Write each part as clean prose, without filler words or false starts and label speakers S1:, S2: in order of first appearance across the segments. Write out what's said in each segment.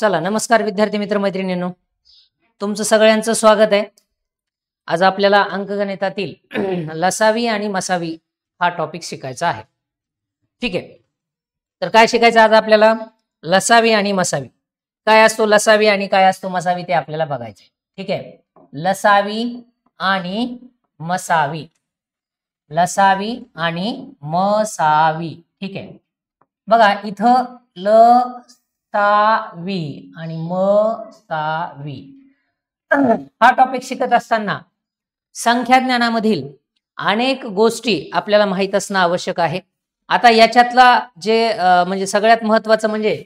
S1: चला नमस्कार विद्यार्थी मित्र मैत्रिणींनो, तुमचं सगळ्यांचं स्वागत आहे। आज आपल्याला अंकगणितातील लसावी आणि मसावी हा टॉपिक शिकायचा आहे। ठीक आहे, तर काय शिकायचं आज आपल्याला? लसावी आणि मसावी। काय असतो लसावी आणि काय असतो मसावी ते आपल्याला बघायचं। ठीक आहे, लसावी आणि मसावी, लसावी आणि मसावी। ठीक आहे, बघा इथं लसावी आणि मसावी हा टॉपिक शिकत असताना संख्या ज्ञानामधील अनेक गोष्टी आपल्याला माहित असणं आवश्यक आहे। आता याच्यातला जे म्हणजे सगळ्यात महत्त्वाचं म्हणजे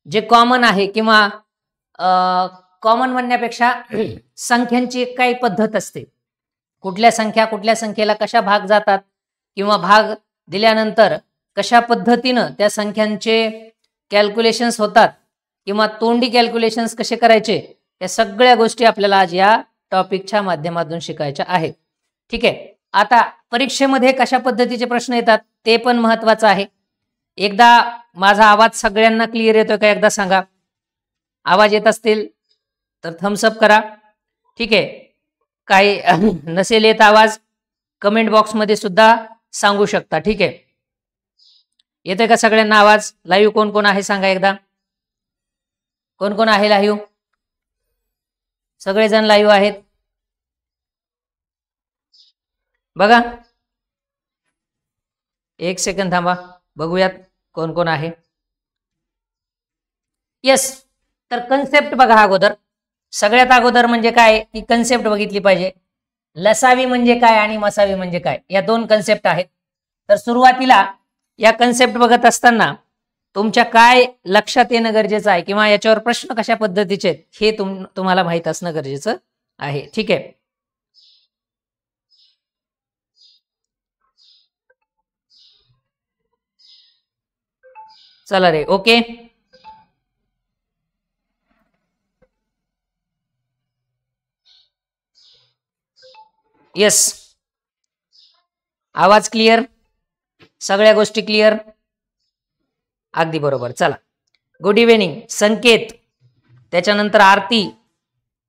S1: जे कॉमन आहे किंवा कॉमन म्हणण्यापेक्षा संख्यांची एक काही पद्धत असते। कुठल्या संख्येला कशा भाग जातात किंवा भाग दिल्यानंतर कशा पद्धतीनं त्या संख्यांचे कॅल्क्युलेशन्स होतात किंवा तोंडी कॅल्क्युलेशन्स कसे करायचे, या सगळ्या गोष्टी आपल्याला आज या टॉपिकच्या माध्यमातून शिकायच्या आहेत। ठीक आहे, आता परीक्षेमध्ये कशा पद्धतीचे प्रश्न येतात ते पण महत्त्वाचं आहे। एकदा माझा आवाज सगळ्यांना क्लिअर येतोय का एकदा सांगा। आवाज येत असतील तर थम्स अप करा। ठीक आहे, काही नसेल येत आवाज कमेंट बॉक्समध्ये सुद्धा सांगू शकता। ठीक आहे, येतोय का सगळ्यांना आवाज? लाईव्ह कोण कोण आहे सांगा एकदा, कोण कोण आहे लाईव्ह? सगळेजण लाईव्ह आहेत बघा। एक सेकंद थांबा, बघूयात कोण कोण आहे। यस, तर कन्सेप्ट बघा अगोदर, सगळ्यात अगोदर म्हणजे काय ती कन्सेप्ट बघितली पाहिजे। लसावी म्हणजे काय आणि मसावी म्हणजे काय, या दोन कन्सेप्ट आहेत। तर सुरुवातीला या कन्सेप्ट बघत असताना तुमच्या काय लक्षात येणं गरजेचं आहे किंवा याच्यावर प्रश्न कशा पद्धतीचे आहेत हे तुम्हाला माहित असणं गरजेचं आहे। ठीक आहे, चला रे, ओके। यस, आवाज क्लिअर, सगळ्या गोष्टी क्लिअर, अगदी बरोबर। चला, गुड इव्हिनिंग संकेत, त्याच्यानंतर आरती,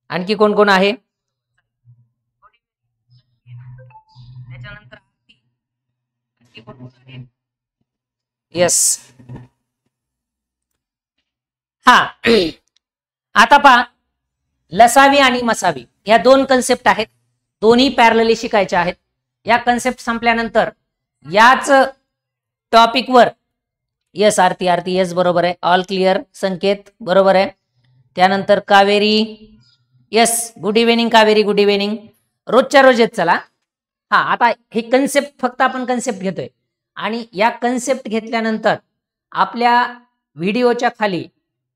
S1: आणखी कोण कोण आहे? यस, हा आता पहा, लसावी आणि मसावी या दोन कन्सेप्ट आहेत, दोन्ही पॅरलली शिकायच्या आहेत। या कन्सेप्ट संपल्यानंतर याच टॉपिकवर यस आरती, आरती यस बरोबर आहे, ऑल क्लिअर संकेत बरोबर आहे। त्यानंतर Kaveri, yes good evening Kaveri, good evening, रोजच्या रोज येत चला। हा, आता हे कन्सेप्ट फक्त आपण कन्सेप्ट घेतोय आणि या कन्सेप्ट घेतल्यानंतर आपल्या व्हिडिओच्या खाली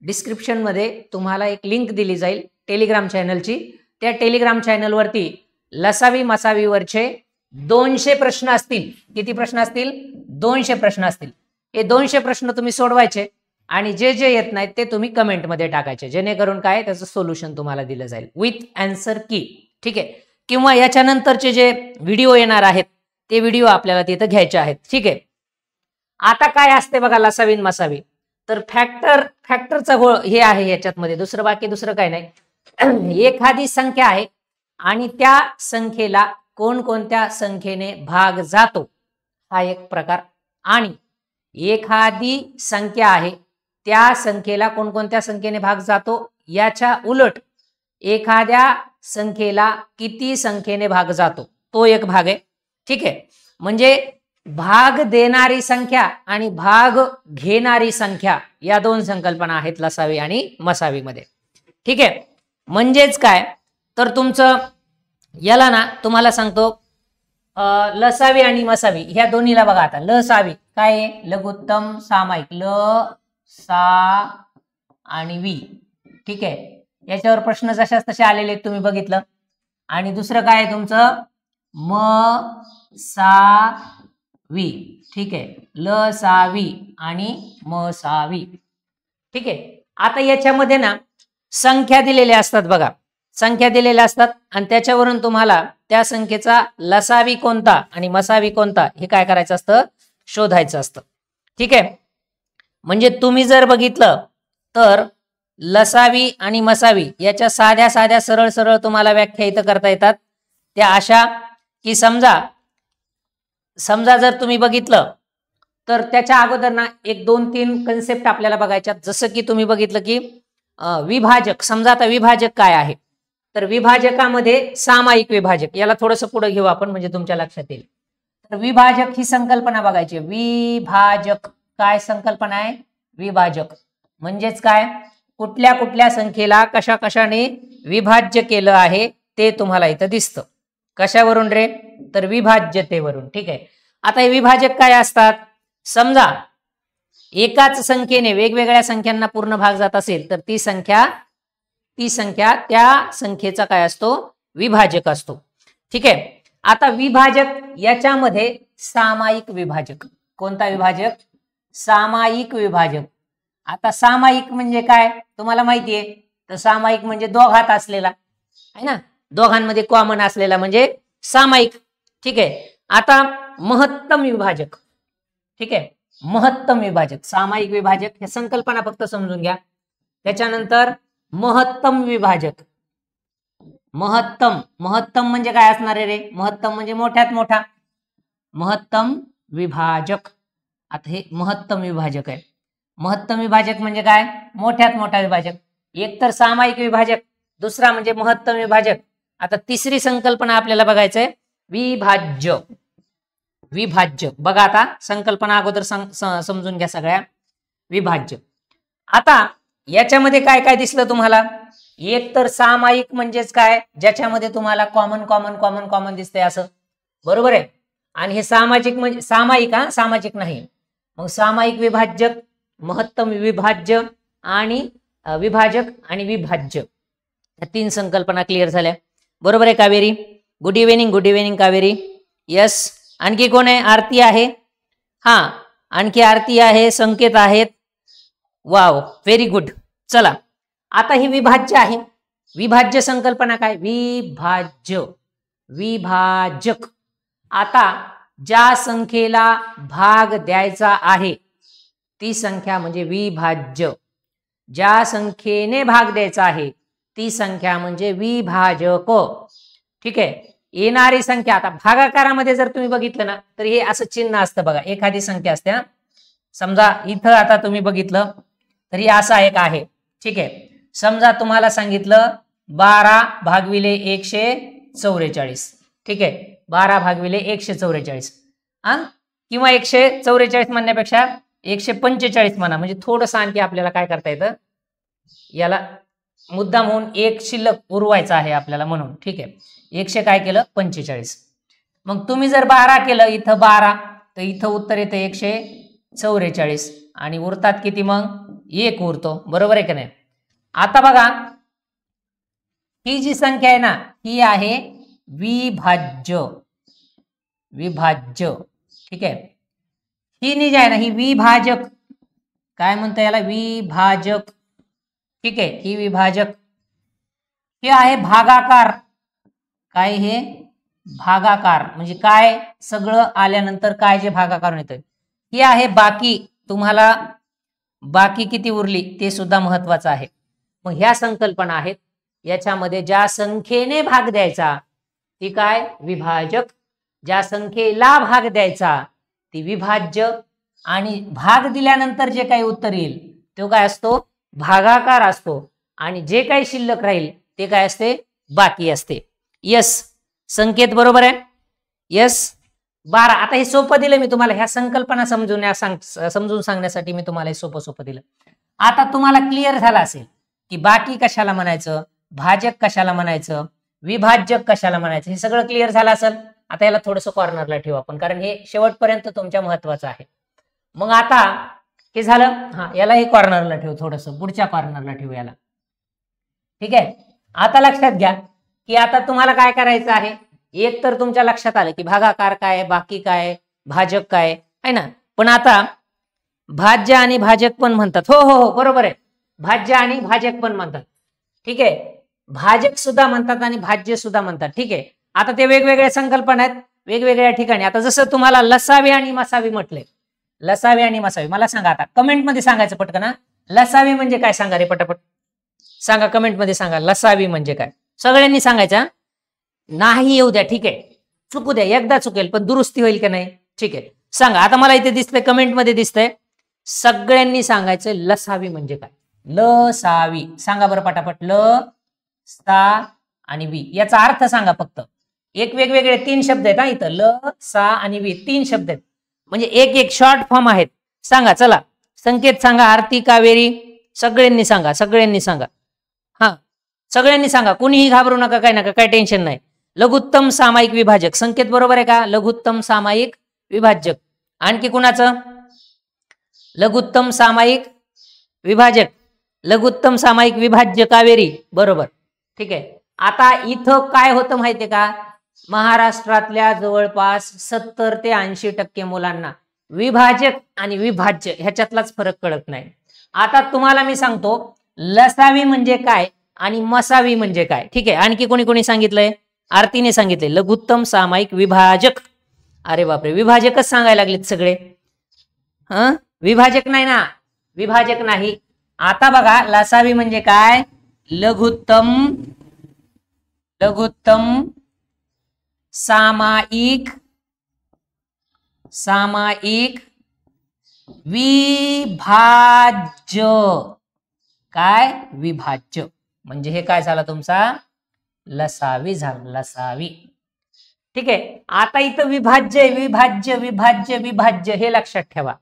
S1: डिस्क्रिप्शन मध्ये तुम्हाला एक लिंक दिली जाईल टेलिग्राम चॅनलची। त्या टेलिग्राम चॅनलवरती लसावी मसावीवरचे 200 प्रश्न असतील। किती प्रश्न असतील? 200 प्रश्न असतील। हे 200 प्रश्न तुम्ही सोडवायचे आणि जे जे येत नाहीत ते तुम्ही कमेंटमध्ये टाकायचे, जेणेकरून काय त्याचं सोल्युशन तुम्हाला दिलं जाईल विथ आन्सर की। ठीक आहे, किंवा याच्यानंतरचे जे व्हिडिओ येणार आहेत ते व्हिडिओ आपल्याला तिथं घ्यायचे आहेत। ठीक आहे, आता काय असते बघा लसावी मसावी, तर फॅक्टरचा हे आहे याच्यामध्ये, दुसरं काय नाही। एखादी संख्या आहे आणि त्या संख्येला कोणकोणत्या संख्येने भाग जातो हा एक प्रकार, आणि एखादी संख्या आहे त्या संख्येला कोणकोणत्या संख्येने भाग जातो याच्या उलट एखाद्या संख्येला किती संख्येने भाग जातो तो एक भाग आहे। ठीक आहे, म्हणजे भाग देणारी संख्या आणि भाग घेणारी संख्या या दोन संकल्पना आहेत लसावी आणि मसावीमध्ये। ठीक आहे, म्हणजेच काय तर तुमचं याला ना तुम्हाला सांगतो, लसावी आणि मसावी ह्या दोन्हीला बघा। आता लसावी काय आहे? लघुत्तम सामायिक, ल सा आणि वी। ठीक आहे, याच्यावर प्रश्न जशाच तसे आलेले आहेत तुम्ही बघितलं। आणि दुसरं काय आहे तुमचं? म सा वी। ठीक आहे, ल सा वी आणि म सा वी। ठीक आहे, आता याच्यामध्ये ना संख्या दिलेल्या असतात बघा, संख्या दिलेल्या असतात आणि त्याच्यावरून तुम्हाला त्या संख्येचा लसावी कोणता आणि मसावी कोणता हे काय करायचं असतं? शोधायचं असतं। ठीक आहे, म्हणजे तुम्ही जर बघितलं तर लसावी आणि मसावी याच्या साध्या साध्या सरळ सरळ तुम्हाला व्याख्या इथं करता येतात. त्या अशा की समजा जर तुम्ही बघितलं तर त्याच्या अगोदर ना 1 2 3 कन्सेप्ट आपल्याला बघायच्या. जसं की तुम्ही बघितलं की विभाजक. समजा आता विभाजक काय आहे, तर विभाजकामध्ये सामायिक विभाजक, याला थोडंसं पुढे घेऊ आपण म्हणजे तुमच्या लक्षात येईल. तर विभाजक ही संकल्पना बघायची. विभाजक काय संकल्पना आहे? विभाजक म्हणजेच काय, कुठल्या कुठल्या संख्येला कशा कशाने विभाज्य केलं आहे ते तुम्हाला इथं दिसतं. कशावरून रे? तर विभाज्यतेवरून. ठीक आहे. आता हे विभाजक काय असतात? समजा एकाच संख्येने वेगवेगळ्या संख्यांना पूर्ण भाग जात असेल तर ती संख्या त्या संख्येचा काय असतो? विभाजक असतो. ठीक आहे. आता विभाजक याच्यामध्ये सामायिक विभाजक. कोणता विभाजक? सामायिक विभाजक. आता सामायिक म्हणजे काय तुम्हाला माहितीये, तर सामायिक म्हणजे दोघात असलेला आहे ना, दोघांमध्ये कॉमन असलेला म्हणजे सामायिक. ठीक आहे. आता महत्तम विभाजक. ठीक आहे. महत्तम विभाजक, सामायिक विभाजक हे संकल्पना फक्त समजून घ्या. त्याच्यानंतर महत्तम विभाजक. महत्तम म्हणजे काय असणार आहे रे? महत्तम म्हणजे मोठ्यात मोठा. महत्तम विभाजक. आता हे महत्तम विभाजक आहे. महत्तम विभाजक म्हणजे काय? मोठ्यात मोठा विभाजक. एक तर सामायिक विभाजक, दुसरा म्हणजे महत्तम विभाजक. आता तिसरी संकल्पना आपल्याला बघायचं आहे विभाज्य. विभाज्य बघा, आता संकल्पना अगोदर समजून घ्या सगळ्या. विभाज्य. आता याच्यामध्ये काय काय दिसलं तुम्हाला? एक तर सामायिक म्हणजेच काय, ज्याच्यामध्ये तुम्हाला कॉमन कॉमन कॉमन कॉमन दिसतंय असं, बरोबर आहे. आणि हे सामाजिक म्हणजे सामायिक, सामाजिक नाही. मग सामायिक विभाज्य, महत्तम विभाज्य आणि विभाजक आणि विभाज्य, या 3 संकल्पना क्लिअर झाल्या. बरोबर आहे Kaveri? Good evening. Good evening Kaveri. Yes. आणखी कोण आहे? आरती आहे. हा, आणखी आरती आहे, संकेत आहेत. Wow, very good. चला, आता ही विभाज्य आहे. विभाज्य संकल्पना काय? विभाज्य, विभाजक. आता ज्या संख्येला भाग द्यायचा आहे ती संख्या म्हणजे विभाज्य. ज्या संख्येने भाग द्यायचा आहे ती संख्या म्हणजे विभाजक. ठीक आहे. येणारी संख्या, आता भागाकारामध्ये जर तुम्ही बघितलं ना तर हे असं चिन्ह असतं बघा. एखादी संख्या असते. समजा इथं आता तुम्ही बघितलं तर हे असा एक आहे. ठीक आहे. समजा तुम्हाला सांगितलं 12 भागिले 144. ठीक आहे. 12 भागिले 144 किंवा 144 म्हणण्यापेक्षा 145 म्हणा, म्हणजे थोडंसं आणखी आपल्याला काय करता येतं, याला मुद्दाम होऊन एक शिल्लक उरवायचा आहे आपल्याला म्हणून. ठीक आहे. 100 काय केलं? 45. मग तुम्ही जर 12 केलं इथं 12 तर इथं उत्तर येतं 144 आणि उरतात किती? मग 1 उरतो. बरोबर आहे की नाही? आता बघा, ही जी संख्या आहे ना ही आहे विभाज्य. विभाज्य. ठीक आहे. ही जी आहे ना ही विभाजक. काय म्हणता याला? विभाजक. ठीक आहे. ही विभाजक. हे आहे भागाकार. काय हे? भागाकार म्हणजे काय? सगळं आल्यानंतर काय जे भागाकार येतं. हे आहे बाकी. तुम्हाला बाकी किती उरली ते सुद्धा महत्वाचं आहे. मग ह्या संकल्पना आहेत. याच्यामध्ये ज्या संख्येने भाग द्यायचा ती काय? विभाजक. ज्या संख्येला भाग द्यायचा ती विभाज्य. आणि भाग दिल्यानंतर जे काही उत्तर येईल तो काय असतो? भागाकार असतो. आणि जे काही शिल्लक राहील ते काय असते? बाकी असते. यस. संकेत बरोबर आहे. यस. 12. आता हे सोपं दिलं मी तुम्हाला. ह्या संकल्पना समजून सांगण्यासाठी मी तुम्हाला हे सोपं दिलं. आता तुम्हाला क्लिअर झालं असेल की बाकी कशाला म्हणायचं, भाजक कशाला म्हणायचं, विभाज्यक कशाला म्हणायचं, हे सगळं क्लिअर झालं असेल. आता याला थोडंसं कॉर्नरला ठेवू आपण, कारण हे शेवटपर्यंत तुमच्या महत्वाचं आहे. मग आता हे झालं. हा, याला हे कॉर्नरला ठेवू, थोडंसं पुढच्या कॉर्नरला ठेवू याला. ठीक आहे. आता लक्षात घ्या की आता तुम्हाला काय करायचं आहे. एक तर तुमच्या लक्षात आलं की भागाकार काय, बाकी काय, भाजक काय आहे ना. पण आता भाज्य आणि भाजक पण म्हणतात. हो हो हो, बरोबर आहे. भाज्य आणि भाजक पण म्हणतात. ठीक आहे. भाजक सुद्धा म्हणतात आणि भाज्य सुद्धा म्हणतात. ठीक आहे. आता ते वेगवेगळ्या संकल्पना आहेत वेगवेगळ्या ठिकाणी. आता जसं तुम्हाला लसावी आणि मसावी म्हटलंय, लसावी आणि मसावी, मला सांगा आता कमेंट मध्ये सांगायचं पटकन. लसावी म्हणजे काय सांगा रे पटापट. सांगा कमेंटमध्ये सांगा लसावी म्हणजे काय. सगळ्यांनी सांगायचा, नाही येऊ द्या ठीक आहे, चुकू द्या, एकदा चुकेल पण दुरुस्ती होईल का नाही, ठीक आहे सांगा. आता मला इथे दिसतंय कमेंटमध्ये दिसतंय, सगळ्यांनी सांगायचं लसावी म्हणजे काय. लसावी सांगा बरं पटापट. ल सा आणि वी याचा अर्थ सांगा फक्त. एक वेगवेगळे 3 शब्द आहेत हा इथं, ल सा आणि वी 3 शब्द आहेत, म्हणजे एक एक शॉर्ट फॉर्म आहेत. सांगा चला, संकेत सांगा, आरती, कावेरी, सगळ्यांनी सांगा, सगळ्यांनी सांगा. हा सगळ्यांनी सांगा, कोणीही घाबरू नका, काय नका, काय टेन्शन नाही. लघुत्तम सामायिक विभाजक, संकेत बरोबर आहे का, लघुत्तम सामायिक विभाजक. आणखी कुणाचं, लघुत्तम सामायिक विभाजक, लघुत्तम सामायिक विभाज्य, कावेरी बरोबर, ठीक आहे. आता इथं काय होतं माहितीये का, महाराष्ट्रातल्या जवळपास 70 ते 80% मुलांना विभाजक आणि विभाज्य ह्याच्यातलाच फरक कळत नाही. आता तुम्हाला मी सांगतो लसावी म्हणजे काय आणि मसावी म्हणजे काय, ठीक आहे. आणखी कोणी कोणी सांगितलंय, आरतीने सांगितले लघुत्तम सामायिक विभाजक. अरे बापरे, विभाजकच सांगायला लागलेत सगळे. विभाजक नाही ना, विभाजक नाही. आता बघा लसावी म्हणजे काय, लघुत्तम सामायिक विभाज्य. काय, विभाज्य म्हणजे हे काय झालं तुमचा लसावी झालं, लसावी, ठीक आहे. आता इथं विभाज्य विभाज्य विभाज्य विभाज्य हे लक्षात ठेवा,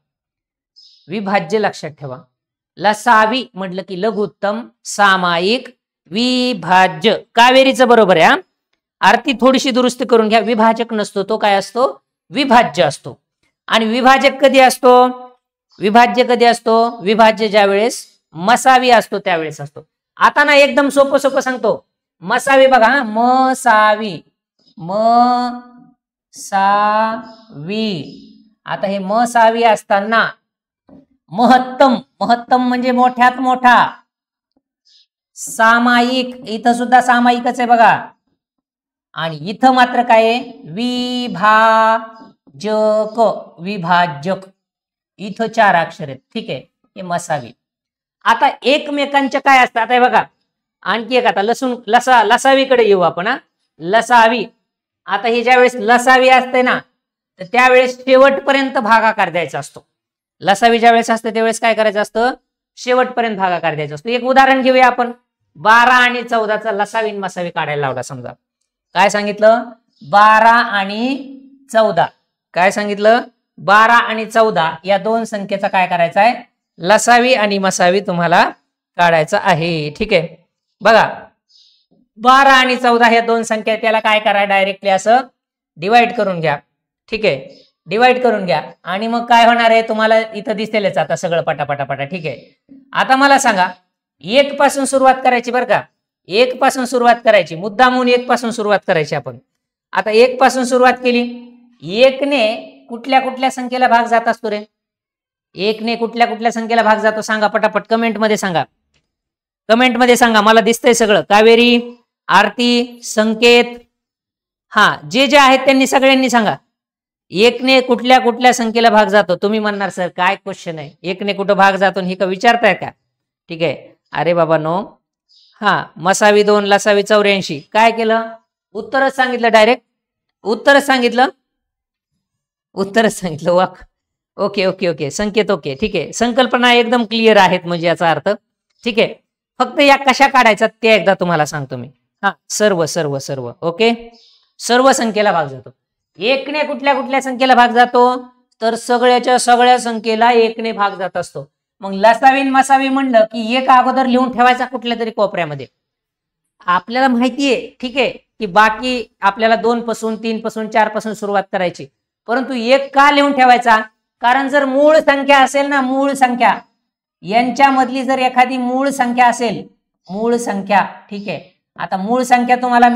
S1: विभाज्य लक्षात ठेवा. लसावी म्हटलं की लघुत्तम सामायिक विभाज्य. कावेरीचं बरोबर आहे. आरती थोडीशी दुरुस्ती करून घ्या, विभाजक नसतो तो, काय असतो, विभाज्य असतो. आणि विभाजक कधी असतो, विभाज्य कधी असतो, विभाज्य ज्या वेळेस मसावी असतो त्यावेळेस असतो. आता ना एकदम सोपं सोपं सांगतो, मसावी बघा, मसावी, मसावी. आता हे मसावी असताना महत्तम, महत्तम म्हणजे मोठ्यात मोठा, सामायिक, इथं सुद्धा सामायिकच आहे बघा. आणि इथं मात्र काय आहे, विभाजक, विभाजक. इथं 4 अक्षर आहेत, ठीक आहे, हे मसावी. आता एकमेकांच्या काय असतात, आता बघा आणखी एक, आता लसावीकडे येऊ आपण. लसावी, आता हे ज्या वेळेस लसावी असते ना, तर त्यावेळेस शेवटपर्यंत भागाकार द्यायचा असतो. लसावी ज्या वेळेस असते त्यावेळेस काय करायचं असतं, शेवटपर्यंत भागाकार द्यायचा असतो. एक उदाहरण घेऊया आपण, 12 आणि 14चा लसावी आणि मसावी काढायला लावला. समजा काय सांगितलं, 12 आणि 14, काय सांगितलं, 12 आणि 14 या 2 संख्येचा काय करायचा आहे, लसावी आणि मसावी तुम्हाला काढायचा आहे, ठीक आहे. बघा 12 आणि 14 ह्या 2 संख्या, त्याला काय करा, डायरेक्टली असं डिवाइड करून घ्या, ठीक आहे, डिवाइड करून घ्या. आणि मग काय होणार आहे तुम्हाला इथं दिसेलच आता सगळं पटापटापटा, ठीक आहे. आता मला सांगा, 1 पासून सुरुवात करायची बरं का, 1 पासून सुरुवात करायची, मुद्दामून 1 पासून सुरुवात करायची आपण. आता 1 पासून सुरुवात केली, 1 ने कुठल्या कुठल्या संख्येला भाग जात असतो रे, 1 ने कुठल्या कुठल्या संख्येला भाग जातो सांगा पटापट, कमेंटमध्ये सांगा, कमेंटमध्ये सांगा, मला दिसतंय सगळं. कावेरी, आरती, संकेत, हा जे जे आहेत त्यांनी सगळ्यांनी सांगा, 1 ने कुठल्या कुठल्या संख्येला भाग जातो. तुम्ही म्हणणार सर काय क्वेश्चन आहे, 1 ने कुठं भाग जातो हे का विचारताय का, ठीक आहे. अरे बाबा नो, मसावी 2, लसावी 84. काय केलं, उत्तरच सांगितलं, डायरेक्ट उत्तरच सांगितलं, उत्तरच सांगितलं. वाक, ओके ओके ओके, संकेत ओके, ठीक आहे. संकल्पना एकदम क्लिअर आहेत म्हणजे याचा अर्थ, ठीक आहे. फक्त या कशा काढायचा ते एकदा तुम्हाला सांगतो मी. सर्व सर्व सर्व ओके, सर्व संख्येला भाग जातो. 1 ने कुठल्या कुठल्या संख्येला भाग जातो, तर सगळ्याच्या सगळ्या संख्येला 1 ने भाग जात असतो. मग लसावी मसावी म्हणलं की 1 अगोदर लिहून ठेवायचा कुठल्या तरी कोपऱ्यामध्ये. आपल्याला माहितीये, ठीक आहे, की बाकी आपल्याला 2 पासून 3 पासून 4 पासून सुरुवात करायची, परंतु 1 का लिहून ठेवायचा, कारण जर मूळ संख्या असेल ना, मूळ संख्या यांच्यामधली जर एखादी मूळ संख्या असेल, मूळ संख्या, ठीक आहे. आता मूळ संख्या तुम्हाला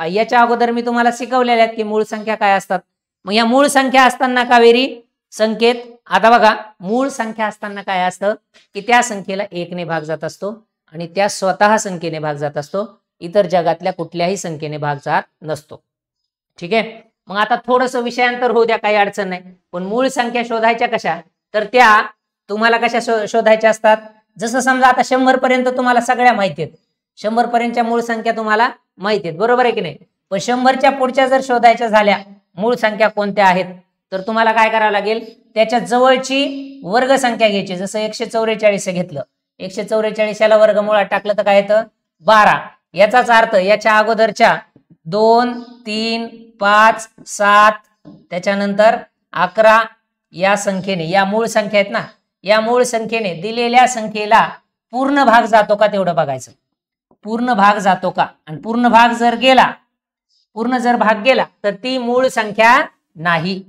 S1: याच्या अगोदर मी तुम्हाला शिकवलेल्या आहेत की मूळ संख्या काय असतात. मग या मूळ संख्या असताना कावेरी, संकेत, आता बघा मूळ संख्या असताना काय असतं की त्या संख्येला 1 ने भाग जात असतो आणि त्या स्वतः संख्येने भाग जात असतो, इतर जगातल्या कुठल्याही संख्येने भाग जात नसतो, ठीक आहे. मग आता थोडंसं विषयांतर होऊ द्या, काही अडचण नाही, पण मूळ संख्या शोधायच्या कशा, तर त्या तुम्हाला कशा शोधायच्या असतात. जसं समजा आता 100 पर्यंत तुम्हाला सगळ्या माहिती आहेत, 100 पर्यंतच्या मूळ संख्या तुम्हाला माहिती आहेत, बरोबर आहे की नाही. पण 100च्या पुढच्या जर शोधायच्या झाल्या मूळ संख्या कोणत्या आहेत, तर तुम्हाला काय करावं लागेल, त्याच्या जवळची वर्ग संख्या घ्यायची. जसं 144 घेतलं, 144 याला वर्गमुळात टाकलं तर काय येतं 12. याचाच अर्थ याच्या अगोदरच्या 2, 3, 5, 7 त्याच्यानंतर 11 या संख्येने, या मूळ संख्या आहेत ना, या मूळ संख्येने दिलेल्या संख्येला पूर्ण भाग जातो का तेवढं बघायचं. पूर्ण भाग जातो का, आणि पूर्ण भाग जर गेला, पूर्ण जर भाग गेला तर ती मूळ संख्या नाही,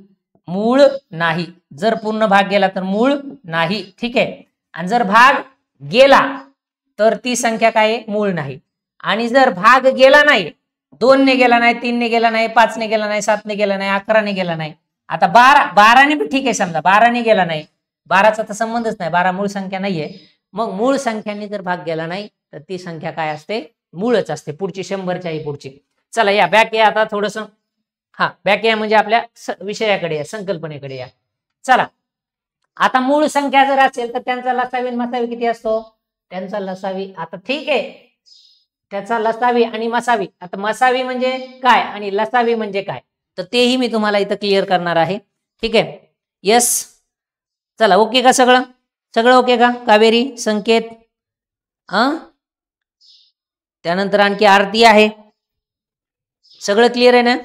S1: मूळ नाही. जर पूर्ण भाग गेला तर मूळ नाही, ठीक आहे. आणि जर भाग गेला तर ती संख्या काय मूळ नाही. आणि जर भाग गेला नाही, 2 ने गेला नाही, 3 ने गेला नाही, 5 ने गेला नाही, 7 ने गेला नाही, 11 ने गेला नाही, आता 12 ने पण ठीक आहे, समजा 12 ने गेला नाही, 12चा तर संबंधच नाही, 12 मूळ संख्या नाहीये. मग मूळ संख्यांनी जर भाग गेला नाही तर ती संख्या काय असते, मूळच असते, पुढची 100च्याही पुढची. चला या बॅक या आता थोडस, हा बॅक या म्हणजे आपल्या विषयाकडे या, संकल्पनेकडे या. चला आता मूळ संख्या जर असेल तर त्यांचा लसावी आणि मसावी किती असतो, त्यांचा लसावी, आता ठीक आहे त्याचा लसावी आणि मसावी. आता मसावी म्हणजे काय आणि लसावी म्हणजे काय, तर तेही मी तुम्हाला इथं क्लिअर करणार आहे, ठीक आहे. यस, चला ओके का, सगळं सगळं ओके का, कावेरी, संकेत, त्यानंतर आणखी आरती आहे, सगळं क्लिअर आहे ना.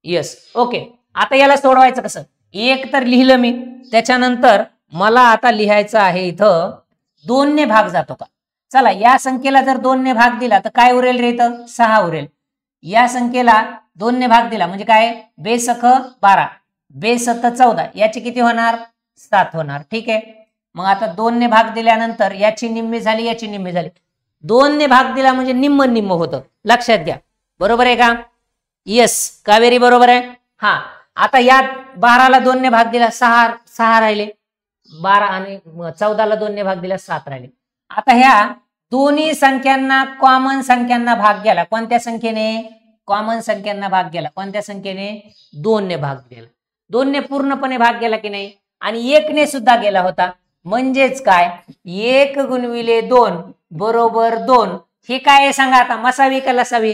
S1: Yes okay. आता याला सोडवायचं कसं, एक तर लिहिलं मी, त्याच्यानंतर मला आता लिहायचं आहे इथं 2 ने भाग जातो का. चला या संख्येला जर 2 ने भाग दिला तर काय उरेल रे, इथं 6 उरेल. या संख्येला 2 ने भाग दिला म्हणजे काय, बेसख 12, बेसत 14, याची किती होणार 7 होणार, ठीक आहे. मग आता 2 ने भाग दिल्यानंतर याची निम्मी झाली, याची निम्मी झाली. 2 ने भाग दिला म्हणजे निम्म निम्म होतं, लक्षात घ्या, बरोबर आहे का. यस कावेरी बरोबर आहे. हा आता यात 12ला 2 ने भाग दिला 6 राहिले, 12 आणि 14ला 2 ने भाग दिला 7 राहिले. आता ह्या दोन्ही संख्यांना कॉमन संख्यांना भाग गेला, कोणत्या संख्येने, कॉमन संख्यांना भाग गेला, कोणत्या संख्येने, 2 ने भाग गेला. 2 ने पूर्णपणे भाग गेला की नाही, आणि 1 ने सुद्धा गेला होता. म्हणजेच काय, 1 गुणविले 2 बरोबर 2. हे काय आहे सांगा आता, मसावी का लसावी,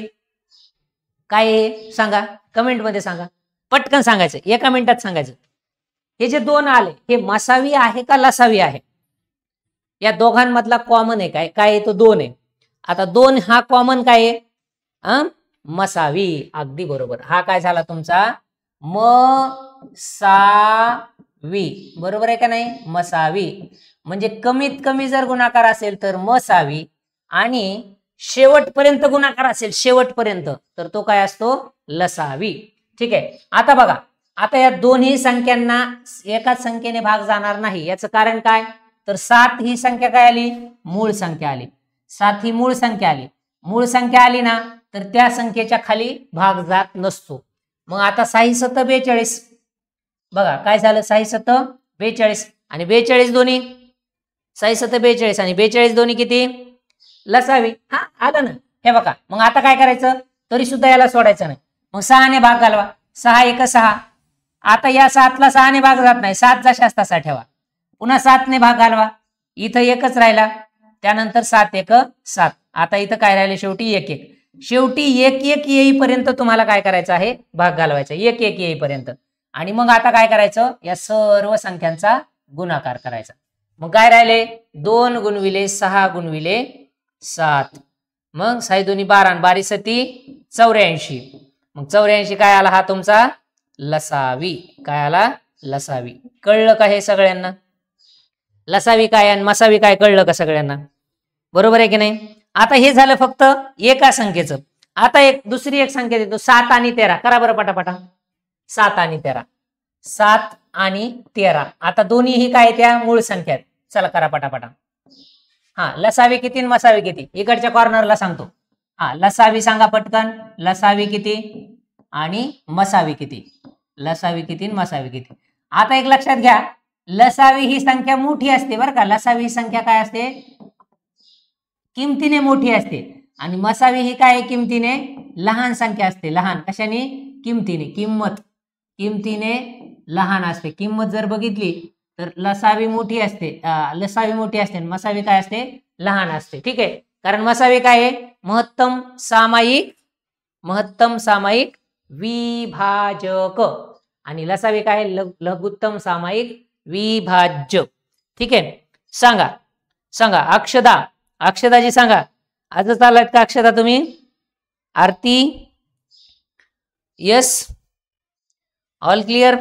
S1: काय आहे सांगा, कमेंट मध्ये सांगा, पटकन सांगायचं, 1 मिनिटात सांगायचं. हे जे 2 आले हे मसावी आहे का लसावी आहे, या दोघांमधला कॉमन आहे काय, काय आहे तो 2 आहे. आता 2 हा कॉमन काय आहे, मसावी, अगदी बरोबर. हा काय झाला तुमचा मसावी, बरोबर आहे का नाही, मसावी. म्हणजे कमीत कमी जर गुणाकार असेल तर मसावी, आणि शेवटपर्यंत गुणाकार असेल शेवटपर्यंत तर तो काय असतो लसावी, ठीक आहे. आता बघा, आता या दोन्ही संख्यांना एकाच संख्येने भाग जाणार नाही, याचं कारण काय, तर 7 ही संख्या काय आली, मूळ संख्या आली. 7 ही मूळ संख्या आली, मूळ संख्या आली ना तर त्या संख्येच्या खाली भाग जात नसतो. मग आता 6 7 42, बघा काय झालं, 6 7 42 आणि 42 दोन्ही, 6 7 42 आणि 42 दोन्ही किती, लसावी. हा आलं ना, हे बघा. मग आता काय करायचं, तरी सुद्धा याला सोडायचं नाही, मग 6 ने भाग घालवा, 6 1 6. आता या 7ला 6 ने भाग जात नाही, 7 जशास तसा ठेवा, पुन्हा 7 ने भाग घालवा, इथं 1च राहिला, त्यानंतर 7 1 7. आता इथं काय राहिले, शेवटी 1 1. शेवटी 1 1 येईपर्यंत तुम्हाला काय करायचं आहे, भाग घालवायचा 1 1 येईपर्यंत. आणि मग आता काय करायचं, या सर्व संख्यांचा गुणाकार करायचा. मग काय राहिले, 2 गुणविले 6 गुणविले 7, मग 6 2 12 आणि 12 7 84. मग 84 काय आला, हा तुमचा लसावी, काय आला लसावी. कळलं का हे सगळ्यांना, लसावी काय आणि मसावी काय, कळलं का सगळ्यांना, बरोबर आहे की नाही. आता हे झालं फक्त एका संख्येचं. आता दुसरी एक संख्या देतो, 7 आणि 13, करा बरं पटापटा, 7 आणि 13, 7 आणि 13. आता दोन्ही ही काय त्या मूळ संख्या आहेत, चला करा पटापटा. हा लसावी किती आणि मसावी किती, इकडच्या कॉर्नरला सांगतो. हा लसावी सांगा पटकन, लसावी किती आणि मसावी किती, लसावी किती आणि मसावी किती. आता एक लक्षात घ्या, लसावी ही संख्या मोठी असते बरं का, लसावी ही संख्या काय असते, किमतीने मोठी असते, आणि मसावी ही काय किमतीने लहान संख्या असते, लहान कशाने, किमतीने, किमतीने लहान असते. किंमत जर बघितली तर लसावी मोठी असते, लसावी मोठी असते, मसावी काय असते लहान असते, ठीक आहे. कारण मसावी काय आहे, महत्तम सामायिक विभाजक, आणि लसावी काय आहे, लघुत्तम सामायिक विभाज्य. ठीक आहे, सांगा अक्षदाजी सांगा. आजच आलात का अक्षदा तुम्ही? आरती, यस, ऑल क्लिअर.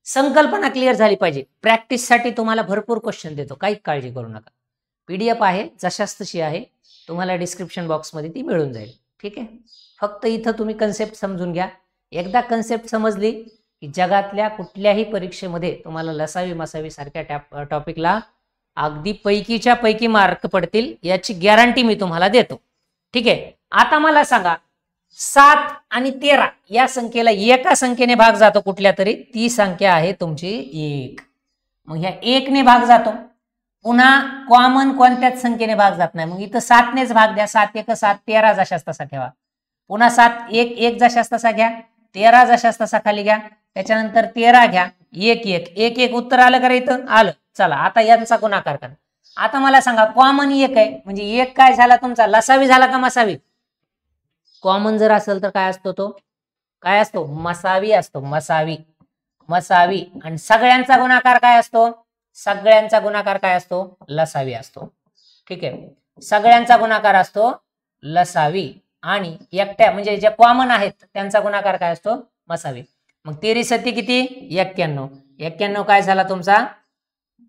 S1: संकल्पना क्लिअर झाली पाहिजे. प्रॅक्टिससाठी तुम्हाला भरपूर क्वेश्चन देतो, काही काळजी करू नका. PDF आहे, जशाच तशी आहे, तुम्हाला डिस्क्रिप्शन बॉक्समध्ये ती मिळून जाईल. ठीक आहे, फक्त इथं तुम्ही कन्सेप्ट समजून घ्या. एकदा कन्सेप्ट समजली की जगातल्या कुठल्याही परीक्षेमध्ये तुम्हाला लसावी मसावी सारख्या टॉपिकला अगदी पैकीच्या पैकी मार्क पडतील, याची गॅरंटी मी तुम्हाला देतो. ठीक आहे, आता मला सांगा 7 आणि 13 या संख्येला एका संख्येने भाग जातो कुठल्या तरी, ती संख्या आहे तुमची 1. मग ह्या 1 ने भाग जातो. पुन्हा कॉमन कोणत्याच संख्येने भाग जात नाही. मग इथं 7 नेच भाग द्या. 7 1 7, 13 जशाच तसा ठेवा. पुन्हा 7 1 1 जशाच तसा घ्या. 13 जशाच तसा खाली घ्या. त्याच्यानंतर 13 घ्या. 1 1 1 1 उत्तर आलं का इथं? आलं. चला आता यांचा गुणाकार करा. आता मला सांगा कॉमन 1 आहे, म्हणजे 1 काय झाला तुमचा, लसावी झाला का मसावी? कॉमन जर असेल तर काय असतो, तो काय असतो, मसावी असतो. मसावी. आणि सगळ्यांचा गुणाकार काय असतो? सगळ्यांचा गुणाकार काय असतो? लसावी असतो. ठीक आहे, सगळ्यांचा गुणाकार असतो लसावी, आणि एकट्या म्हणजे जे कॉमन आहेत त्यांचा गुणाकार काय असतो? मसावी. मग 13 सती किती? 91. 91 काय झाला तुमचा?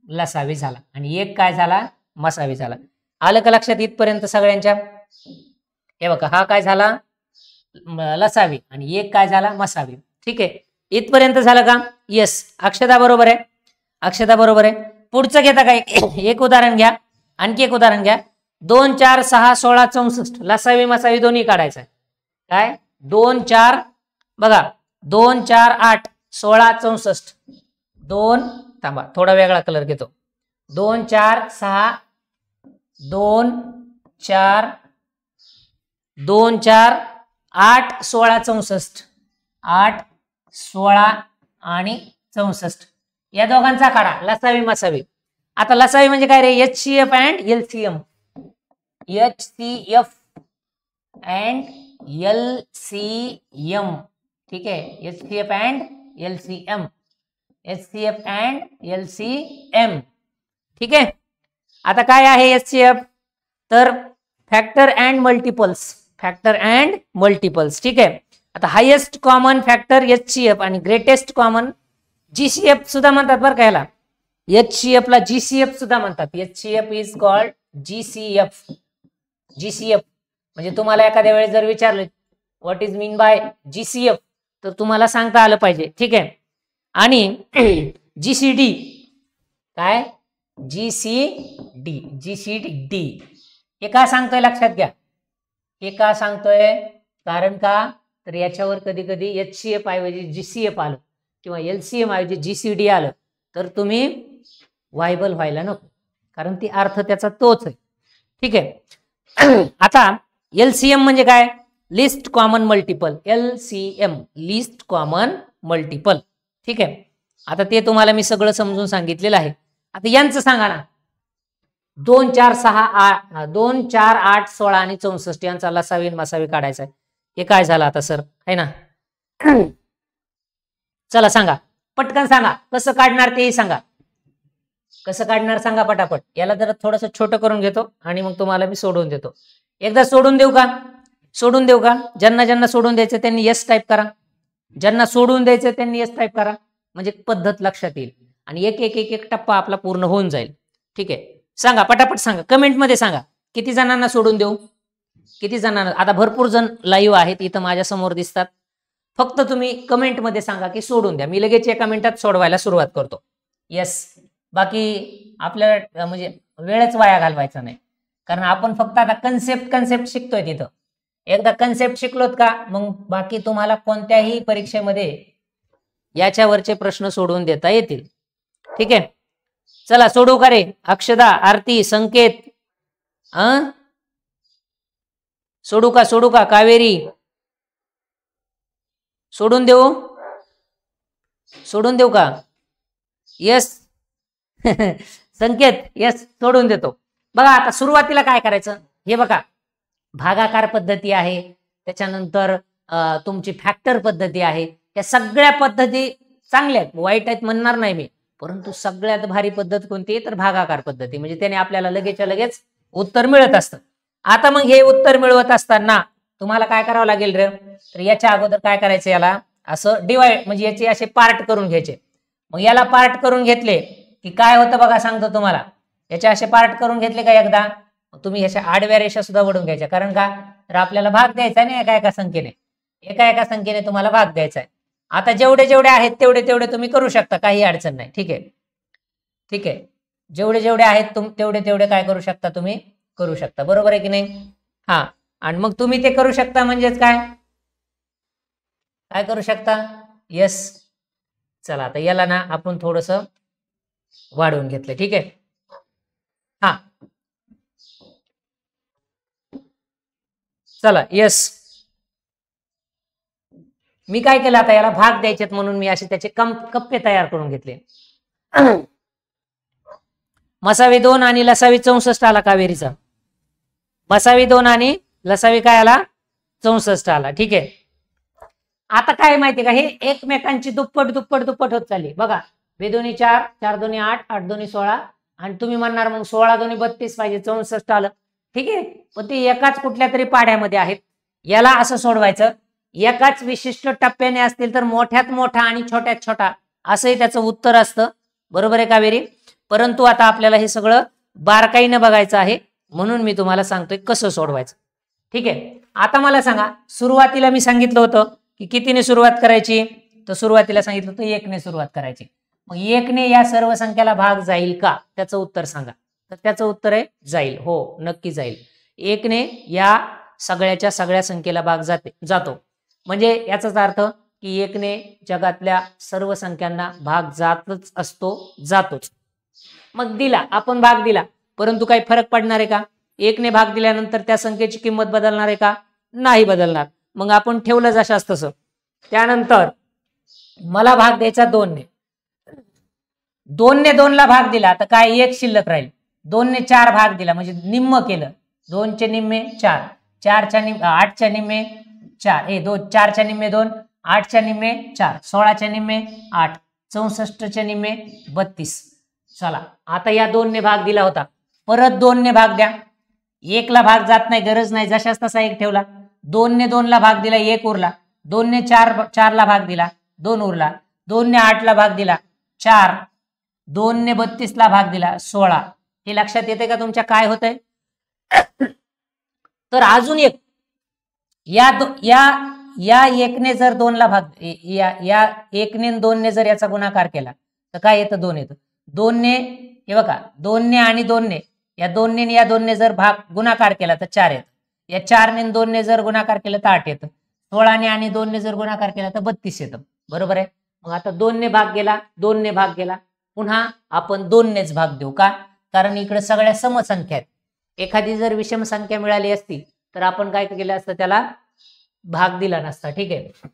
S1: लसावी झाला, आणि 1 काय झाला? मसावी झाला. आलं का लक्षात इथपर्यंत सगळ्यांच्या? हे बघा, हा काय झाला? लसावी, आणि 1 काय झाला? मसावी. ठीक आहे, इथपर्यंत झालं का? यस, अक्षदा बरोबर आहे. पुढचं घेता काय? एक उदाहरण घ्या, आणखी एक उदाहरण घ्या. 2 4 6 16 64 लसावी मसावी दोन्ही काढायचं आहे. काय? 2 4 बघा, 2 4 8 16 64. 2 थांबा, थोडा वेगळा कलर घेतो. 2 4 6 2 4 8 16 64. 8 16 आणि 64 या दोघांचा काढा, लसावी मसावी. आता लसावी म्हणजे काय रे? HCF and LCM. HCF and LCM. ठीक आहे, HCF अँड LCM. ठीक आहे, आता काय आहे HCF? तर फॅक्टर अँड मल्टिपल्स. ठीक आहे, आता हायेस्ट कॉमन फॅक्टर HCF आणि ग्रेटेस्ट कॉमन GCF सुद्धा म्हणतात बरं का याला. HCF ला GCF सुद्धा म्हणतात. HCF is called GCF. म्हणजे तुम्हाला एखाद्या वेळेस जर विचारले what is mean by GCF, तर तुम्हाला सांगता आलं पाहिजे. ठीक आहे, आणि GCD काय? GCD हे का सांगतोय लक्षात घ्या. हे का सांगतोय? कारण का, तर याच्यावर कधी कधी HCF ऐवजी GCF आलं किंवा LCM ऐवजी GCD आलं तर तुम्ही व्हायबल व्हायला नको, कारण ती अर्थ त्याचा तोच आहे. ठीक आहे, आता LCM म्हणजे काय? List common multiple. LCM list common multiple. ठीक आहे, आता ते तुम्हाला मी सगळं समजून सांगितलेलं आहे. आता यांचं सांगा ना. 2 4 8 16 आणि 64 यांचा लसावी मसावी काढायचा आहे. हे काय झालं आता सर, आहे ना? चला सांगा, पटकन सांगा, कसं काढणार तेही सांगा. कसं काढणार सांगा पटापट. याला जरा थोडंसं छोटं करून घेतो आणि मग तुम्हाला मी सोडून देतो. एकदा सोडून देऊ का? ज्यांना ज्यांना सोडून द्यायचं त्यांनी यस टाईप करा. ज्यांना सोडून द्यायचं त्यांनी यस टाईप करा, म्हणजे पद्धत लक्षात येईल आणि एक एक एक एक टप्पा आपला पूर्ण होऊन जाईल. ठीक आहे, सांगा पटापट सांगा, कमेंटमध्ये सांगा किती जणांना सोडून देऊ, किती जणांना. आता भरपूर जण लाईव्ह आहेत इथं माझ्या समोर दिसतात. फक्त तुम्ही कमेंटमध्ये सांगा की सोडून द्या, मी लगेच एका मिनिटात सोडवायला सुरुवात करतो. यस, बाकी आपल्याला म्हणजे वेळच वाया घालवायचा नाही, कारण आपण फक्त आता कन्सेप्ट शिकतोय. तिथं एकदा कन्सेप्ट शिकलोत का मग बाकी तुम्हाला कोणत्याही परीक्षेमध्ये याच्यावरचे प्रश्न सोडवून देता येतील. ठीक आहे, चला सोडू का रे? अक्षदा, आरती, संकेत, सोडू का? कावेरी, सोडून देऊ का? यस. संकेत, यस, सोडून देतो. बघा आता सुरुवातीला काय करायचं, हे बघा भागाकार पद्धती आहे, त्याच्यानंतर तुमची फॅक्टर पद्धती आहे. या सगळ्या पद्धती चांगल्या आहेत, वाईट आहेत म्हणणार नाही मी, परंतु सगळ्यात भारी पद्धत कोणती तर भागाकार पद्धती. म्हणजे त्याने आपल्याला लगेचच्या लगेच उत्तर मिळत असतं. आता मग हे उत्तर मिळवत असताना तुम्हाला काय करावं लागेल रे, तर याच्या अगोदर काय करायचं, याला असं डिवाइड म्हणजे याचे असे पार्ट करून घ्यायचे. मग याला पार्ट करून घेतले की काय होतं बघा, सांगतो तुम्हाला. याचे असे पार्ट करून घेतले का एकदा, तुम्ही ह्याच्या आडव्या रेषा सुद्धा वळून घ्यायच्या. कारण का, तर आपल्याला भाग द्यायचा नाही एका एका संख्येने तुम्हाला भाग द्यायचा आहे. आता जेवढे जेवढे आहेत तेवढे तेवढे तुम्ही करू शकता, काही अडचण नाही. ठीक आहे, ठीक आहे. जेवढे जेवढे आहेत तेवढे तेवढे काय करू शकता, तुम्ही करू शकता. बरोबर आहे की नाही? हा, आणि मग तुम्ही ते करू शकता म्हणजेच काय काय करू शकता, यस. चला आता याला ना आपण थोडस वाढवून घेतलं. ठीक आहे, हा चला यस. मी काय केलं, आता याला भाग द्यायचेत म्हणून मी असे त्याचे कप्पे तयार करून घेतले. मसावी 2 आणि लसावी 64 आला कावेरीचा. मसावी 2 आणि लसावी काय आला, 64 आला. ठीक आहे. आता काय माहितीये का, हे एकमेकांची दुप्पट दुप्पट दुप्पट होत चालली बघा. 2 2 4, 4 2 8, 8 2 16, आणि तुम्ही म्हणणार मग 16 2 32 पाहिजे, 64 आलं. ठीक आहे, पण ते एकाच कुठल्या तरी पाड्यामध्ये आहेत. याला असं सोडवायचं, एकाच विशिष्ट टप्प्याने असतील तर मोठ्यात मोठा आणि छोट्यात छोटा असंही त्याचं उत्तर असतं. बरोबर आहे कावेरी? परंतु आता आपल्याला हे सगळं बारकाईनं बघायचं आहे, म्हणून मी तुम्हाला सांगतोय कसं सोडवायचं. ठीक आहे, आता मला सांगा, सुरुवातीला मी सांगितलं होतं की कितीने सुरुवात करायची, तर सुरुवातीला सांगितलं होतं 1 ने सुरुवात करायची. मग 1 ने या सर्व संख्याला भाग जाईल का, त्याचं उत्तर सांगा. तर त्याचं उत्तर आहे जाईल. हो, नक्की जाईल. 1 ने या सगळ्याच्या सगळ्या संख्येला भाग जातो. म्हणजे याचाच अर्थ की 1 ने जगातल्या सर्व संख्यांना भाग जातच असतो, जातोच. मग दिला, आपण भाग दिला, परंतु काही फरक पडणार आहे का? 1 ने भाग दिल्यानंतर त्या संख्येची किंमत बदलणार आहे का? नाही बदलणार. मग आपण ठेवलं जशास तसं. त्यानंतर मला भाग द्यायचा 2 ने. 2 ने 2 ला भाग दिला तर काय 1 शिल्लक राहील. 2 ने 4 भाग दिला म्हणजे निम्म केलं. 2 चे निम्मे 4, 4 च्या निम्मे 8 च्या निम्मे 4, 4 च्या निम्मे 2, 8 च्या निम्मे 4, 16 च्या निम्मे 8, 64 च्या निम्मे 32. चला आता या 2 ने भाग दिला होता, परत 2 ने भाग द्या. 1 ला भाग जात नाही, गरज नाही, जशाच तसा 1 ठेवला. 2 ने 2 ला भाग दिला, 1 उरला. 2 ने 4 ला भाग दिला, 2 उरला. 2 ने 8 ला भाग दिला, 4. 2 ने 32 ला भाग दिला, 16. हे लक्षात येते का तुमच्या काय होतंय? तर अजून एक, या 1 ने जर 2 ला भाग, या 1 ने 2 ने जर याचा गुणाकार केला तर काय येतं, 2 येतं. 2 ने, हे बघा, 2 ने आणि 2 ने, या 2 ने या 2 ने जर भाग गुणाकार केला तर 4 येतं. या 4 ने 2 ने जर गुणाकार केला तर 8 येतं. 16 ने आणि 2 ने जर गुणाकार केला तर 32 येतं. बरोबर आहे? मग आता 2 ने भाग गेला, 2 ने भाग गेला, पुन्हा आपण 2 नेच भाग देऊ का? कारण इकडे सगळ्या समसंख्या आहेत. एखादी जर विषम संख्या मिळाली असती तर आपण काय केलं असतं, त्याला भाग दिला नसता. ठीक आहे,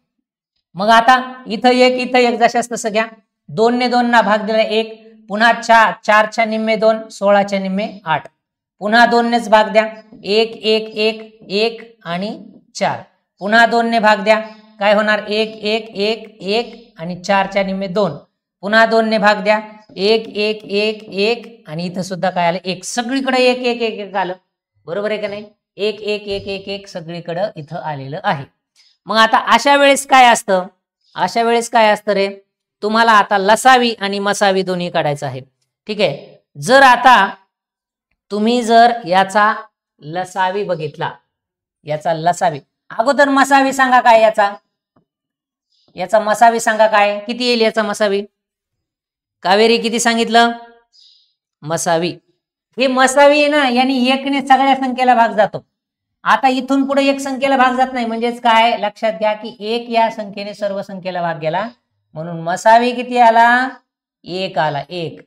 S1: मग आता इथं 1 जशाच तसं घ्या. 2 ने 2 ला भाग दिला 1, पुन्हा 4 च्या निम्मे 2, 16 च्या निम्मे 8, पुन्हा 2 नेच भाग द्या. 1 1 1 1 आणि 4, पुन्हा 2 ने भाग द्या. काय होणार, 1 1 1 1 आणि 4 च्या निम्मे 2, पुन्हा 2 ने भाग द्या. 1 1 1 1 आणि इथं सुद्धा काय आलं, 1. सगळीकडे 1 1 1 1 आलं. बरोबर आहे का नाही? 1 1 1 1 1 सगळीकडं इथं आलेलं आहे. मग आता अशा वेळेस काय असतं, अशा वेळेस काय असतं रे, तुम्हाला आता लसावी आणि मसावी दोन्ही काढायचं आहे. ठीक आहे, जर आता तुम्ही जर याचा लसावी बघितला, याचा लसावी, अगोदर मसावी सांगा काय, याचा मसावी सांगा काय, किती येईल याचा मसावी? कावेरी किती सांगितलं? मसावी. हे मसावी ना, यांनी 1 ने सगळ्या संख्येला भाग जातो. आता इथून पुढे 1 संख्येला भाग जात नाही, म्हणजेच काय, लक्षात घ्या की 1 या संख्येने सर्व संख्येला भाग गेला, म्हणून मसावी किती आला? 1 आला, 1.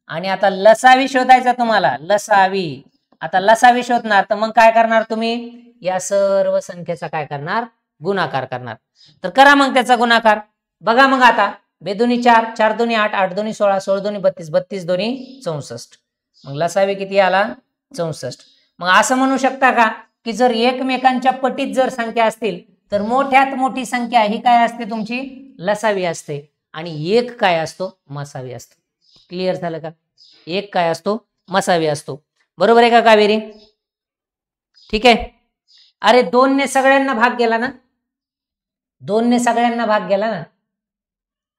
S1: आणि आता लसावी शोधायचा तुम्हाला, लसावी. आता लसावी शोधणार तर मग काय करणार तुम्ही, या सर्व संख्येचा काय करणार, गुणाकार करणार. तर करा मग त्याचा गुणाकार. बघा मग आता 2 2 4, 4 2 8, 8 2 16, 16 2 32, 32 2 64. मग लसावी किती आला? 64. मग असं म्हणू शकता का की जर एकमेकांच्या पटीत जर संख्या असतील तर मोठ्यात मोठी संख्या ही काय असते तुमची लसावी असते आणि एक काय असतो मसावी असतो. क्लिअर झालं का? एक काय असतो मसावी असतो. बरोबर आहे का कावेरी? ठीक आहे. अरे 2 ने सगळ्यांना भाग गेला ना, 2 ने सगळ्यांना भाग गेला ना.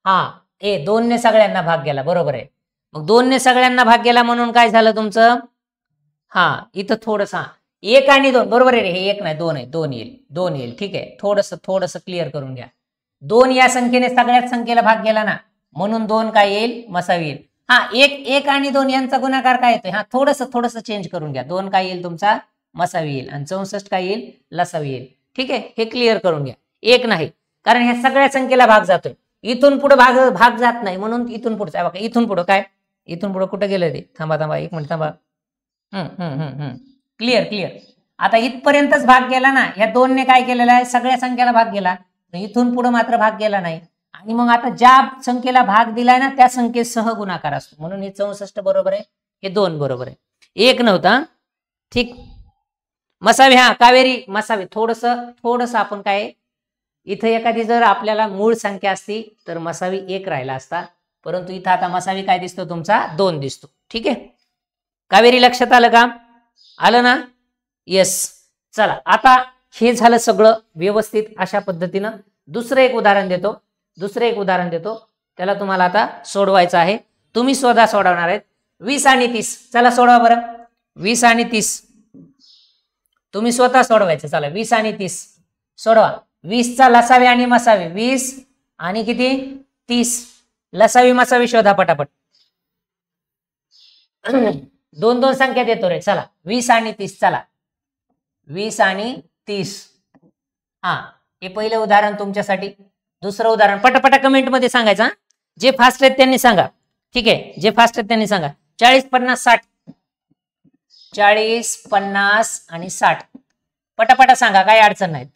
S1: हा 2 ने सगळ्यांना भाग गेला, बरोबर आहे. मग 2 ने सगळ्यांना भाग गेला म्हणून काय झालं तुमचं? हा इथं थोडस 1 आणि 2 बरोबर आहे. हे 1 नाही 2 आहे, 2 येईल, 2 येईल. ठीक आहे, थोडस क्लिअर करून घ्या. 2 या संख्येने सगळ्याच संख्येला भाग गेला ना म्हणून 2 काय येईल मसावी येईल. हा 1 आणि 2 यांचा गुणाकार काय येतोय? हा थोडस चेंज करून घ्या. 2 काय येईल तुमचा मसावी येईल आणि 64 काय येईल लसावी येईल. ठीक आहे, हे क्लिअर करून घ्या. 1 नाही कारण ह्या सगळ्या संख्येला भाग जातोय. इथून पुढे भाग जात नाही म्हणून इथून पुढे बघा. इथून पुढे काय? इथून पुढे कुठे गेलं ते? थांबा 1 मिनिट थांबा. क्लिअर. आता इथपर्यंतच भाग गेला ना. या 2 ने काय केलेलं आहे? सगळ्या संख्येला भाग गेला. इथून पुढे मात्र भाग गेला नाही आणि मग आता ज्या संख्येला भाग दिलाय ना त्या संख्येसह गुणाकार असतो म्हणून हे 64 बरोबर आहे, हे 2 बरोबर आहे. 1 नव्हता. ठीक. मसावी, हा कावेरी मसावी. थोडस आपण काय इथं एखादी जर आपल्याला मूळ संख्या असती तर मसावी 1 राहिला असता, परंतु इथं आता मसावी काय दिसतो तुमचा 2 दिसतो. ठीक आहे कावेरी, लक्षात आलं का? आलं ना? येस. चला आता हे झालं सगळं व्यवस्थित अशा पद्धतीनं. दुसरं एक उदाहरण देतो, त्याला तुम्हाला आता सोडवायचं आहे. तुम्ही स्वतः सोडवणार आहेत. 20 आणि 30. चला सोडवा बरं. 20 आणि 30 तुम्ही स्वतः सोडवायचं. चला 20 आणि 30 सोडवा. 20 चा लसावी आणि मसावी. 20 आणि किती 30. लसावी मसावी शोधा पटापट. 2 संख्या देतो रे. चला 20 आणि 30. चला 20 आणि 30. हा हे पहिलं उदाहरण तुमच्यासाठी. दुसरं उदाहरण पटापटा कमेंट मध्ये सांगायचं. जे फास्ट आहेत त्यांनी सांगा. ठीक आहे, जे फास्ट आहेत त्यांनी सांगा. 40 50 60. 40 50 आणि 60 पटापटा सांगा, काही अडचण नाही.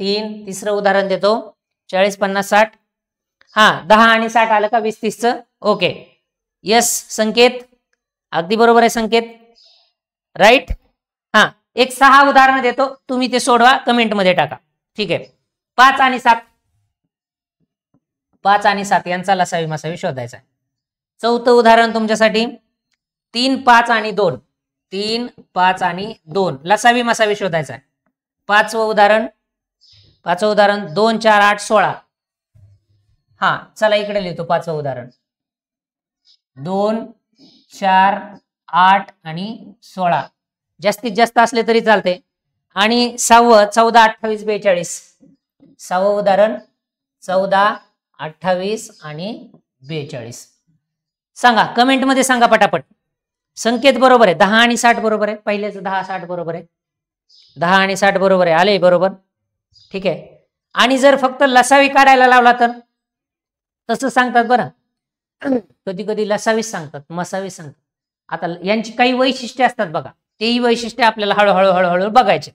S1: तिसरं उदाहरण देतो. 40 50 60. हा 10 आणि 60 आलं का 20 30 चं? ओके. यस संकेत अगदी बरोबर आहे संकेत. राईट. हा एक 6 उदाहरण देतो, तुम्ही ते सोडवा, कमेंट मध्ये टाका. ठीक आहे. 5 आणि 7. 5 आणि 7 यांचा लसावी मसावी शोधायचा आहे. चौथं उदाहरण तुमच्यासाठी 3 5 आणि 2. 3 5 आणि 2 लसावी मसावी शोधायचा आहे. पाचवं उदाहरण 2 4 8 16. हा चला इकडे लिहितो पाचवं उदाहरण. 2 4 8 आणि 16 जास्तीत जास्त असले तरी चालते. आणि 6वं 14 28 42. 6वं उदाहरण 14 28 आणि 42. सांगा कमेंट मध्ये सांगा पटापट. संकेत बरोबर आहे. 10 आणि 60 बरोबर आहे. पहिलेच 10 60 बरोबर आहे. 10 आणि 60 बरोबर आहे. आले बरोबर. ठीक आहे. आणि जर फक्त लसावी काढायला लावला तर तसं सांगतात बरं. कधी कधी लसावीच सांगतात, मसावी सांगतात. आता यांची काही वैशिष्ट्ये असतात बघा. तेही वैशिष्ट्ये आपल्याला हळूहळू बघायचे.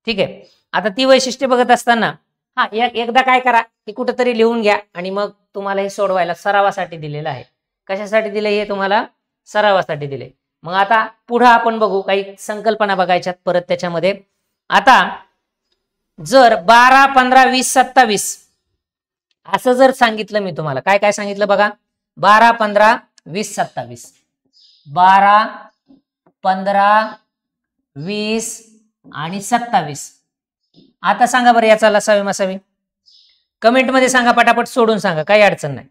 S1: ठीक आहे. आता ती वैशिष्ट्ये बघत असताना हा एकदा काय करा की कुठेतरी लिहून घ्या आणि मग तुम्हाला हे सोडवायला सरावासाठी दिलेलं आहे. कशासाठी दिले? हे तुम्हाला सरावासाठी दिले. मग आता पुढे आपण बघू, काही संकल्पना बघायच्यात परत त्याच्यामध्ये. आता जर 12 15 20 27 असं जर सांगितलं मी तुम्हाला, काय काय सांगितलं बघा. 12 15 20 27. 12 15 20 आणि 27. आता सांगा बरं याचा लसावी मसावी. कमेंट मध्ये सांगा पटापट, सोडून सांगा, काही अडचण नाही.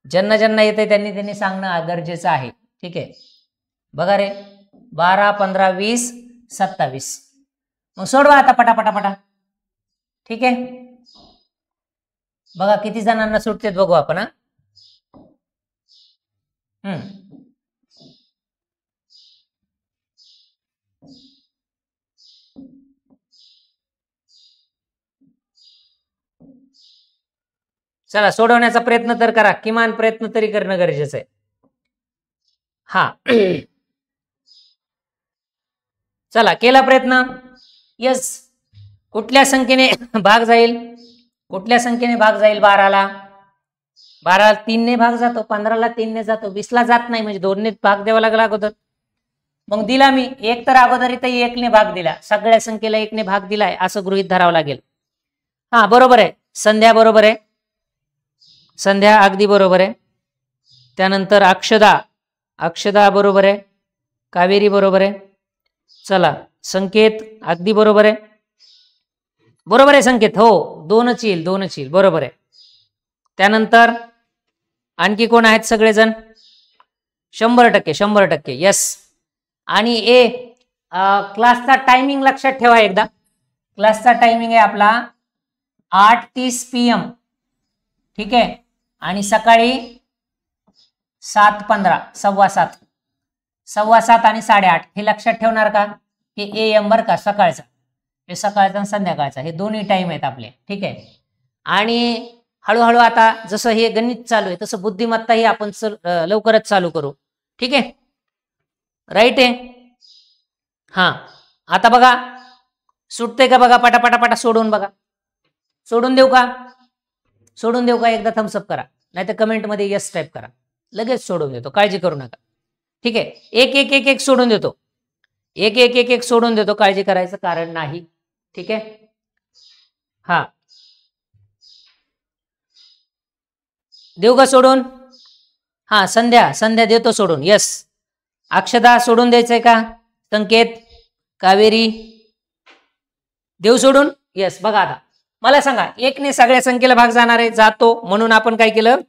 S1: ज्यांना येते त्यांनी सांगणं गरजेचं आहे. ठीक आहे. बघा रे 12 15 20 27. मग सोडवा आता पटापटा. ठीक आहे. बघा किती जणांना सुटतेत बघू आपण. हा चला सोडवण्याचा प्रयत्न तर करा, किमान प्रयत्न तरी करणं गरजेचं आहे. हा चला केला प्रयत्न. यस. कुठल्या संख्येने भाग जाईल? 12ला 3 ने भाग जातो, 15ला 3 ने जातो, 20ला जात नाही म्हणजे 2 ने भाग द्यावा लागला अगोदर. मग दिला मी एक, तर अगोदर इथं एकने भाग दिला, सगळ्या संख्येला एकने भाग दिलाय असं गृहीत धरावं लागेल. हा बरोबर आहे, संध्या बरोबर आहे, संध्या अगदी बरोबर आहे. त्यानंतर अक्षदा, अक्षदा बरोबर आहे, कावेरी बरोबर आहे. चला संकेत अगदी बरोबर आहे, बरोबर आहे संकेत, हो दोनच येईल, दोनच येईल, बरोबर आहे. त्यानंतर आणखी कोण आहेत सगळेजण? 100%, 100%, यस. आणि ए क्लासचा टायमिंग लक्षात ठेवा एकदा. क्लासचा टायमिंग आहे आपला 8:30 PM, ठीक आहे. आणि सकाळी 7:15, 7:15, 7:15 आणि 8:30 हे लक्षात ठेवणार का? हे AM बर का, सकाळचा, हे सकाळचा आणि संध्याकाळचा, हे दोन्ही टाइम आहेत आपले, ठीक आहे. आणि हळूहळू आता जसं हे गणित चालू आहे तसं बुद्धिमत्ताही आपण लवकरच चालू करू, ठीक आहे. राईट आहे. हा आता बघा सुटते का बघा, पटापटापटा सोडून बघा. सोडून देऊ का? सोडून देऊ का? एकदा थम्सअप करा, नाहीतर कमेंटमध्ये यस टाईप करा. लगेच सोडून देतो, काळजी करू नका, ठीक आहे. एक एक एक एक सोडून देतो, एक एक एक एक सोडून देतो, काळजी करायचं कारण नाही, ठीक आहे. हा देऊ का सोडून? हा संध्या, संध्या देतो सोडून, यस. अक्षदा सोडून द्यायचंय का? संकेत, कावेरी देऊ सोडून, यस. बघा आता मला सांगा, एकने सगळ्या संख्येला भाग जाणार आहे, जातो, म्हणून आपण काय केलं?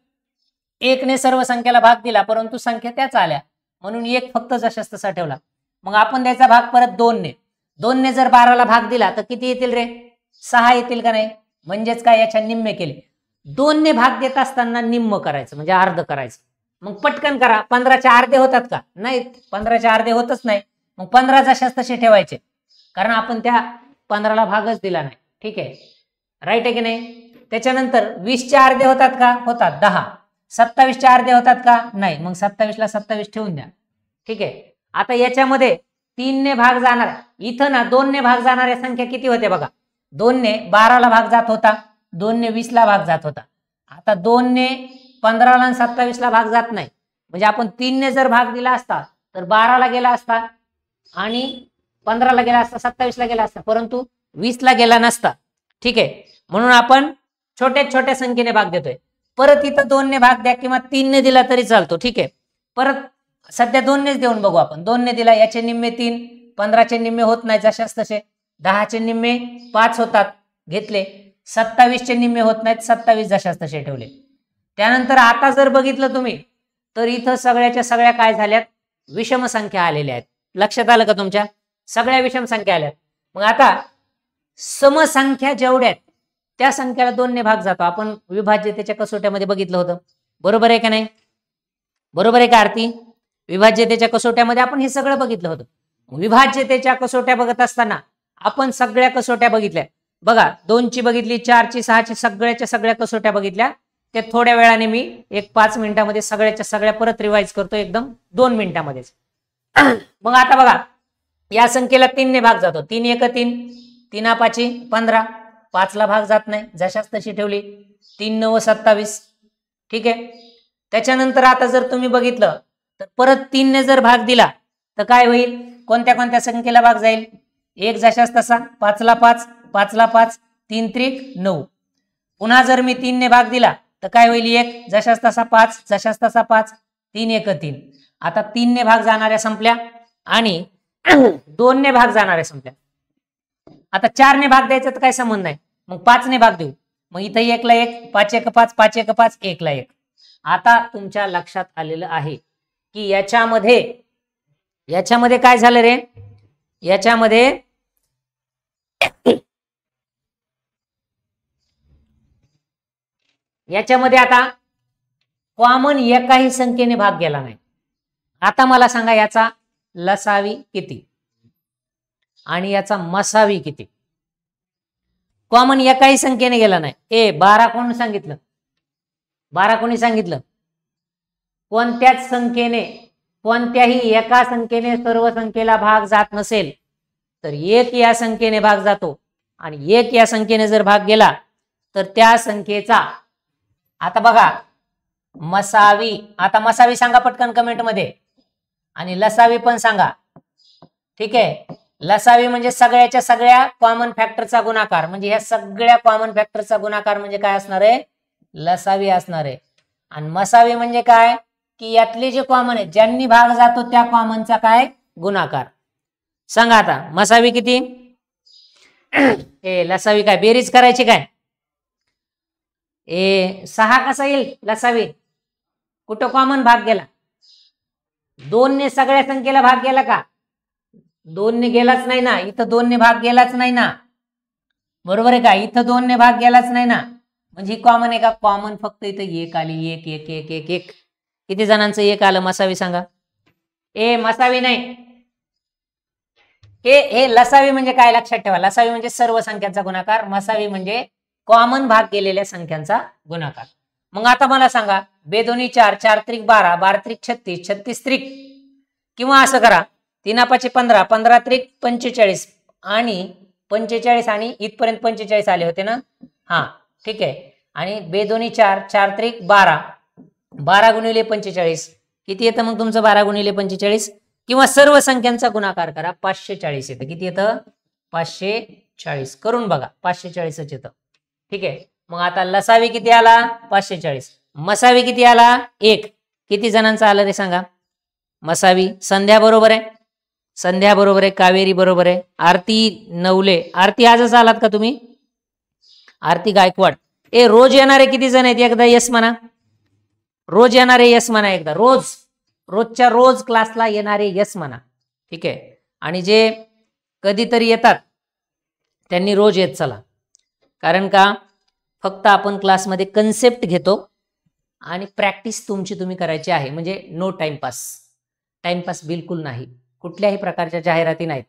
S1: एकने सर्व संख्येला भाग दिला, परंतु संख्या त्याच आल्या म्हणून एक फक्त जशास तसा ठेवला. मग आपण द्यायचा भाग परत 2ने. 2ने जर 12ला भाग दिला तर किती येतील रे? 6 येतील का नाही? म्हणजेच काय, याच्या निम्मे केले. 2ने भाग देत असताना निम्म करायचं म्हणजे अर्ध करायचं. मग पटकन करा, 15चे अर्धे होतात का? नाही, 15चे अर्धे होतच नाही. मग 15 जशास तसे ठेवायचे, कारण आपण त्या 15ला भागच दिला नाही, ठीक आहे. राईट आहे की नाही? त्याच्यानंतर 20चे अर्धे होतात का? होतात, 10. 27चे अर्धे होतात का? नाही, मग 27ला 27 ठेवून द्या, ठीक आहे. आता याच्यामध्ये 3ने भाग जाणार, इथं ना 2ने भाग जाणाऱ्या संख्या किती होते बघा. 2ने 12ला भाग जात होता, 2ने 20ला भाग जात होता. आता 2ने 15ला आणि 27ला भाग जात नाही, म्हणजे आपण 3ने जर भाग दिला असता तर 12ला गेला असता आणि 15ला गेला असता, 27ला गेला असता, परंतु 20ला गेला नसता, ठीक आहे. म्हणून आपण छोट्या छोट्या संख्येने भाग देतोय. परत इथं 2ने भाग द्या किंवा 3ने दिला तरी चालतो, ठीक आहे. परत सध्या 2नेच देऊन बघू आपण. 2ने दिला, याचे निम्मे 3, 15चे निम्मे होत नाही जशास तसे, 10चे निम्मे 5 होतात, घेतले. 27चे निम्मे होत नाहीत, 27 जशास तसे ठेवले. त्यानंतर आता जर बघितलं तुम्ही तर इथं सगळ्याच्या सगळ्या काय झाल्यात? विषम संख्या आलेल्या आहेत. लक्षात आलं का तुमच्या? सगळ्या विषम संख्या आल्यात. मग आता समसंख्या जेवढ्यात त्या संख्येला 2ने भाग जातो. आपण विभाज्यतेच्या कसोट्यामध्ये बघितलं होतं, बरोबर आहे का नाही? बरोबर आहे का आरती? विभाज्यतेच्या कसोट्यामध्ये आपण हे सगळं बघितलं होतं. विभाज्यतेच्या कसोट्या बघत असताना आपण सगळ्या कसोट्या बघितल्या बघा. 2ची बघितली, 4ची, 6ची, सगळ्याच्या सगळ्या कसोट्या बघितल्या. ते थोड्या वेळाने मी 5 मिनिटामध्ये सगळ्याच्या सगळ्या परत रिवाइज करतो, एकदम 2 मिनिटामध्येच. मग आता बघा, या संख्येला 3ने भाग जातो. 3 1 3, 3 5 15, 5ला भाग जात नाही, जशाच तशी ठेवली. 3 9 27, ठीक आहे. त्याच्यानंतर आता जर तुम्ही बघितलं तर परत 3ने जर भाग दिला तर काय होईल? कोणत्या कोणत्या संख्येला भाग जाईल? 1 जशाच तसा, 5ला 5, 5ला 5, 3 त्रिक 9. पुन्हा जर मी 3ने भाग दिला तर काय होईल? 1 जशाच तसा 5, जशाच तसा 5, 3 1 3. आता 3ने भाग जाणाऱ्या संपल्या आणि 2ने भाग जाणाऱ्या संपल्या. आता 4ने भाग द्यायचा तर काय संबंध नाही, मग 5ने भाग देऊ. मग इथं 1ला 1, 5 1 5, 5 1 5, 1ला 1. आता तुमच्या लक्षात आलेलं आहे की याच्यामध्ये काय झालं रे? याच्यामध्ये आता कॉमन एकाही संख्येने भाग गेला नाही. आता मला सांगा, याचा लसावी किती आणि याचा मसावी किती? कॉमन एकाही संख्येने गेला नाही. 12 कोण सांगितलं? 12 कोणी सांगितलं? कोणत्याच संख्येने, कोणत्याही एका संख्येने सर्व संख्येला भाग जात नसेल तर 1 या संख्येने भाग जातो, आणि 1 या संख्येने जर भाग गेला तर त्या संख्येचा, आता बघा मसावी, आता मसावी सांगा पटकन कमेंट मध्ये, आणि लसावी पण सांगा. ठीक आहे. लसावी म्हणजे सगळ्याच्या सगळ्या कॉमन फॅक्टरचा गुणाकार, म्हणजे ह्या सगळ्या कॉमन फॅक्टरचा गुणाकार म्हणजे काय असणार आहे, लसावी असणार आहे. आणि मसावी म्हणजे काय, की यातले जे कॉमन आहेत ज्यांनी भाग जातो त्या कॉमनचा काय गुणाकार. सांगा आता मसावी किती, ए लसावी काय बेरीज करायची काय, ए 6 कसा येईल लसावी, कुठं कॉमन भाग गेला, 2 ने सगळ्या संख्येला भाग गेला का, 2 ने गेलाच नाही ना, इथं 2 ने भाग गेलाच नाही ना, बरोबर आहे का, इथं 2 ने भाग गेलाच नाही ना, म्हणजे ही कॉमन आहे का, कॉमन फक्त इथं 1 आली, 1 1 1 1 1. किती जणांचं 1 आलं मसावी सांगा, ए मसावी नाही, हे लसावी म्हणजे काय लक्षात ठेवा, लसावी म्हणजे सर्व संख्यांचा गुणाकार, मसावी म्हणजे कॉमन भाग गेलेल्या संख्यांचा गुणाकार. मग आता मला सांगा, बेदोनी 4 4 त्रिक 12 12 त्रिक 36 36 त्रिक, किंवा असं करा 3 5 15 15 त्रिक 45 आणि 45 आणि इथपर्यंत 45 आले होते ना, हा ठीक आहे. आणि बेदोनी 4 4 त्रिक 12 12 गुणिले 45 किती येतं मग तुमचं 12 गुणिले 45, किंवा सर्व संख्यांचा गुणाकार करा 540 येतं. किती येतं 540, करून बघा 540च येतं. ठीक आहे. मग आता लसावी किती आला 540, मसावी किती आला 1. किती जणांचा आलं ते सांगा. मसावी संध्या बरोबर आहे, संध्या बरोबर आहे, कावेरी बरोबर आहे, आरती नवले, आरती आजच आलात का तुम्ही, आरती गायकवाड. ए रोज येणारे किती जण आहेत एकदा यस म्हणा, रोज येणारे यस म्हणा एकदा, रोज रोजच्या रोज क्लासला येणारे यस म्हणा. ठीक आहे. आणि जे कधीतरी येतात त्यांनी रोज येत चला, कारण का फक्त आपण क्लासमध्ये कन्सेप्ट घेतो आणि प्रॅक्टिस तुमची तुम्ही करायची आहे, म्हणजे नो टाइमपास, टाइमपास बिलकुल नाही, कुठल्याही प्रकारच्या जाहिराती नाहीत.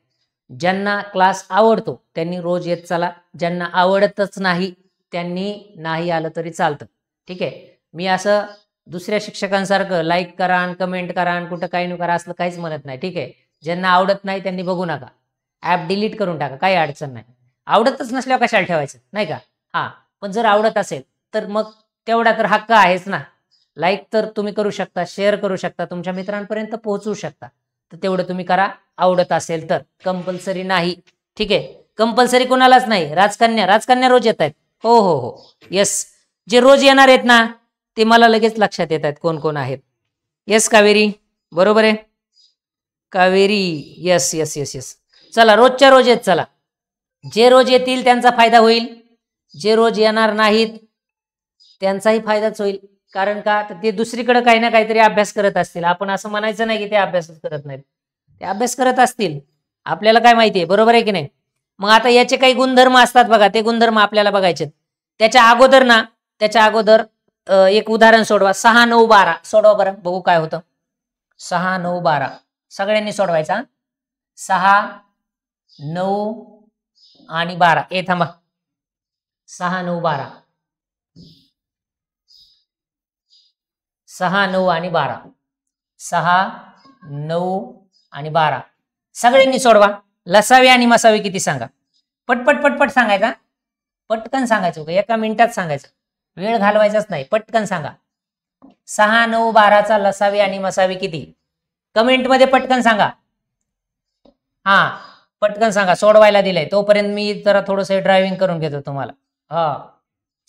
S1: ज्यांना क्लास आवडतो त्यांनी रोज येत चला, ज्यांना आवडतच नाही त्यांनी नाही आलं तरी चालतं. ठीक आहे. मी असं दुसऱ्या शिक्षकांसारखं लाईक करा आणि कमेंट करा आणि कुठं काही न करा असलं काहीच म्हणत नाही. ठीक आहे. ज्यांना आवडत नाही त्यांनी बघू नका, ॲप डिलीट करून टाका, काही अडचण नाही. आवडतच नसल्यावर कशाला ठेवायचं नाही का. हां, पण जर आवडत असेल तर मग तेवढा तर हक्क आहेच ना, लाईक तर तुम्ही करू शकता, शेअर करू शकता, तुमच्या मित्रांपर्यंत पोहोचवू शकता, तर तेवढं तुम्ही करा आवडत असेल तर, कंपल्सरी नाही. ठीक आहे. कंपल्सरी कोणालाच नाही. राजकन्या, राजकन्या रोज येत आहेत, हो हो हो यस, जे रोज येणार आहेत ना ते मला लगेच लक्षात येत आहेत कोण कोण आहेत. यस कावेरी बरोबर आहे, Kaveri yes yes yes yes. चला रोजच्या रोज येत चला, जे रोज येतील त्यांचा फायदा होईल, जे रोज येणार नाहीत त्यांचाही फायदाच होईल. कारण का तर ते दुसरीकडे काही ना काहीतरी अभ्यास करत असतील, आपण असं म्हणायचं नाही की ते अभ्यासच करत नाहीत, ते अभ्यास करत असतील, आपल्याला काय माहिती आहे, बरोबर आहे की नाही. मग आता याचे काही गुणधर्म असतात बघा, ते गुणधर्म आपल्याला बघायचे. त्याच्या अगोदर ना, त्याच्या अगोदर एक उदाहरण सोडवा, 6 9 12 सोडवा बरं, बघू काय होतं. 6 9 12 सगळ्यांनी सोडवायचा, 6 9 आणि 12. ए थांबा, 6 9 12 6 9 आणि 12 6 9 आणि 12 सगळ्यांनी सोडवा. लसावी आणि मसावी किती सांगा, पटपट पटपट सांगायचा, पटकन सांगायचं, एका मिनिटात सांगायचं, वेळ घालवायचाच नाही, पटकन सांगा. 6 9 12चा लसावी आणि मसावी किती, कमेंट मध्ये पटकन सांगा. हा पटकन सांगा, सोडवायला दिलंय तोपर्यंत मी जरा थोडंसं ड्रायव्हिंग करून घेतो तुम्हाला, हा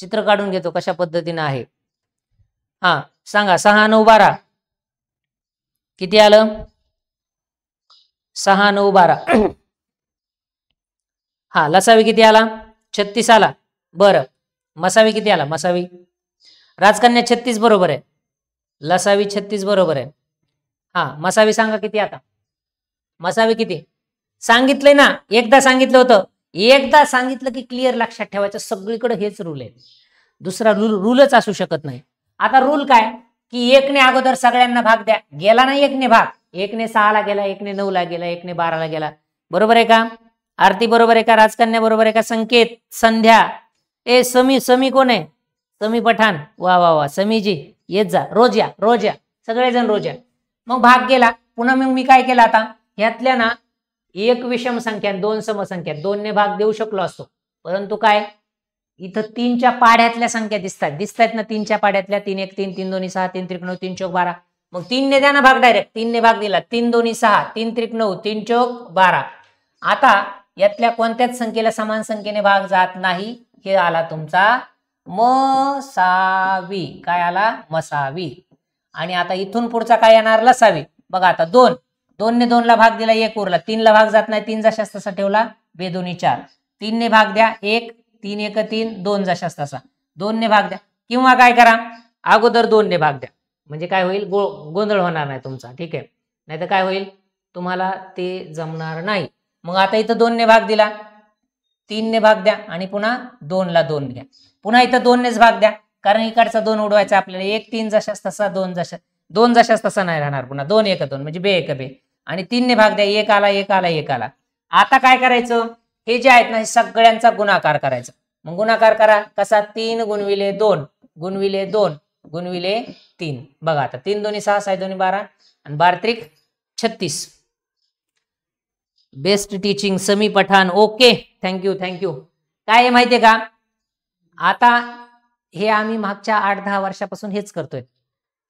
S1: चित्र काढून घेतो कशा पद्धतीने आहे. हा सांगा 6 9 12 किती आलं, 6 9 12 हा लसावी किती आला 36 आला. बरं मसावी किती आला, मसावी राजकन्या 36 बरोबर आहे, लसावी 36 बरोबर आहे. हा मसावी सांगा किती, आता मसावी किती सांगितलंय ना, एकदा सांगितलं होतं, एकदा सांगितलं की क्लिअर लक्षात ठेवायचं, सगळीकडे हेच रूल आहे, दुसरा रूलच असू शकत नाही. आता रूल काय की 1 ने अगोदर सगळ्यांना भाग द्या, गेला नाही 1 ने भाग, 1 ने 6 ला गेला, 1 ने 9 ला गेला, 1 ने 12 ला गेला, बरोबर आहे का. आरती बरोबर आहे का, राजकन्या बरोबर आहे का, संकेत, संध्या, ए समी, समी कोण आहे, समी पठाण, वा वा वा समीजी येत जा, रोज या, रोज या, सगळेजण रोज या. मग भाग गेला, पुन्हा मग मी काय केलं, आता ह्यातल्या ना एक विषम संख्या 2 समसंख्या 2 ने भाग देऊ शकलो असतो, परंतु काय इथं 3च्या पाड्यातल्या संख्या दिसतात ना, 3च्या पाड्यातल्या, 3 1 3 3 2 6 3 3 9 3 4 12, मग 3 ने द्या ना भाग डायरेक्ट. 3 ने भाग दिला. 3 दोन्ही 6, 3 त्रिक 9, 3 चौक 12. आता यातल्या कोणत्याच संख्येला समान संख्येने भाग जात नाही. हे आला तुमचा मसावी. काय आला? मसावी. आणि आता इथून पुढचा काय येणार? लसावी. बघा आता 2. 2 ने 2 ला भाग दिला, 1 उरला. 3 ला भाग जात नाही, 3 जशास तसा ठेवला, बेदोनी 4. 3 ने भाग द्या, 1, 3 1 3, 2 जशास तसा. 2 ने भाग द्या, किंवा काय करा, अगोदर 2 ने भाग द्या. म्हणजे काय होईल? गोंधळ होणार नाही तुमचा. ठीक आहे. नाही तर काय होईल? तुम्हाला ते जमणार नाही. मग आता इथं 2 ने भाग दिला, 3 ने भाग द्या, आणि पुन्हा 2 ला 2 द्या. पुन्हा इथं 2 नेच भाग द्या, कारण इकडचा 2 उडवायचा आपल्याला. 1 3 जशास तसा, 2 जशास तसा नाही राहणार. पुन्हा 2 1 2 म्हणजे बे 1 बे. आणि 3 ने भाग द्या, 1 आला 1 आला 1 आला. आता काय करायचं? हे जे आहेत ना, हे सगळ्यांचा गुणाकार करायचा. मग गुणाकार करा. कसा? 3 गुणविले 2 गुणविले 2 गुणविले 3. बघा आता 3 दोन्ही 6, 6 दोन्ही 12, आणि 12 त्रिक 36. बेस्ट टीचिंग समी पठाण. Okay, thank you thank you. काय आहे माहितीये का? आता हे आम्ही मागच्या 8-10 वर्षापासून हेच करतोय.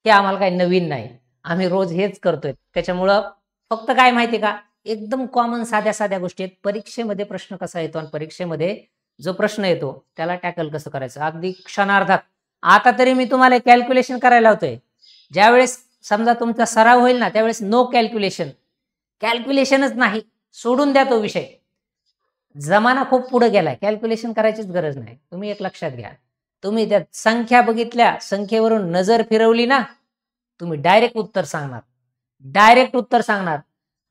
S1: हे आम्हाला काही नवीन नाही, आम्ही रोज हेच करतोय. त्याच्यामुळं फक्त काय माहितीये का, एकदम कॉमन साध्या साध्या गोष्टी आहेत. परीक्षेमध्ये प्रश्न कसा येतो आणि परीक्षेमध्ये जो प्रश्न येतो त्याला टॅकल कसं करायचं अगदी क्षणार्धात. आता तरी मी तुम्हाला कॅल्क्युलेशन करायला होतोय. ज्यावेळेस समजा तुमचा सराव होईल ना, त्यावेळेस नो कॅल्क्युलेशन, कॅल्क्युलेशनच नाही, सोडून द्या तो विषय. जमाना खूप पुढे गेलाय, कॅल्क्युलेशन करायचीच गरज नाही. तुम्ही एक लक्षात घ्या, तुम्ही त्या संख्या बघितल्या, संख्येवरून नजर फिरवली ना, तुम्ही डायरेक्ट उत्तर सांगणार, डायरेक्ट उत्तर सांगणार.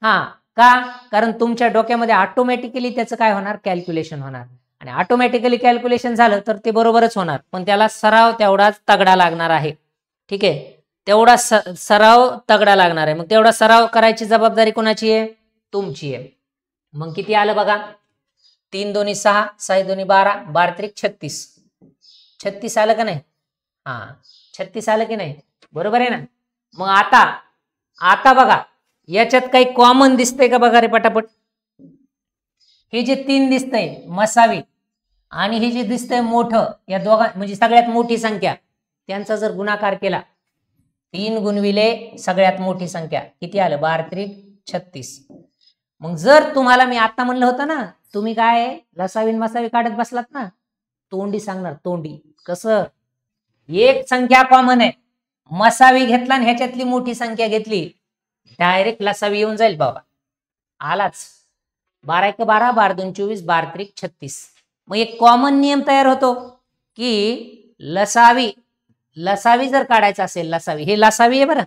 S1: हा का? कारण तुमच्या डोक्यामध्ये ऑटोमॅटिकली त्याचं काय होणार? कॅल्क्युलेशन होणार. आणि ऑटोमॅटिकली कॅल्क्युलेशन झालं तर ते बरोबरच होणार, पण त्याला सराव तेवढाच तगडा लागणार आहे. ठीक आहे, तेवढा सराव तगडा लागणार आहे. मग तेवढा सराव करायची जबाबदारी कोणाची आहे? तुमची आहे. मग किती आलं बघा? 3 दोन्ही 6, 6 दोन्ही 12, 12 त्रिक 36. 36 आलं का नाही? हा, 36 आलं की नाही? बरोबर आहे ना? मग आता बघा, याच्यात काही कॉमन दिसतंय का? बघा रे पटापट. हे जे 3 दिसतंय मसावी, आणि हे जे दिसतंय मोठं, या दोघां म्हणजे सगळ्यात मोठी संख्या, त्यांचा जर गुणाकार केला, 3 गुणविले सगळ्यात मोठी संख्या, किती आलं? 12 त्रिक 36. मग जर तुम्हाला मी आता म्हणलं होतं ना, तुम्ही काय लसावी मसावी काढत बसलात ना, तोंडी सांगणार, तोंडी. कसं? एक संख्या कॉमन आहे, मसावी घेतला आणि ह्याच्यातली मोठी संख्या घेतली, डायरेक्ट लसावी येऊन जाईल बाबा. आलाच. 12 1 12, 12 2 24, 12 त्रिक 36. मग एक कॉमन नियम तयार होतो की लसावी जर काढायचा असेल, लसावी, हे लसावी आहे बरं,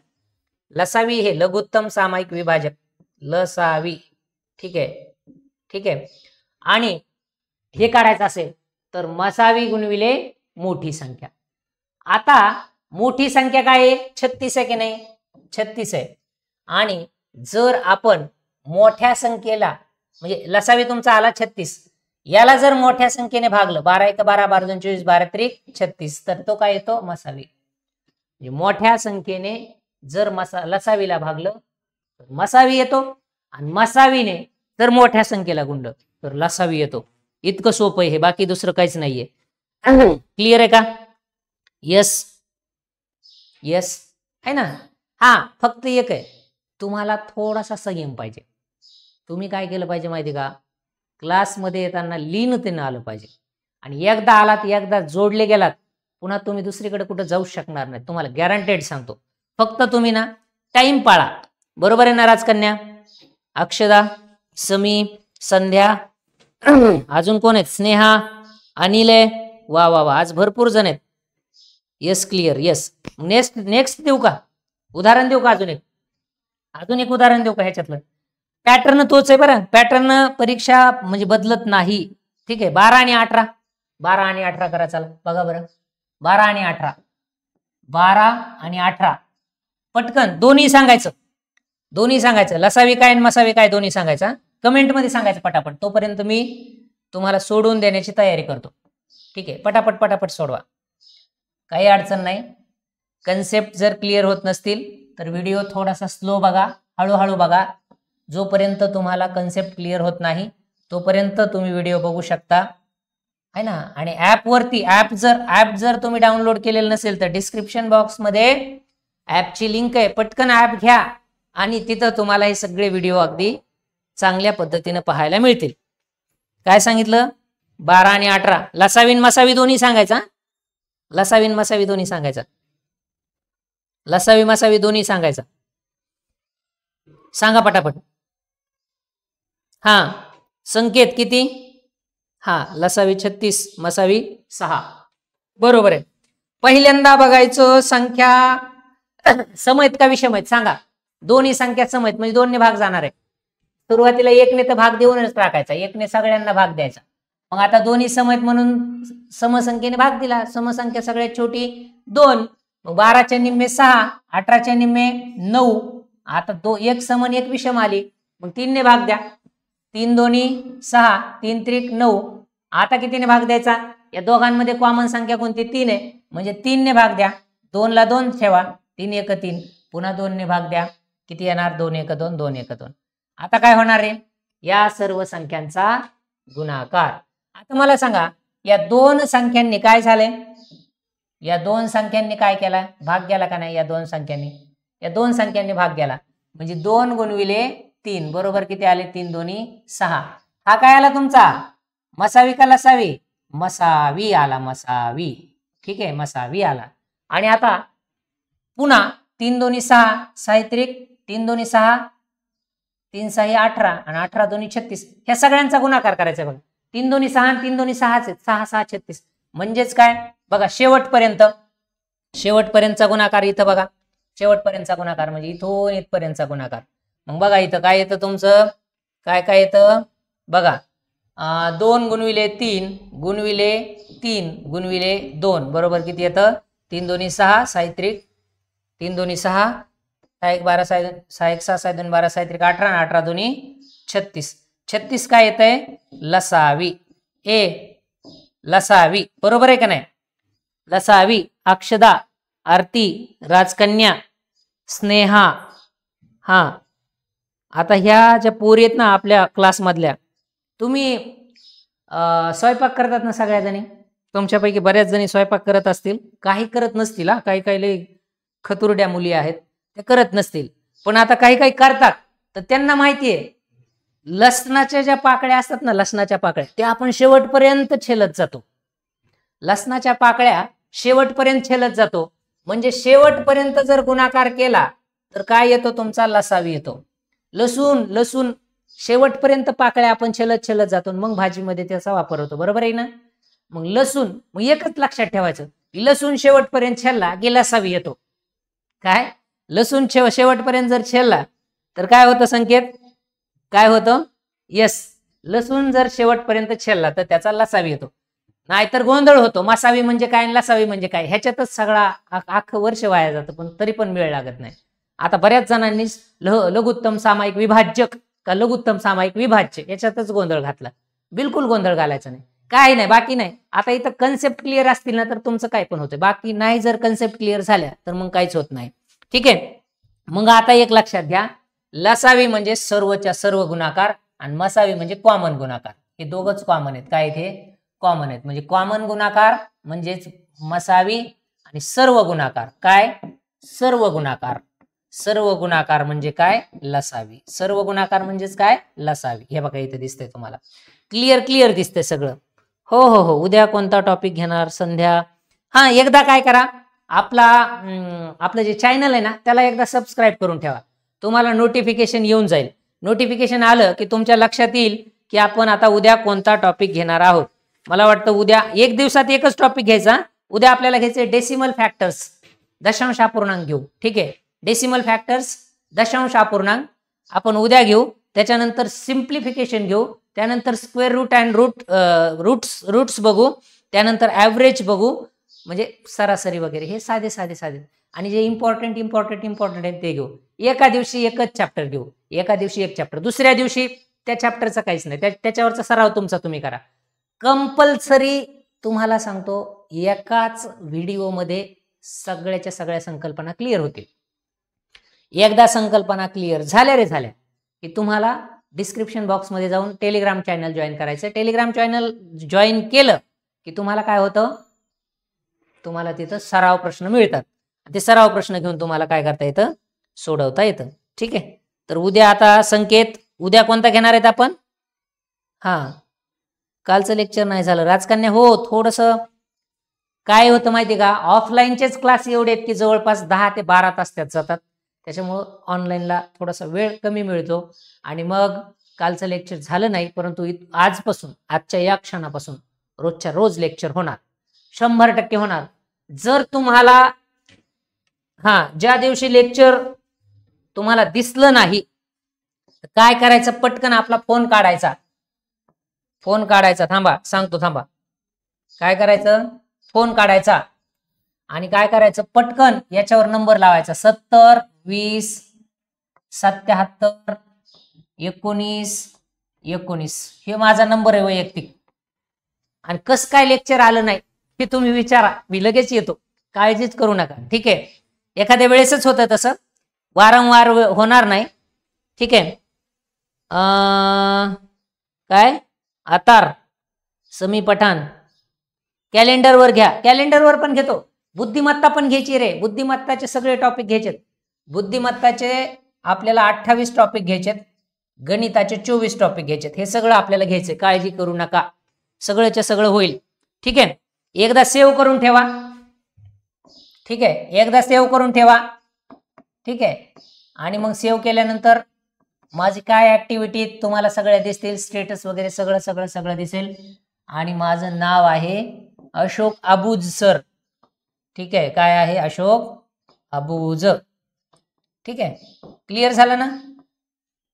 S1: लसावी हे लघुत्तम सामायिक विभाजक, लसावी. ठीक आहे, ठीक आहे. आणि हे काढायचं असेल तर मसावी गुणविले मोठी संख्या. आता मोठी संख्या काय आहे? 36 आहे की नाही? 36 आहे. आणि जर आपण मोठ्या संख्येला, म्हणजे लसावी तुमचा आला 36, याला जर मोठ्या संख्येने भागलं, 12 1 12, 12 2 24, 12 त्रिक 36, तर तो काय येतो? मसावी. म्हणजे मोठ्या संख्येने जर लसावीला भागलं तर मसावी येतो, आणि मसावीने जर मोठ्या संख्येला गुणलं तर लसावी येतो. इतकं सोपं आहे हे, बाकी दुसरं काहीच नाहीये. क्लिअर आहे का? यस यस आहे ना? हा, फक्त एक आहे, तुम्हाला थोडासा संयम पाहिजे. तुम्ही काय केलं पाहिजे माहिती का? क्लासमध्ये येताना लीनतेनं आलं पाहिजे. आणि एकदा आलात, एकदा जोडले गेलात, पुन्हा तुम्ही दुसरीकडे कुठं जाऊ शकणार नाही, तुम्हाला गॅरंटेड सांगतो. फक्त तुम्ही ना टाइम पाळा. बरोबर आहे ना राजकन्या? अक्षदा, समी, संध्या, अजून कोण आहेत? स्नेहा, अनिल आहे. वा वा वा, आज भरपूर जण आहेत. Yes, clear. येस. नेक्स्ट देऊ का? उदाहरण देऊ का? अजून एक उदाहरण देऊ का ह्याच्यातलं? पॅटर्न तोच आहे बरं, पॅटर्न परीक्षा म्हणजे बदलत नाही. ठीक आहे. 12 आणि 18, 12 आणि 18 करा. चला बघा बरं, 12 आणि 18, 12 आणि 18 पटकन दोन्ही सांगायचं, दोन्ही सांगायचं. लसावी काय आणि मसावी काय दोन्ही सांगायचं. कमेंटमध्ये सांगायचं पटापट. तोपर्यंत मी तुम्हाला सोडून देण्याची तयारी करतो. ठीक आहे, पटापट पटापट सोडवा, काही अडचण नाही. कन्सेप्ट जर क्लिअर होत नसतील तर व्हिडिओ थोडासा स्लो बघा, हळूहळू बघा. जोपर्यंत तुम्हाला कन्सेप्ट क्लिअर होत नाही तोपर्यंत तुम्ही व्हिडिओ बघू शकता, है ना. आणि ॲप जर तुम्ही डाउनलोड केलेलं नसेल तर डिस्क्रिप्शन बॉक्समध्ये ॲपची लिंक आहे, पटकन ॲप घ्या आणि तिथं तुम्हाला हे सगळे व्हिडिओ अगदी चांगल्या पद्धतीने पाहायला मिळतील. काय सांगितलं? 12 आणि 18 लसावीन मसावी दोन्ही सांगायचा. लसावीन मसावी दोन्ही सांगायचा. लसावी मसावी दोन्ही सांगायचा. सांगा पटापट. हा संकेत किती? हा लसावी 36 मसावी 6 बरोबर आहे. पहिल्यांदा बघायचं संख्या सम आहेत का विषम आहेत सांगा. दोन्ही संख्या सम आहेत म्हणजे दोनने भाग जाणार आहे. सुरुवातीला एकने तर भाग देऊनच टाकायचा, एकने सगळ्यांना भाग द्यायचा. मग आता दोन्ही सम आहेत म्हणून समसंख्येने भाग दिला. समसंख्या सगळ्यात छोटी 2. मग 12च्या निम्मे 6, 18च्या निम्मे 9. आता एक सम आणि एक विषम आली मग 3 ने भाग द्या. 3 दोन्ही 6, 3 त्रिक 9. आता कितीने भाग द्यायचा? या दोघांमध्ये कॉमन संख्या कोणती? 3 आहे म्हणजे 3 ने भाग द्या. 2 ला 2 ठेवा, 3 1 3. पुन्हा 2 ने भाग द्या. किती येणार? 2 1 2 2 1 2. आता काय होणार आहे? या सर्व संख्यांचा गुणाकार. आता मला सांगा या दोन संख्यांनी काय झाले? या दोन संख्यांनी काय केला? भाग गेला का नाही? या दोन संख्यांनी, या दोन संख्यांनी भाग गेला म्हणजे 2 गुणविले 3 बरोबर किती आले? 3 दोन्ही 6. हा काय आला तुमचा? मसावी का लसावी? मसावी आला, मसावी. ठीक आहे, मसावी आला. आणि आता पुन्हा 3 दोन्ही 6, 6 त्रिक 3 दोन्ही 6, 3 6 18 आणि 18 दोन्ही 36. ह्या सगळ्यांचा गुणाकार करायचा बघा. 3 दोन्ही 6 आणि 3 दोन्ही 6 आहेत. 6 6 36 म्हणजेच काय बघा शेवटपर्यंतचा गुणाकार इथं बघा. शेवटपर्यंतचा गुणाकार म्हणजे इथून इथपर्यंतचा गुणाकार. मग बघा इथं काय येतं तुमचं? काय काय येतं बघा. 2 गुणविले 3 गुणविले 3 गुणविले 2 बरोबर किती येतं? 3 दोन्ही 6, 6 त्रिक 3 दोन्ही 6, 6 1 12, 6 1 6, 6 2 12, 6 त्रिक 18 आणि 18 दोन्ही 36. 36 काय येतंय? लसावी. लसावी बरोबर आहे का नाही? लसावी. अक्षदा, आरती, राजकन्या, स्नेहा. हा आता ह्या ज्या पोरी आहेत ना आपल्या क्लासमधल्या, तुम्ही स्वयंपाक करतात ना सगळ्या जणी? तुमच्यापैकी बऱ्याच जणी स्वयंपाक करत असतील, काही करत नसतील. हा काही काही लई खतुरड्या मुली आहेत त्या करत नसतील, पण आता काही काही करतात. तर त्यांना माहिती आहे लसणाच्या ज्या पाकळ्या असतात ना, लसणाच्या पाकळ्या त्या आपण शेवटपर्यंत छेलत जातो. लसणाच्या पाकळ्या शेवटपर्यंत छेलत जातो म्हणजे शेवटपर्यंत जर गुणाकार केला तर काय येतो तुमचा? लसावी येतो. लसूण शेवटपर्यंत पाकळ्या आपण छेलत जातो मग भाजीमध्ये त्याचा वापर होतो. बरोबर आहे ना? मग लसूण, मग एकच लक्षात ठेवायचं, लसूण शेवटपर्यंत छेलला की लसावी येतो. काय? लसूण शेवटपर्यंत जर छेलला तर काय होतं संकेत? काय होतं? यस, लसूण जर शेवटपर्यंत छेलला तर त्याचा लसावी येतो. नाहीतर गोंधळ होतो. मसावी म्हणजे काय, लसावी म्हणजे काय, ह्याच्यातच सगळा अख्खं वर्ष वाया जातं पण तरी पण वेळ लागत नाही. आता बऱ्याच जणांनी लघुत्तम सामायिक विभाज्यक का लघुत्तम सामायिक विभाज्य याच्यातच गोंधळ घातला. बिलकुल गोंधळ घालायचा नाही, काही नाही, बाकी नाही. आता इथं कन्सेप्ट क्लिअर असतील ना तर तुमचं काय पण होतं. बाकी नाही, जर कन्सेप्ट क्लिअर झाल्या तर मग काहीच होत नाही. ठीक आहे. मग आता एक लक्षात घ्या, लसावी म्हणजे सर्वच्या सर्व गुणाकार आणि मसावी म्हणजे कॉमन गुणाकार. हे दोघंच कॉमन आहेत. काय इथे कॉमन आहेत म्हणजे कॉमन गुणाकार म्हणजेच मसावी आणि सर्व गुणाकार काय? सर्व गुणाकार. सर्व गुणाकार म्हणजे काय? लसावी. सर्व गुणाकार म्हणजेच काय? लसावी. हे बघा इथे दिसतंय तुम्हाला. क्लिअर दिसतंय सगळं. हो उद्या कोणता टॉपिक घेणार? संध्या. हा एकदा काय करा, आपलं जे चॅनल आहे ना त्याला एकदा सबस्क्राईब करून ठेवा. तुम्हाला नोटिफिकेशन येऊन जाईल. नोटिफिकेशन आलं की तुमच्या लक्षात येईल की आपण आता उद्या कोणता टॉपिक घेणार आहोत. मला वाटतं उद्या एक दिवसात एकच टॉपिक घ्यायचा. उद्या आपल्याला घ्यायचे डेसिमल फॅक्टर्स, दशांश अपूर्णांक घेऊ. ठीक आहे, डेसिमल फॅक्टर्स दशांश अपूर्णांक आपण उद्या घेऊ. त्याच्यानंतर सिम्प्लिफिकेशन घेऊ. त्यानंतर स्क्वेअर रूट अँड रूट्स बघू. त्यानंतर ॲव्हरेज बघू, म्हणजे सरासरी वगैरे. हे साधे आणि जे इम्पॉर्टंट आहेत ते घेऊ. एका दिवशी एकच चॅप्टर घेऊ. एका दिवशी एक चॅप्टर, दुसऱ्या दिवशी त्या चॅप्टरचा काहीच नाही, त्याच्यावरचा सराव तुमचा तुम्ही करा. कंपल्सरी तुम्हाला सांगतो एकाच व्हिडिओमध्ये सगळ्याच्या सगळ्या संकल्पना क्लिअर होतील. एकदा संकल्पना क्लिअर झाल्या की तुम्हाला डिस्क्रिप्शन बॉक्समध्ये जाऊन टेलिग्राम चॅनल जॉईन करायचं. टेलिग्राम चॅनल जॉईन केलं की तुम्हाला काय होतं, तुम्हाला तिथं सराव प्रश्न मिळतात. ते सराव प्रश्न घेऊन तुम्हाला काय करता येतं, सोडवता येतं. ठीक आहे. तर उद्या आता संकेत, उद्या कोणता घेणार आहेत आपण? हा, कालचं लेक्चर नाही झालं राजकन्या. हो, थोडस काय होतं माहिती का, ऑफलाईनचेच क्लास एवढे आहेत की जवळपास 10 ते 12 तास त्यात जातात. त्याच्यामुळं ऑनलाईनला थोडासा वेळ कमी मिळतो आणि मग कालचं लेक्चर झालं नाही. परंतु आजपासून, आजच्या या क्षणापासून रोजच्या रोज लेक्चर होणार, 100% होणार. जर तुम्हाला ज्या दिवशी लेक्चर तुम्हाला दिसलं नाही काय करायचं, पटकन आपला फोन काढायचा, थांबा सांगतो, थांबा. काय करायचं, फोन काढायचा आणि काय करायचं, पटकन याच्यावर नंबर लावायचा 70 20 77 19 19. हे माझा नंबर आहे वैयक्तिक. आणि कसं काय लेक्चर आलं नाही हे तुम्ही विचारा, मी लगेच येतो, काळजीच करू नका. ठीक आहे. एखाद्या वेळेसच होतं तसं, वारंवार होणार नाही. ठीक आहे. काय आतार समी पठाण कॅलेंडरवर घ्या, कॅलेंडरवर पण घेतो. बुद्धिमत्ता पण घ्यायची रे, बुद्धिमत्ताचे सगळे टॉपिक घ्यायचेत. बुद्धिमत्ताचे आपल्याला 28 टॉपिक घ्यायचेत, गणिताचे 24 टॉपिक घ्यायचेत. हे सगळं आपल्याला घ्यायचंय, काळजी करू नका, सगळंच्या सगळं होईल. ठीक आहे. एकदा सेव्ह करून ठेवा. ठीक आहे, एकदा सेव्ह करून ठेवा. ठीक आहे. आणि मग सेव्ह केल्यानंतर माझी काय ऍक्टिव्हिटी तुम्हाला सगळ्या दिसतील, स्टेटस वगैरे सगळं सगळं सगळं दिसेल. आणि माझं नाव आहे अशोक अबूज सर. ठीक आहे, काय आहे, अशोक अबूज. ठीक आहे, क्लिअर झालं ना,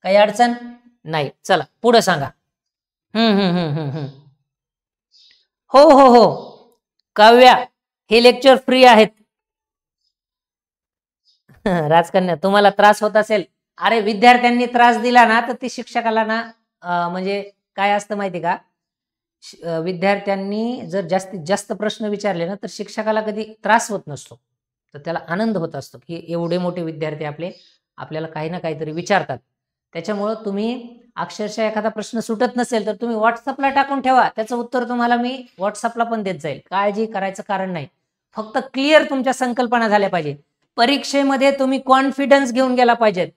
S1: काही अडचण नाही. चला पुढे सांगा. हो हो हो काव्या, हे लेक्चर फ्री आहेत. राजकन्या, तुम्हाला त्रास होत असेल, अरे विद्यार्थ्यांनी त्रास दिला ना तर ते शिक्षकाला ना म्हणजे काय असतं माहिती का, विद्यार्थ्यांनी जर जास्तीत जास्त प्रश्न विचारले ना तर शिक्षकाला कधी त्रास होत नसतो, तर त्याला आनंद होत असतो की एवढे मोठे विद्यार्थी आपल्याला काही ना काहीतरी विचारतात. त्याच्यामुळं तुम्ही अक्षरशः एखादा प्रश्न सुटत नसेल तर तुम्ही व्हॉट्सअपला टाकून ठेवा, त्याचं उत्तर तुम्हाला मी व्हॉट्सअपला पण देत जाईल. काळजी करायचं कारण नाही, फक्त क्लिअर तुमच्या संकल्पना झाल्या पाहिजे. परीक्षेमध्ये तुम्ही कॉन्फिडन्स घेऊन गेला पाहिजेत.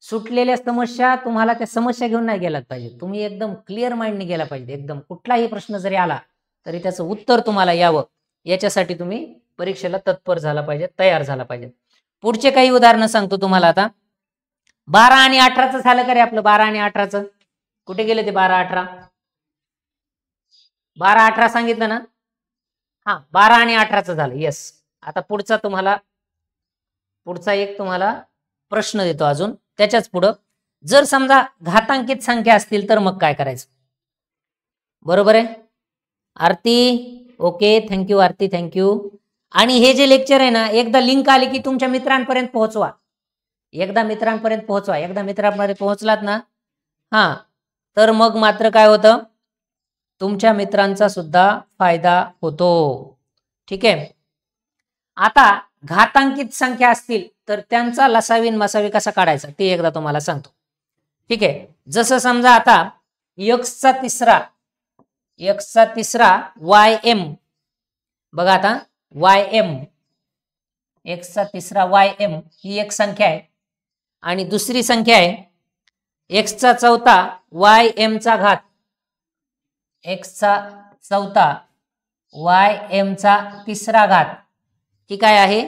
S1: सुटलेल्या समस्या तुम्हाला त्या समस्या घेऊन नाही गेलात पाहिजे, तुम्ही एकदम क्लिअर माइंडने गेला पाहिजे. एकदम कुठलाही प्रश्न जरी आला तरी त्याचं उत्तर तुम्हाला यावं, याच्यासाठी तुम्ही परीक्षेला तत्पर झाला पाहिजे, तयार झाला पाहिजे. पुढचे काही उदाहरणं सांगतो तुम्हाला. आता 12 आणि 18चं झालं का रे आपलं? 12 आणि 18चं कुठे गेले ते? 12 18 सांगितलं ना. 12 आणि 18चं झालं. येस. आता पुढचा एक तुम्हाला प्रश्न देतो अजून त्याच्याच पुढं. जर समजा घातांकित संख्या असतील तर मग काय करायचं? बरोबर आहे आरती? ओके, थँक्यू आरती, थँक्यू. आणि हे जे लेक्चर आहे ना, एकदा लिंक आली की तुमच्या मित्रांपर्यंत पोहोचवा. एकदा मित्रांपर्यंत पोहोचलात ना तर मग मात्र काय होतं, तुमच्या मित्रांचा सुद्धा फायदा होतो. ठीक आहे. आता घातांकित संख्या असतील तर त्यांचा लसावी आणि मसावी कसा काढायचा ते एकदा तुम्हाला सांगतो. ठीक आहे. जसं समजा आता x चा तिसरा ym, बघा आता ym, x चा तिसरा ym ही एक संख्या आहे आणि दुसरी संख्या आहे x चा चौथा ym चा घात, x चा चौथा ym चा तिसरा घात. ही काय आहे?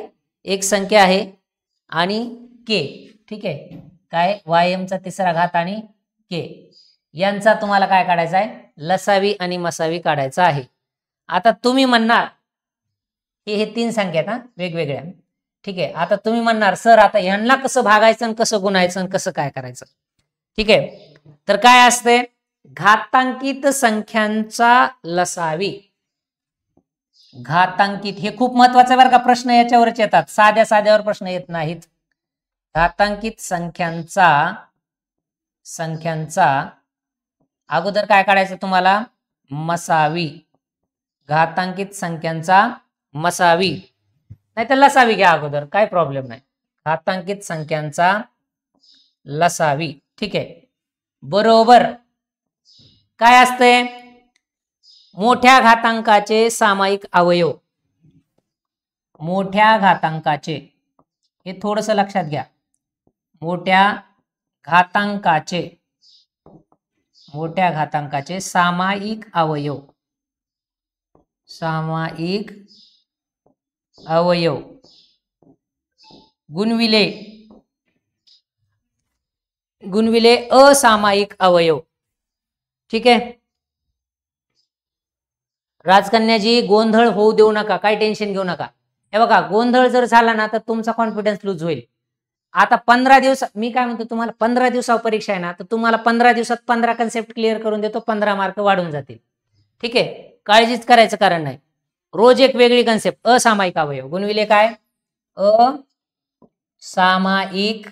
S1: एक संख्या आहे आणि k. ठीक आहे, काय ym चा तिसरा घात आणि k यांचा तुम्हाला काय काढायचा आहे? लसावी आणि मसावी काढायचा आहे. आता तुम्ही म्हणणार हे 3 संख्या आहेत वेगवेगळ्या. ठीक आहे. आता तुम्ही म्हणणार सर आता ह्यांना कसं भागायचं आणि कसं गुणायचं आणि कसं काय करायचं? ठीक आहे. तर काय असते, घातांकित संख्यांचा लसावी. घातांकित हे खूप महत्वाचं बरं का, प्रश्न याच्यावरच येतात, साध्यावर प्रश्न येत नाहीत. घातांकित संख्यांचा अगोदर काय काढायचं तुम्हाला? मसावी. घातांकित संख्यांचा मसावी, नाही तर लसावी घ्या अगोदर, काय प्रॉब्लेम नाही. घातांकित संख्यांचा लसावी. ठीक आहे. बरोबर काय असते? मोठ्या घातांकाचे सामायिक अवयव. मोठ्या घातांकाचे, हे थोडस लक्षात घ्या, मोठ्या घातांकाचे सामायिक अवयव, सामायिक अवयव गुणविले असामायिक अवयव. ठीक आहे. राजकन्याजी गोंधळ होऊ देऊ नका, काय टेन्शन घेऊ नका. हे बघा, गोंधळ जर झाला ना तर तुमचा कॉन्फिडन्स लूज होईल. आता 15 दिवस, मी काय म्हणतो तुम्हाला, 15 दिवसावर परीक्षा आहे ना, तर तुम्हाला 15 दिवसात 15 कन्सेप्ट क्लिअर करून देतो, 15 मार्क वाढून जातील. ठीक आहे, काळजीच करायचं कारण नाही. रोज एक वेगळी कन्सेप्ट. असामायिक अवयव गुणविले काय, असामायिक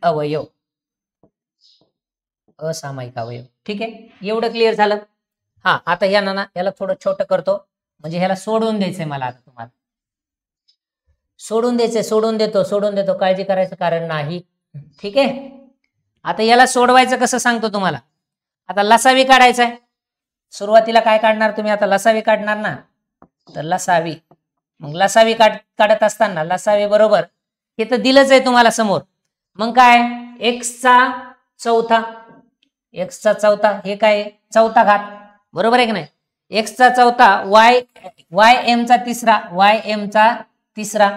S1: अवयव, असामायिक अवयव. ठीक आहे, एवढं क्लिअर झालं. हा, आता या ना याला थोडं छोटं करतो, म्हणजे ह्याला सोडून द्यायचंय मला. आता तुम्हाला सोडून देतो, काळजी करायचं कारण नाही. ठीक आहे, आता याला सोडवायचं कसं सांगतो तुम्हाला. आता लसावी काढायचा आहे. सुरुवातीला काय काढणार तुम्ही, आता लसावी काढणार ना, तर लसावी, मग लसावी काढत असताना लसावी बरोबर, हे तर दिलंच आहे तुम्हाला समोर. मग काय, एक्सचा चौथा, हे काय, चौथा घात, बरोबर आहे की नाही. एक्सचा चौथा, वाय एमचा तिसरा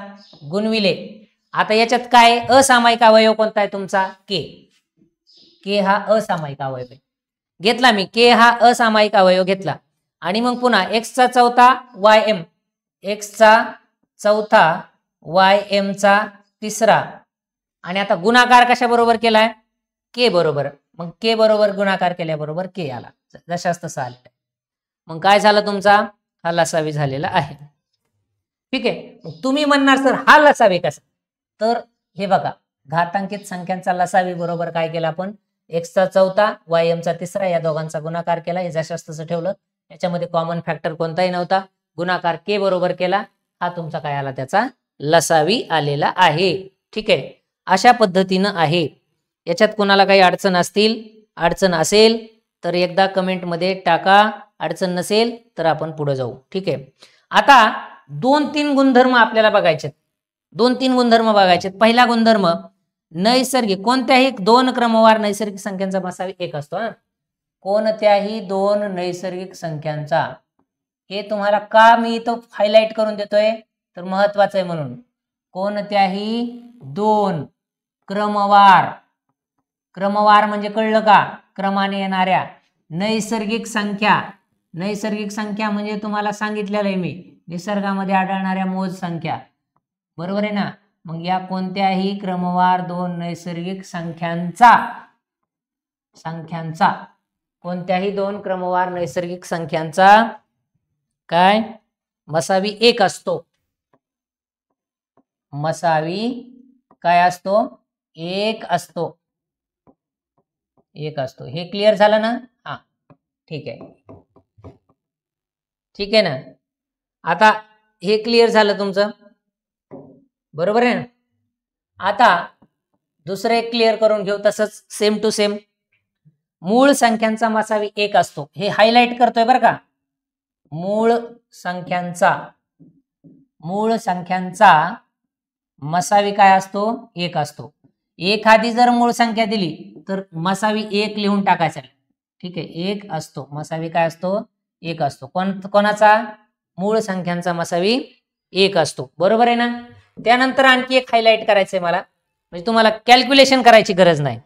S1: गुणविले. आता याच्यात काय, असामायिक अवयव कोणता आहे तुमचा, के हा असामायिक अवयव आहे. घेतला मी, के हा असामायिक अवयव घेतला. आणि मग पुन्हा एक्सचा चौथा वाय एमचा तिसरा. आणि आता गुणाकार कशा बरोबर केलाय, के बरोबर. मग के बरोबर गुणाकार केल्याबरोबर के आला, जशाच तसा आला. मग काय झालं तुमचा, हा लसावी झालेला आहे. ठीक आहे, तुम्ही म्हणणार सर हा लसावी कसा, तर हे बघा, घातांकित संख्यांचा लसावी बरोबर काय केला आपण, एक्सचा चौथा वाय एमचा तिसरा, या दोघांचा गुणाकार केला, हे जशाच तसं ठेवलं. याच्यामध्ये कॉमन फॅक्टर कोणताही नव्हता. गुणाकार के बरोबर केला, हा तुमचा काय आला, त्याचा लसावी आलेला आहे. ठीक आहे, अशा पद्धतीनं आहे. याच्यात कोणाला काही अडचण असेल तर एकदा कमेंटमध्ये टाका, अडचण नसेल तर आपण पुढे जाऊ. ठीक आहे, आता 2-3 गुणधर्म आपल्याला बघायचे. 2-3 गुणधर्म बघायचे. पहिला गुणधर्म, नैसर्गिक, कोणत्याही 2 क्रमवार नैसर्गिक संख्यांचा मसावी 1 असतो. कोणत्याही 2 नैसर्गिक संख्यांचा, हे तुम्हाला का मी इथं हायलाइट करून देतोय, तर महत्वाचं आहे म्हणून. कोणत्याही 2 क्रमवार म्हणजे कळलं का, क्रमाने येणाऱ्या नैसर्गिक संख्या म्हणजे तुम्हाला सांगितलेलं आहे मी, निसर्गामध्ये आढळणाऱ्या मोज संख्या, बरोबर आहे ना. मग या कोणत्याही क्रमवार 2 नैसर्गिक संख्यांचा कोणत्याही 2 क्रमवार नैसर्गिक संख्यांचा काय, मसावी 1 असतो. मसावी काय असतो, 1 असतो. हे क्लिअर झालं ना. हा, ठीक आहे ना. आता हे क्लिअर झालं तुमचं, बरोबर आहे ना. आता दुसरं एक क्लिअर करून घेऊ, तसंच सेम टू सेम. मूळ संख्यांचा मसावी 1 असतो, हे हायलाइट करतोय बरं का. मूळ संख्यांचा मसावी काय असतो, 1 असतो. एखादी जर मूळ संख्या दिली तर मसावी 1 लिहून टाकायचा. ठीक आहे, 1 असतो, मसावी काय असतो, 1 असतो. कोणाचा, मूळ संख्यांचा मसावी 1 असतो, बरोबर आहे ना. त्यानंतर आणखी एक हायलाइट करायचंय मला, म्हणजे तुम्हाला कॅल्क्युलेशन करायची गरज नाही.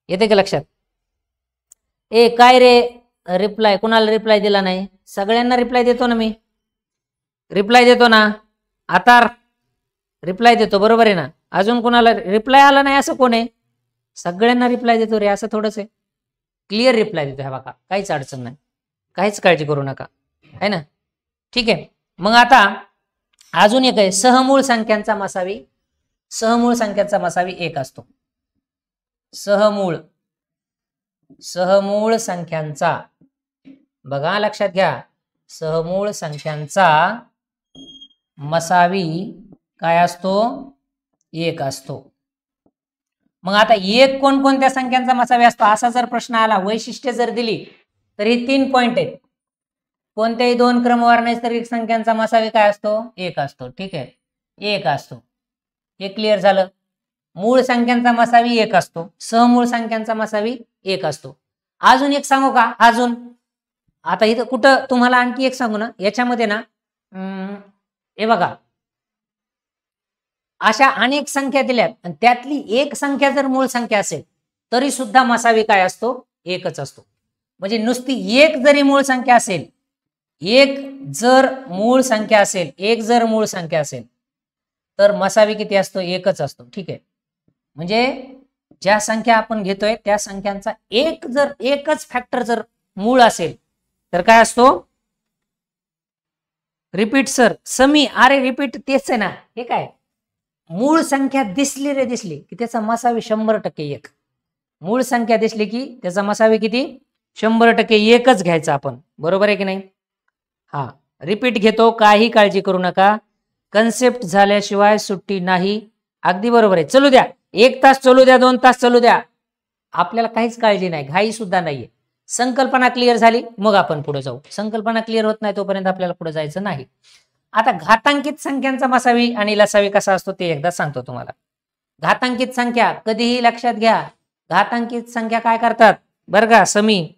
S1: येते का लक्षात. काय रे, रिप्लाय कुणाला रिप्लाय दिला नाही, सगळ्यांना रिप्लाय देतो ना मी, रिप्लाय देतो ना. आता रिप्लाय देतो, बरोबर आहे ना. अजून कोणाला रिप्लाय आला नाही असं कोण आहे, सगळ्यांना रिप्लाय देतो रे, असं थोडंच आहे. क्लिअर रिप्लाय देतो, ह्या बघा, काहीच अडचण नाही, काहीच काळजी करू नका, आहे ना. ठीक आहे, मग आता अजून एक आहे, सहमूळ संख्यांचा मसावी 1 असतो. सहमूळ संख्यांचा, बघा लक्षात घ्या, सहमूळ संख्यांचा मसावी काय असतो, 1 असतो. मग आता 1 कोणकोणत्या संख्यांचा मसावी असतो, असा जर प्रश्न आला, वैशिष्ट्य जर दिली, तर हे 3 पॉइंट आहेत. कोणत्याही दोन क्रमवार नैसर्गिक संख्यांचा मसावी काय असतो? 1 असतो. ठीक आहे, 1 असतो. हे क्लिअर झालं. मूळ संख्यांचा मसावी 1 असतो, सहमूळ संख्यांचा मसावी 1 असतो. अजून एक सांगू का? अजून आता इथं कुठं तुम्हाला आणखी एक सांगू ना, याच्यामध्ये ना हे बघा, अशा अनेक संख्या दिल्यात आणि त्यातली एक संख्या जर मूळ संख्या असेल तरी सुद्धा मसावी काय असतो? 1च असतो. म्हणजे नुसती एक जरी मूळ संख्या असेल, एक जर मूळ संख्या असेल तर मसावी किती असतो? 1च असतो. ठीक आहे, म्हणजे ज्या संख्या आपण घेतोय त्या संख्यांचा एकच फॅक्टर जर मूळ असेल तर काय असतो? रिपीट सर, समी, अरे रिपीट तेच आहे ना. हे काय, मूळ संख्या दिसली की त्याचा मसावी 100% 1. मूळ संख्या दिसली की त्याचा मसावी किती? 100% 1च घ्यायचा आपण. बरोबर आहे की नाही? हा, रिपीट घेतो, काही काळजी करू नका. कन्सेप्ट झाल्याशिवाय सुट्टी नाही. अगदी बरोबर आहे. चलू द्या, 1 तास चलू द्या, 2 तास चलू द्या, आपल्याला काहीच काळजी नाही, घाई सुद्धा नाहीये. संकल्पना क्लिअर झाली मग आपण पुढे जाऊ. संकल्पना क्लिअर होत नाही तोपर्यंत आपल्याला पुढे जायचं नाही. आता घातांकित संख्यांचा मसावी आणि लसावी कसा असतो ते एकदा सांगतो तुम्हाला. घातांकित संख्या कधीही लक्षात घ्या, घातांकित संख्या काय करतात बरं का? समी,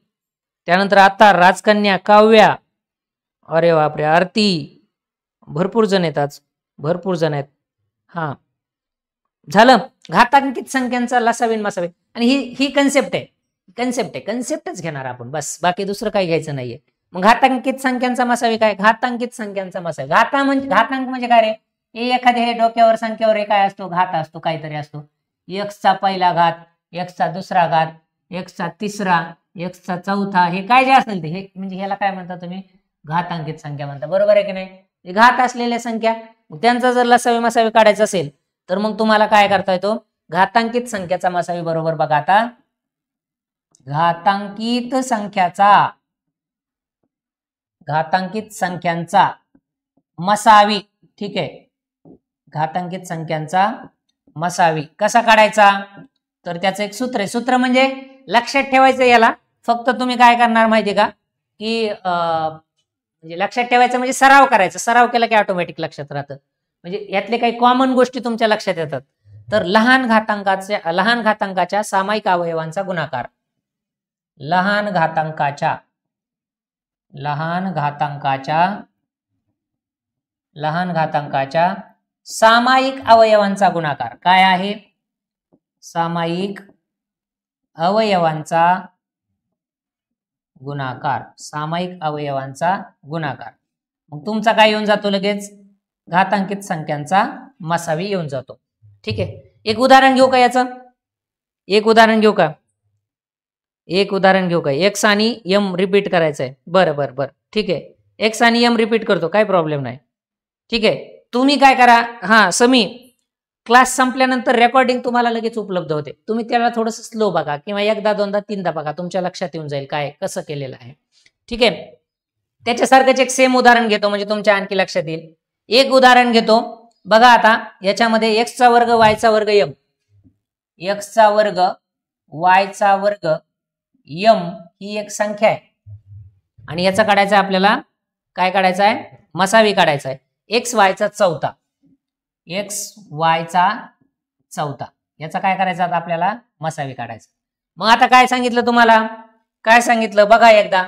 S1: त्यानंतर आता राजकन्या, काव्या, अरे बापरे, आरती, भरपूर जण आहेत आज, भरपूर जण आहेत. हा, झालं घातांकित संख्यांचा लसावी मसावी. आणि ही कन्सेप्टच घेणार आपण, बस, बाकी दुसरं काही घ्यायचं नाहीये. मग घातांकित संख्यांचा मसावी काय? घातांकित संख्यांचा मसावी, घातांक म्हणजे काय रे? एखाद्या हे डोक्यावर संख्येवर काय असतो? घात असतो, काहीतरी असतो. एक्सचा पहिला घात, एक्सचा दुसरा घात, एक्सचा तिसरा, एक्सचा चौथा, हे काय जे असेल ते हे म्हणजे ह्याला काय म्हणता तुम्ही? घातांकित संख्या म्हणता. बरोबर आहे की नाही? घात असलेल्या संख्या, त्यांचा जर लसावी मसावी काढायचा असेल तर मग तुम्हाला काय करता येतो? घातांकित संख्याचा मसावी. बरोबर बघा आता, घातांकित संख्यांचा मसावी. ठीक आहे, घातांकित संख्यांचा मसावी कसा काढायचा? तर त्याचं एक सूत्र आहे. सूत्र म्हणजे लक्षात ठेवायचं याला. फक्त तुम्ही काय करणार माहितीये का? की म्हणजे लक्षात ठेवायचं म्हणजे सराव करायचा. सराव केला की ऑटोमॅटिक लक्षात राहतं. म्हणजे यातले काही कॉमन गोष्टी तुमच्या लक्षात येतात. तर लहान घातांकाच्या सामायिक अवयवांचा गुणाकार, लहान घातांकाच्या सामायिक अवयवांचा गुणाकार काय आहे? सामायिक अवयवांचा गुणाकार, सामायिक अवयवांचा गुणाकार. मग तुमचा काय येऊन जातो? लगेच घातांकित संख्यांचा मसावी येऊन जातो. ठीक आहे, एक उदाहरण घेऊ का याचं? एक उदाहरण घेऊ का? एक्स आणि यम रिपीट करायचं आहे. बरं, ठीक आहे, एक्स आणि यम रिपीट करतो, काय प्रॉब्लेम नाही. ठीक आहे, तुम्ही काय करा, हा समी, क्लास संपल्यानंतर रेकॉर्डिंग तुम्हाला लगेच उपलब्ध होते. तुम्ही त्याला थोडंसं स्लो बघा किंवा एकदा दोनदा तीनदा बघा, तुमच्या लक्षात येऊन जाईल काय कसं केलेलं आहे. ठीक आहे, त्याच्यासारखंच एक सेम उदाहरण घेतो म्हणजे तुमच्या आणखी लक्षात येईल. एक उदाहरण घेतो बघा आता, याच्यामध्ये एक्सचा वर्ग वायचा वर्ग यम, एक्सचा वर्ग वायचा वर्ग यम ही एक संख्या आहे आणि याचा काढायचा आपल्याला, काय काढायचा आहे? मसावी काढायचा आहे. एक्स वायचा चौथा, याचा काय करायचा आता आपल्याला? मसावी काढायचा. मग आता काय सांगितलं तुम्हाला? काय सांगितलं बघा एकदा,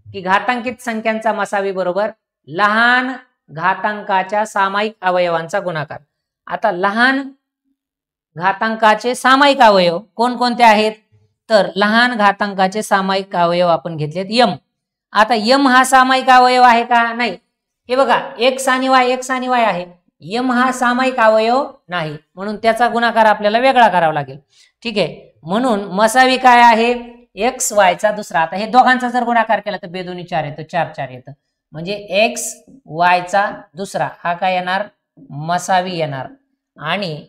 S1: की घातांकित संख्यांचा मसावी बरोबर लहान घातांकाच्या सामायिक अवयवांचा गुणाकार. आता लहान घातांकाचे सामायिक अवयव कोणकोणते आहेत? तर लहान घातांकाचे सामायिक अवयव आपण घेतलेत यम. आता यम हा सामायिक अवयव आहे का? नाही. हे बघा, एक्स आणि वाय आहे. यम हा सामायिक अवयव नाही, म्हणून त्याचा गुणाकार आपल्याला वेगळा करावा लागेल. ठीक आहे, म्हणून मसावी काय आहे? एक्स वायचा दुसरा. आता हे दोघांचा जर गुणाकार केला तर बेदोनी 4 येतं, 4 येतं, म्हणजे एक्स वायचा दुसरा हा काय येणार? मसावी येणार. आणि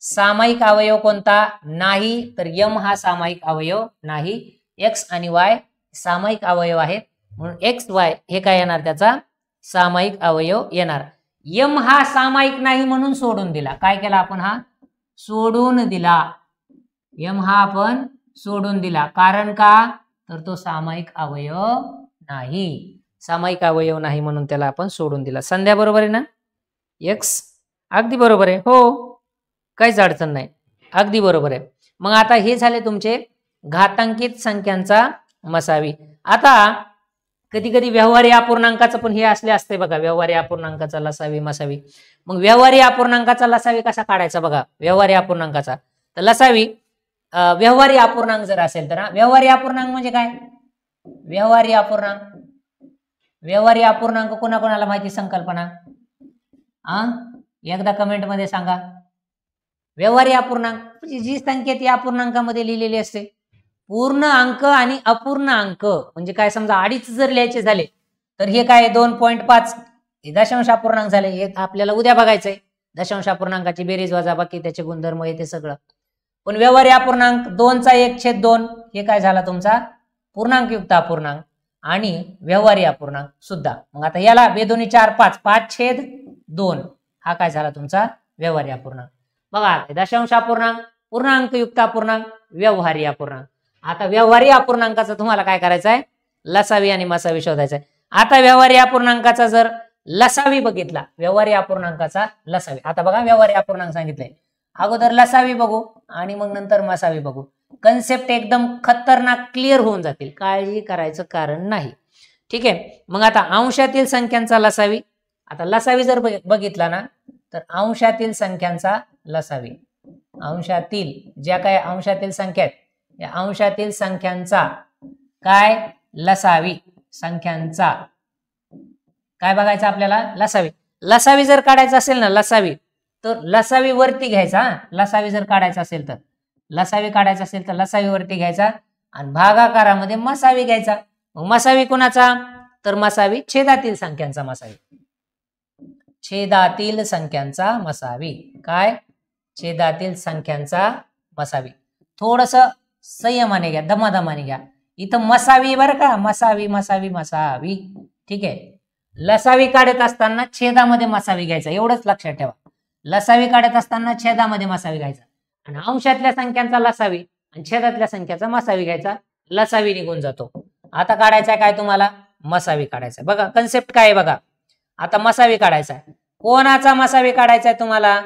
S1: सामायिक अवयव कोणता? नाही, तर यम हा सामायिक अवयव नाही. एक्स आणि वाय सामायिक अवयव आहेत, म्हणून एक्स वाय हे काय येणार? त्याचा सामायिक अवयव येणार. यम हा सामायिक नाही म्हणून सोडून दिला. काय केला आपण? हा सोडून दिला. यम हा आपण सोडून दिला. कारण का? तर तो सामायिक अवयव नाही. सामायिक अवयव नाही म्हणून त्याला आपण सोडून दिला. संध्या बरोबर आहे ना? एक्स अगदी बरोबर आहे. हो, काहीच अडचण नाही, अगदी बरोबर आहे. मग आता हे झाले तुमचे घातांकित संख्यांचा मसावी. आता कधी कधी व्यवहारी अपूर्णांकाचं पण हे असते बघा, व्यवहारी अपूर्णांकाचा लसावी मसावी. मग व्यवहारी अपूर्णांकाचा लसावी कसा काढायचा बघा. व्यवहारी अपूर्णांकाचा तर लसावी व्यवहारी अपूर्णांक जर असेल तर, व्यवहारी अपूर्णांक म्हणजे काय? व्यवहारी अपूर्णांक, व्यवहारी अपूर्णांक कोणाकोणाला माहिती संकल्पना? एकदा कमेंट मध्ये सांगा. व्यवहारी अपूर्णांक म्हणजे जी संख्या ती अपूर्णांकामध्ये लिहिलेली असते. पूर्ण अंक आणि अपूर्ण अंक म्हणजे काय, समजा 2.5 जर लिहायचे झाले तर हे काय 2.5 हे दशांश अपूर्णांक झाले. हे आपल्याला उद्या बघायचंय. दशांश अपूर्णांकाची बेरीज वजाबाकी त्याचे गुणधर्म येते सगळं. पण व्यवहारी अपूर्णांक 2चा 1/2 हे काय झाला तुमचा पूर्णांकयुक्त अपूर्णांक आणि व्यवहारी अपूर्णांक सुद्धा. मग आता याला 2 2 4 5 5/2 हा काय झाला तुमचा व्यवहारी अपूर्णांक. बघा दशांश अपूर्णांक, पूर्णांकयुक्त अपूर्णांक, व्यवहारी अपूर्णांक. आता व्यवहारी अपूर्णांकाचा तुम्हाला काय करायचं आहे? लसावी आणि मसावी शोधायचा आहे. आता व्यवहारी अपूर्णांकाचा जर लसावी बघितला, व्यवहारी अपूर्णांकाचा लसावी. आता बघा व्यवहारी अपूर्णांक सांगितलंय, अगोदर लसावी बघू आणि मग नंतर मसावी बघू. कन्सेप्ट एकदम खतरनाक क्लिअर होऊन जातील, काळजी करायचं कारण नाही. ठीक आहे. मग आता अंशातील संख्यांचा लसावी. आता लसावी जर बघितला ना तर अंशातील संख्यांचा लसावी, अंशातील ज्या काय अंशातील संख्या आहेत या अंशातील संख्यांचा काय लसावी, संख्यांचा काय बघायचं आपल्याला लसावी. लसावी जर काढायचं असेल ना लसावी तर लसावी वरती घ्यायचा. लसावी जर काढायचा असेल तर लसावी काढायचा असेल तर लसावी वरती घ्यायचा आणि भागाकारामध्ये मसावी घ्यायचा. मग मसावी कोणाचा? तर मसावी छेदातील संख्यांचा मसावी, छेदातील संख्यांचा मसावी. काय? छेदातील संख्यांचा मसावी. थोडस संयमाने घ्या, दमादमाने घ्या. इथं मसावी बरं का, मसावी मसावी मसावी. ठीक आहे. लसावी काढत असताना छेदामध्ये मसावी घ्यायचा, एवढंच लक्षात ठेवा. लसावी काढत असताना छेदामध्ये मसावी घ्यायचा आणि अंशातल्या संख्यांचा लसावी आणि छेदातल्या संख्याचा मसावी घ्यायचा. लसावी निघून जातो. आता काढायचा काय तुम्हाला? मसावी काढायचा. बघा कन्सेप्ट काय आहे बघा. आता मसावी काढायचा आहे. कोणाचा मसावी काढायचा आहे तुम्हाला?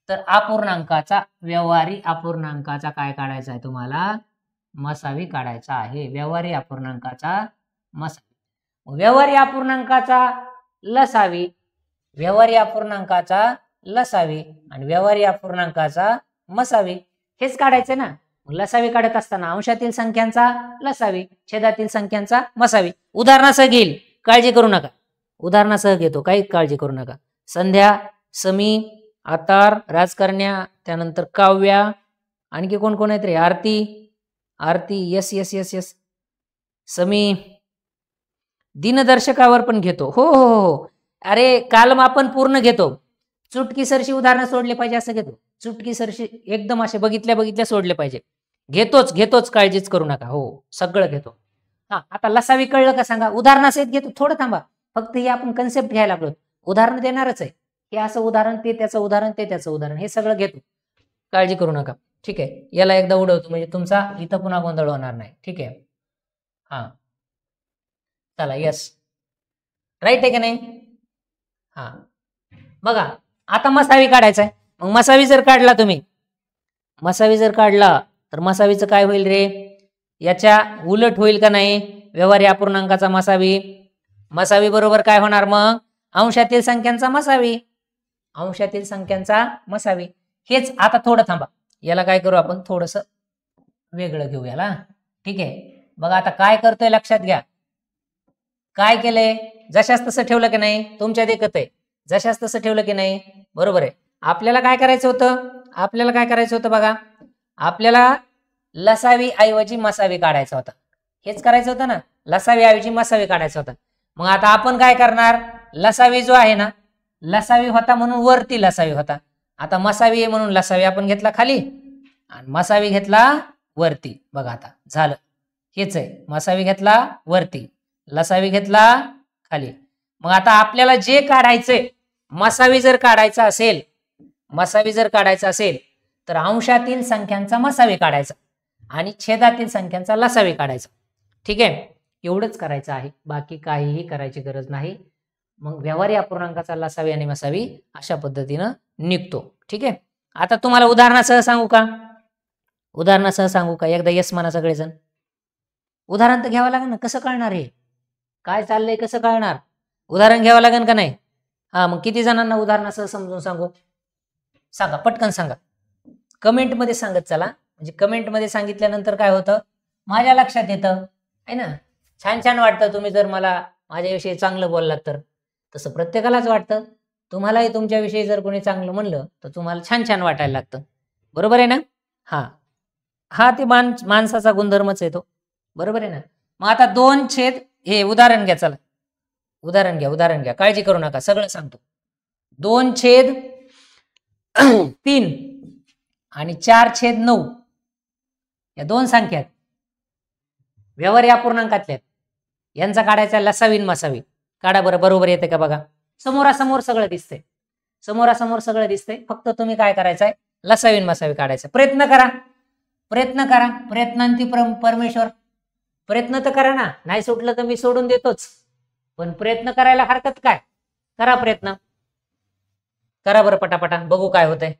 S1: तर अपूर्णांकाचा, व्यवहारी अपूर्णांकाचा काय काढायचा आहे तुम्हाला? मसावी काढायचा आहे. व्यवहारी अपूर्णांकाचा मसावी. व्यवहारी अपूर्णांकाचा लसावी, व्यवहारी अपूर्णांकाचा लसावी आणि व्यवहारी अपूर्णांकाचा मसावी हेच काढायचे ना. लसावी काढत असताना अंशातील संख्यांचा लसावी, छेदातील संख्यांचा मसावी. उदाहरणासह घेईल, काळजी करू नका. उदाहरणासह घेतो, काही काळजी करू नका. संध्या, समी, आतार, राजकन्या, त्यानंतर काव्या, आणखी कोण कोण आहेत रे? आरती, आरती, यस यस यस यस, समी. दिनदर्शकावर पण घेतो. हो हो हो. अरे कालमापन पूर्ण घेतो. चुटकीसरशी उदाहरणं सोडले पाहिजे असं घेतो. चुटकीसरशी एकदम असे बघितल्या बघितल्या सोडले पाहिजे. घेतोच, काळजीच करू नका. हो सगळं घेतो. हा आता लसावी कळलं का सांगा? उदाहरणासहित घेतो. थोडं थांबा, फक्त हे आपण कन्सेप्ट घ्यायला लागलो. उदाहरण देणारच आहे. हे असं उदाहरण, ते त्याचं उदाहरण, ते त्याचं उदाहरण, हे सगळं घेतो. काळजी करू नका. ठीक आहे. याला एकदा उडवतो म्हणजे तुमचा इथं पुन्हा गोंधळ होणार नाही. ठीक आहे. हा चला, यस राईट आहे का नाही? हा बघा आता मसावी काढायचा आहे. मग मसावी जर काढला तुम्ही, मसावी जर काढला तर मसावीचं काय होईल रे? याच्या उलट होईल का नाही? व्यवहारी अपूर्णांकाचा मसावी. मसावी बरोबर काय होणार मग? अंशातील संख्यांचा मसावी, अंशातील संख्यांचा मसावी. हेच आता थोडं थांबा, याला काय करू आपण? थोडस वेगळं घेऊ याला. ठीक आहे. बघा आता काय करतोय लक्षात घ्या. काय केलंय? जशाच तसं ठेवलं की नाही? तुमच्या देखत आहे. जशाच तसं ठेवलं की नाही? बरोबर आहे. आपल्याला काय करायचं होतं? आपल्याला काय करायचं होतं बघा. आपल्याला लसावी ऐवजी मसावी काढायचा होता. हेच करायचं होतं ना. लसावी ऐवजी मसावी काढायचा होता. मग आता आपण काय करणार? लसावी जो आहे ना, लसावी होता म्हणून वरती लसावी होता. आता मसावी आहे म्हणून लसावी आपण घेतला खाली आणि मसावी घेतला वरती. बघा आता झालं. हेच आहे. मसावी घेतला वरती, लसावी घेतला खाली. मग आता आपल्याला जे काढायचंय, मसावी जर काढायचा असेल, मसावी जर काढायचा असेल तर अंशातील संख्यांचा मसावी काढायचा आणि छेदातील संख्यांचा लसावी काढायचा. ठीक आहे. एवढंच करायचं आहे, बाकी काहीही करायची गरज नाही. मग व्यवहारी अपूर्णांकाचा लसावी आणि मसावी अशा पद्धतीनं निघतो. ठीक आहे. आता तुम्हाला उदाहरणासह सांगू का? उदाहरणासह सांगू का? एकदा यस म्हणा सगळेजण. उदाहरण तर घ्यावं लागेल ना, कसं कळणार हे काय चाललंय, कसं कळणार? उदाहरण घ्यावं लागेल का नाही? हा, मग किती जणांना उदाहरणासह समजून सांगू? सांगा, पटकन सांगा, कमेंटमध्ये सांगत चला. म्हणजे कमेंटमध्ये सांगितल्यानंतर काय होतं, माझ्या लक्षात येतं आहे ना. छान छान वाटतं तुम्ही जर मला माझ्याविषयी चांगलं बोललात तर. तसं प्रत्येकालाच वाटतं. तुम्हालाही तुमच्याविषयी जर कोणी चांगलं म्हणलं तर तुम्हाला छान छान वाटायला लागतं. बरोबर आहे ना? हा हा ते माणसाचा गुणधर्मच आहे तो. बरोबर आहे ना? मग आता 2 हे उदाहरण घ्या. चला उदाहरण घ्या, काळजी करू नका, सगळं सांगतो. 2/3 आणि 4/9 या 2 संख्या व्यवहारी अपूर्णांकातल्या यांचा काढायचा लसावी आणि मसावी. काढा बरं, बरोबर येते का बघा. समोरासमोर सगळं दिसतंय, समोरासमोर सगळं दिसतंय. फक्त तुम्ही काय करायचंय, लसावी आणि मसावी काढायचं. प्रयत्न करा, प्रयत्नांती परमेश्वर. प्रयत्न तर करा ना, नाही सुटलं तर मी सोडून देतोच, पण प्रयत्न करायला हरकत काय? करा प्रयत्न, करा बरं पटापटा, बघू काय होतंय.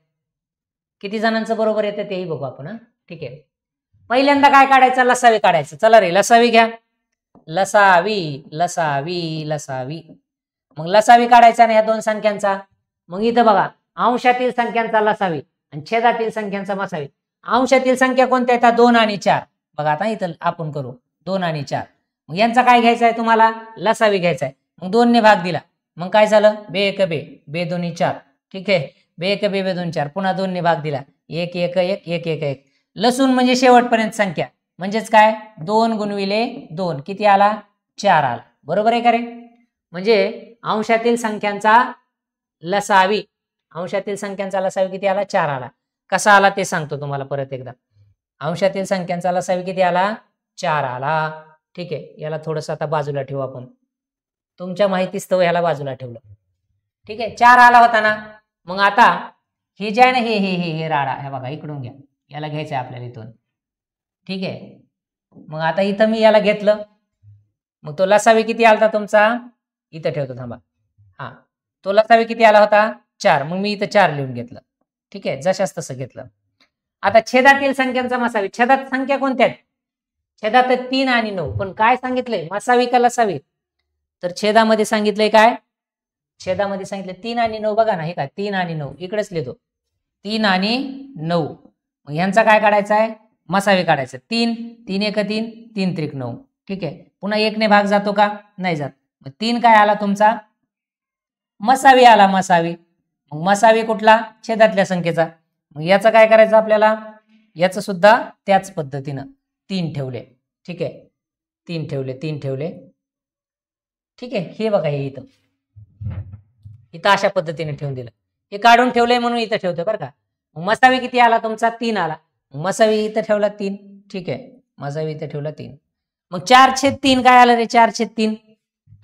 S1: किती जणांचं बरोबर येतं तेही बघू आपण. हा, ठीक आहे. पहिल्यांदा काय काढायचं, लसावी काढायचं. चला रे, लसावी घ्या. लसावी लसावी लसावी. मग लसावी काढायचा ना या 2 संख्यांचा. मग इथं बघा, अंशातील संख्यांचा लसावी आणि छेदातील संख्यांचा मसावी. अंशातील संख्या कोणत्या येतात? 2 आणि 4. बघा आता इथं आपण करू 2 आणि 4. मग यांचा काय घ्यायचा आहे तुम्हाला? लसावी घ्यायचा आहे. मग 2 ने भाग दिला, मग काय झालं? बे 1 बे, बे 2 4. ठीक आहे. बे 1 बे, बे 2 4. पुन्हा 2 ने भाग दिला, 1 1 1 1 1 1. लसूण म्हणजे शेवटपर्यंत संख्या, म्हणजेच काय? 2 गुणविले 2 किती आला? 4 आला. बरोबर आहे का रे? म्हणजे अंशातील संख्यांचा लसावी, अंशातील संख्यांचा लसावी किती आला? 4 आला. कसा आला ते सांगतो तुम्हाला परत एकदा. अंशातील संख्यांचा लसावी किती आला? 4 आला. ठीक आहे. याला थोडंसं आता बाजूला ठेवू आपण, तुमच्या माहितीस्तव ह्याला बाजूला ठेवलं. ठीक आहे. 4 आला होता ना. मग आता हे जे आहे ना, हे राडा, हे बघा इकडून घ्या, याला घ्यायचं आहे आपल्याला इथून. ठीक आहे. मग आता इथं मी याला घेतलं, मग तो लसावी किती आला तुमचा? इथं ठेवतो थांबा. हा, तो लसावी किती आला होता? 4. मग मी इथं 4 लिहून घेतलं. ठीक आहे, जशाच तसं घेतलं. आता छेदातील संख्यांचा मसावी. छेदात संख्या कोणत्या आहेत? छेदात 3 आणि 9. पण काय सांगितलंय, मसावी का लसावी? तर छेदामध्ये सांगितलंय काय? छेदामध्ये सांगितलं 3 आणि 9. बघा ना, हे काय 3 आणि 9 इकडेच लिहितो, 3 आणि 9. मग यांचा काय काढायचा आहे? मसावी काढायचं. 3 3 1 3, 3 त्रिक 9. ठीक आहे. पुन्हा 1 ने भाग जातो का? नाही जात. मग 3 काय आला तुमचा? मसावी आला, मसावी. मग मसावी कुठला? छेदातल्या संख्येचा. मग याचं काय करायचं आपल्याला? याचं सुद्धा त्याच पद्धतीनं 3 ठेवले. ठीक आहे, 3 ठेवले, 3 ठेवले. ठीक आहे. हे बघा, हे इथं अशा पद्धतीने ठेवून दिलं. हे काढून ठेवलंय म्हणून इथं ठेवतोय बरं का. मसावी किती आला तुमचा? 3 आला. मसावी इथं ठेवला 3. ठीक आहे, मसावी इथं ठेवला 3. मग 4/3 काय आलं रे? 4/3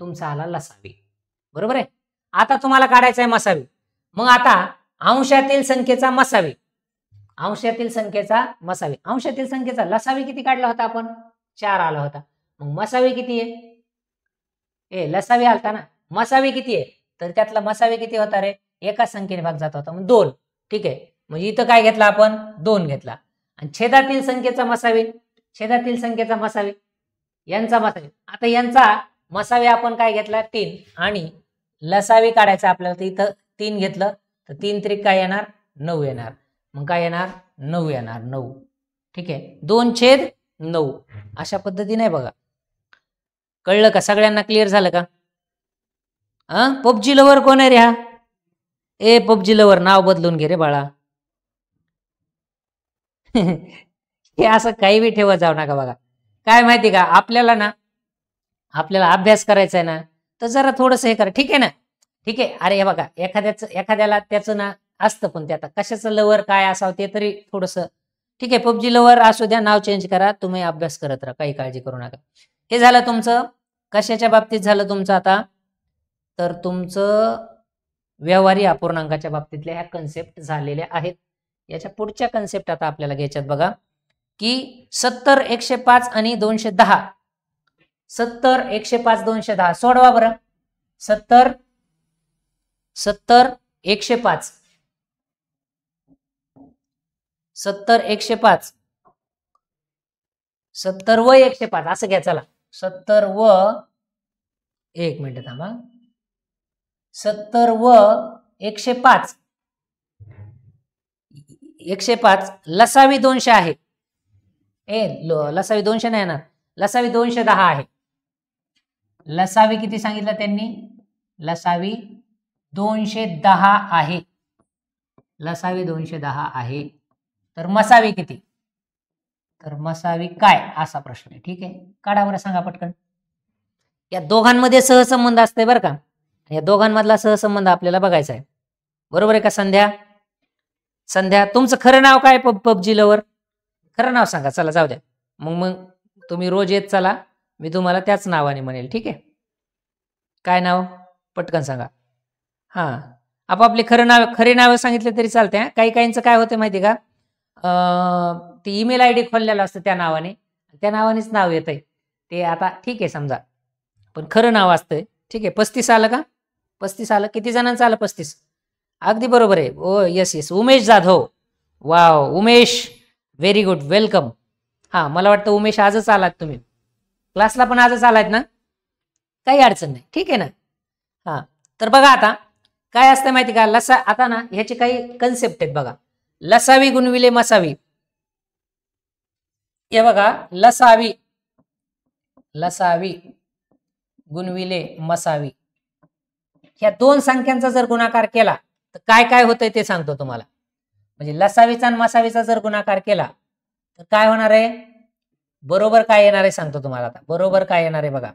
S1: तुमचा आला लसावी. बरोबर आहे. आता तुम्हाला काढायचा आहे मसावी. मग आता अंशातील संख्येचा मसावी, अंशातील संख्येचा मसावी. अंशातील संख्येचा लसावी किती काढला होता आपण? 4 आला होता. मग मसावी किती आहे? लसावी आलता ना. मसावी किती आहे? तर त्यातला मसावी किती होता रे? एका संख्येने भाग जात होता, मग 2. ठीक आहे. म्हणजे इथं काय घेतला आपण? 2 घेतला. आणि छेदातील संख्येचा मसावी, छेदातील संख्येचा मसावी, यांचा मसावी. आता यांचा मसावी आपण काय घेतला? 3. आणि लसावी काढायचा आपल्याला, तर इथं 3 घेतलं, तर 3 त्रिक काय येणार? 9 येणार. मग काय येणार? 9 येणार, 9. ठीक आहे. 2/9 अशा पद्धतीने बघा. कळलं का? सगळ्यांना क्लिअर झालं का? पबजी लवर कोण आहे रे हा? पबजी लवर नाव बदलून घे रे बाळा. हे असं काही बी ठेवत जाऊ नका. बघा काय माहिती का, आपल्याला अभ्यास करायचा आहे ना, तर जरा थोडंसं हे करा. ठीक आहे ना? ठीक आहे. अरे हे बघा, एखाद्याला त्याचं ना असतं, पण ते आता कशाचं लवर काय असावं ते तरी थोडंसं. ठीक आहे, पबजी लवर असू द्या, नाव चेंज करा, तुम्ही अभ्यास करत राहा, काही काळजी करू नका. हे झालं तुमचं कशाच्या बाबतीत झालं तुमचं आता? तर तुमचं व्यवहारी अपूर्णांकाच्या बाबतीतल्या ह्या कन्सेप्ट झालेल्या आहेत. याच्या पुढच्या कन्सेप्ट आता आपल्याला घ्यायच्यात बघा, की 70, 105 आणि 210 70 105 210 सोडवा बरं. 70 105 70 105 70 व 105 असं घ्या. चला 70 व 1 मिनिट थांबा. 70 व 105 105 लसावी 200 आहे. लसावी 200 नाही ना, लसावी 210 आहे. लसावी किती सांगितलं त्यांनी? लसावी 210 आहे. लसावी 210 आहे. तर मसावी किती? तर मसावी काय असा प्रश्न आहे. ठीक आहे, काढा बरं, सांगा पटकन. या दोघांमध्ये सहसंबंध असते बरं का. या दोघांमधला सहसंबंध आपल्याला बघायचा आहे. बरोबर आहे का संध्या? संध्या तुमचं खरं नाव काय? पबजी लवर खरं नाव सांगा. चला जाऊ द्या, मग तुम्ही रोज येत चला, मी तुम्हाला त्याच नावाने म्हणेल. ठीक आहे, काय नाव पटकन सांगा. हां, आपापले खरे नाव सांगितले तरी चालते. काही काहींचं काय होतं माहिती का, ती ईमेल आय डी खोललेलं असतं त्या नावानेच नाव येतंय ते. आता ठीक आहे समजा, पण खरं नाव असतंय. ठीक आहे, 35 आलं का? 35 आलं. किती जणांचं आलं? 35. अगदी बरोबर आहे. Oh yes, Umesh Jadhav. Wow Umesh, very good, welcome. हां, मला वाटतं उमेश आजच आलात तुम्ही, क्लासला पण आजच आलात ना? काही अडचण नाही, ठीक आहे ना. हां, तर बघा आता काय असतं माहिती का, आता ना ह्याची काही कन्सेप्ट आहेत बघा. लसावी गुणविले मसावी. हे बघा, लसावी गुणविले मसावी, ह्या दोन संख्यांचा जर गुणाकार केला तर काय काय होतंय ते सांगतो तुम्हाला. म्हणजे लसावीचा आणि मसावीचा जर गुणाकार केला तर काय होणार आहे? बरोबर काय येणार आहे सांगतो तुम्हाला. आता बरोबर काय येणार आहे बघा.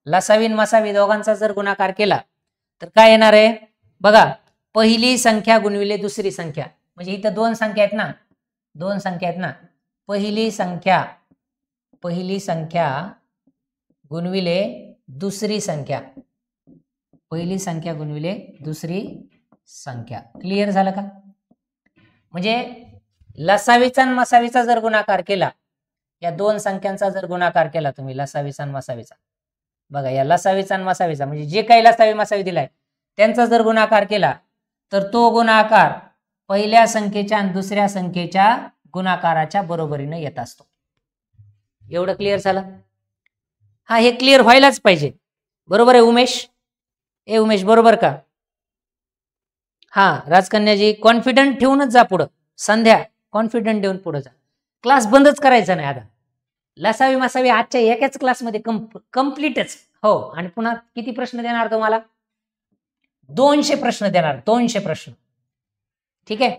S1: लसावी आणि मसावी दोघांचा जर गुणाकार केला तर काय येणार आहे बघा. पहिली संख्या गुणविले दुसरी संख्या. म्हणजे इथं दोन संख्या आहेत ना, पहिली संख्या गुणविले दुसरी संख्या. पहिली संख्या गुणविले दुसरी संख्या. क्लिअर झालं का? म्हणजे लसावीचा आणि मसावीचा जर गुणाकार केला, या दोन संख्यांचा जर गुणाकार केला तुम्ही, लसावीचा आणि मसावीचा, बघा या लसावीचा आणि मसावीचा म्हणजे जे काही लसावी मसावी दिलाय त्यांचा जर गुणाकार केला तर तो गुणाकार पहिल्या संख्येच्या आणि दुसऱ्या संख्येच्या गुणाकाराच्या बरोबरीने येत असतो. एवढं क्लिअर झालं? हा, हे क्लिअर व्हायलाच पाहिजे. बरोबर आहे उमेश? उमेश बरोबर का? हा, राजकन्याजी कॉन्फिडंट ठेवूनच जा पुढं. संध्या कॉन्फिडंट देऊन पुढे जा. क्लास बंदच करायचा नाही आता. लसावी मसावी आजच्या एकाच क्लासमध्ये कम्प्लीटच. हो, आणि पुन्हा किती प्रश्न देणार तुम्हाला? 200 प्रश्न देणार. 200 प्रश्न. ठीक आहे,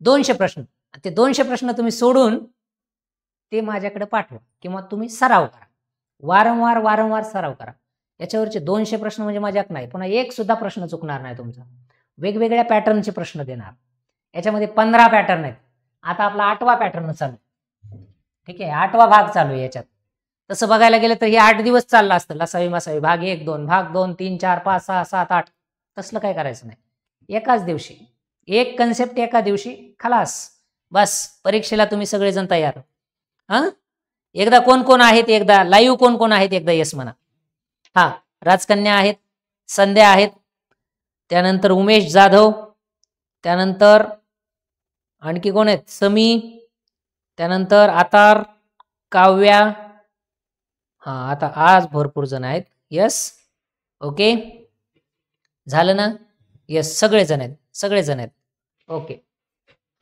S1: 200 प्रश्न. ते 200 प्रश्न तुम्ही सोडून ते माझ्याकडे पाठवा किंवा तुम्ही सराव करा. वारंवार सराव करा. याच्यावरचे 200 प्रश्न म्हणजे मजाक नाही. पुन्हा एक सुद्धा प्रश्न चुकणार नाही तुमचा. वेगवेगळ्या पॅटर्नचे प्रश्न देणार. याच्यामध्ये 15 पॅटर्न आहेत. आता आपला 8वा पॅटर्न चालू. ठीक आहे, 8वा भाग चालू आहे याच्यात. तसं बघायला गेलं तर हे 8 दिवस चाललं असतं. लसावी मसावी भाग 1 2 भाग 2 3 4 5 6 7 8 तसलं काय करायचं नाही. एकाच दिवशी एक कन्सेप्ट, एका दिवशी खलास. बस परीक्षेला तुम्ही सगळेजण तयार. एकदा कोण कोण आहेत, एकदा लाईव्ह कोण कोण आहेत एकदा येस म्हणा. हा, राजकन्या आहेत, संध्या आहेत, त्यानंतर उमेश जाधव, त्यानंतर आणखी कोण आहेत? समी, त्यानंतर आतार, काव्या. हा, आता आज भरपूर जण आहेत. यस, ओके, झालं ना? यस, सगळेजण आहेत. ओके,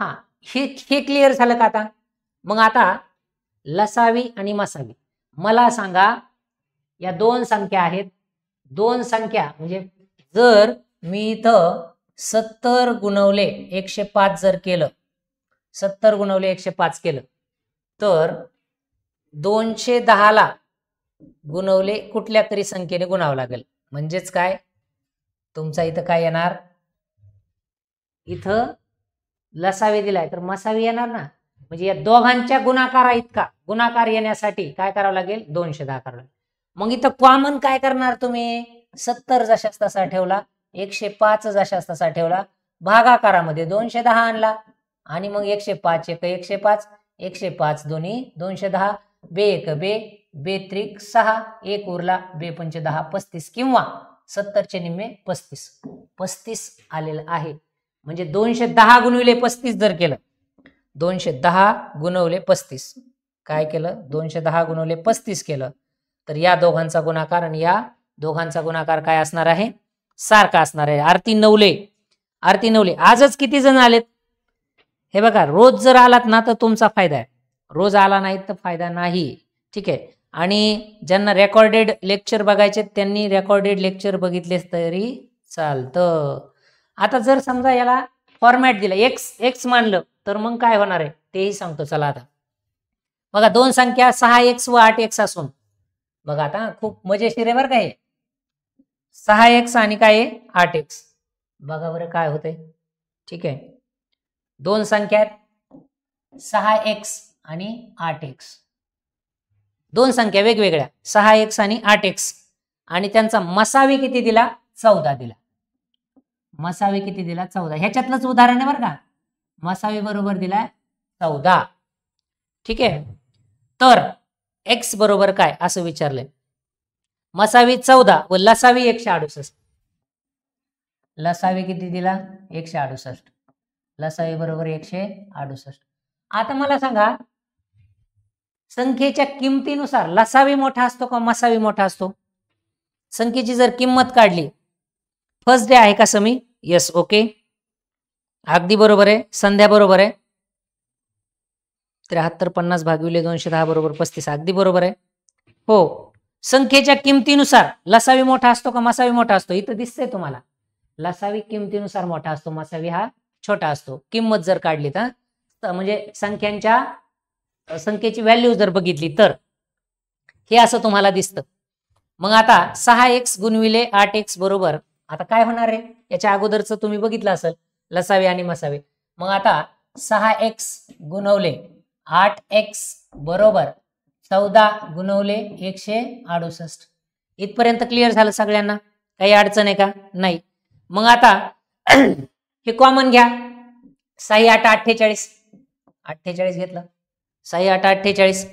S1: हा, हे क्लिअर झालं का आता? मग आता लसावी आणि मसावी. मला सांगा, या दोन संख्या आहेत. दोन संख्या म्हणजे जर मी इथं 70 गुणवले 105 जर केलं, 70 गुणवले 105 केलं तर 210 ला गुणवले कुठल्या तरी संख्येने गुणावं लागेल. म्हणजेच काय, तुमचा इथं काय येणार? इथं लसावी दिलाय तर मसावी येणार ना. म्हणजे या दोघांच्या गुणाकारा इतका गुणाकार येण्यासाठी काय करावं लागेल? 210 करावं लागेल. मग इथं कॉमन काय करणार तुम्ही? 70 जशास तसा ठेवला, 105 जशास तसा ठेवला, भागाकारामध्ये 210 आणला आणि मग 105 1 105 105 दोन्ही 210, बे 1 बे बेत्रिक 6, 1 उरला, 2×5 = 10, 35 किंवा 70 निम्मे 35, 35 आलेलं आहे. म्हणजे 210 गुणिले 35 जर केलं, 210 गुणवले 35 काय केलं, 210 गुणवले 35 केलं तर या दोघांचा गुणाकार आणि या दोघांचा गुणाकार काय असणार आहे, सारखा असणार आहे. आरती नवले आजच किती जण आलेत हे बघा. रोज जर आलात ना तर तुमचा फायदा आहे, रोज आला नाही तर फायदा नाही. ठीक आहे. आणि ज्यांना रेकॉर्डेड लेक्चर बघायचे त्यांनी रेकॉर्डेड लेक्चर बघितलेस तरी चालतं. आता जर समजा याला फॉर्मॅट दिला, एक्स मानलं तर मग काय होणार आहे तेही सांगतो. चला आता बघा, दोन संख्या 6x व 8x असून, बघा आता खूप मजेशीर आहे बरं का हे. 6x आणि काय आहे 8x. बघा बरं काय होतंय. ठीक आहे, दोन संख्या 6x आणि 8x, दोन संख्या वेगवेगळ्या 6x आणि 8x, आणि त्यांचा मसावी किती दिला, 14 दिला. मसावी किती दिला, 14. ह्याच्यातलंच उदाहरण आहे बरं का. मसावी बरोबर दिलाय 14. ठीक आहे. तर x बरोबर काय असं विचारलंय. मसावी 14 व लसावी 168. लसावी किती दिला, 168. लसावी बरोबर 168. आता मला सांगा, संख्येच्या किमतीनुसार लसावी मोठा असतो का मसावी मोठा असतो. संख्येची जर किंमत काढली, फर्स्ट डे आहे का समी, यस, ओके, अगदी बरोबर आहे. संध्या बरोबर आहे. 73 50 भागिले 210 बरोबर 35, अगदी बरोबर आहे. हो, संख्येच्या किमतीनुसार लसावी मोठा असतो का मसावी मोठा असतो. इथं दिसतंय तुम्हाला, लसावी किमतीनुसार मोठा असतो, मसावी हा छोटा असतो. किंमत जर काढली तर म्हणजे संख्येची व्हॅल्यू जर बघितली तर हे असं तुम्हाला दिसतं. मग आता 6x गुणविले 8x बरोबर, आता काय होणार आहे, याच्या अगोदरचं तुम्ही बघितलं असेल लसावी आणि मसावी. मग आता 6x गुणवले 8x बरोबर 14 गुणवले 168. इथपर्यंत क्लिअर झालं सगळ्यांना, काही अडचण आहे का, नाही. मग आता हे कॉमन घ्या, 6 8 48, 48 घेतलं, 6 8 48,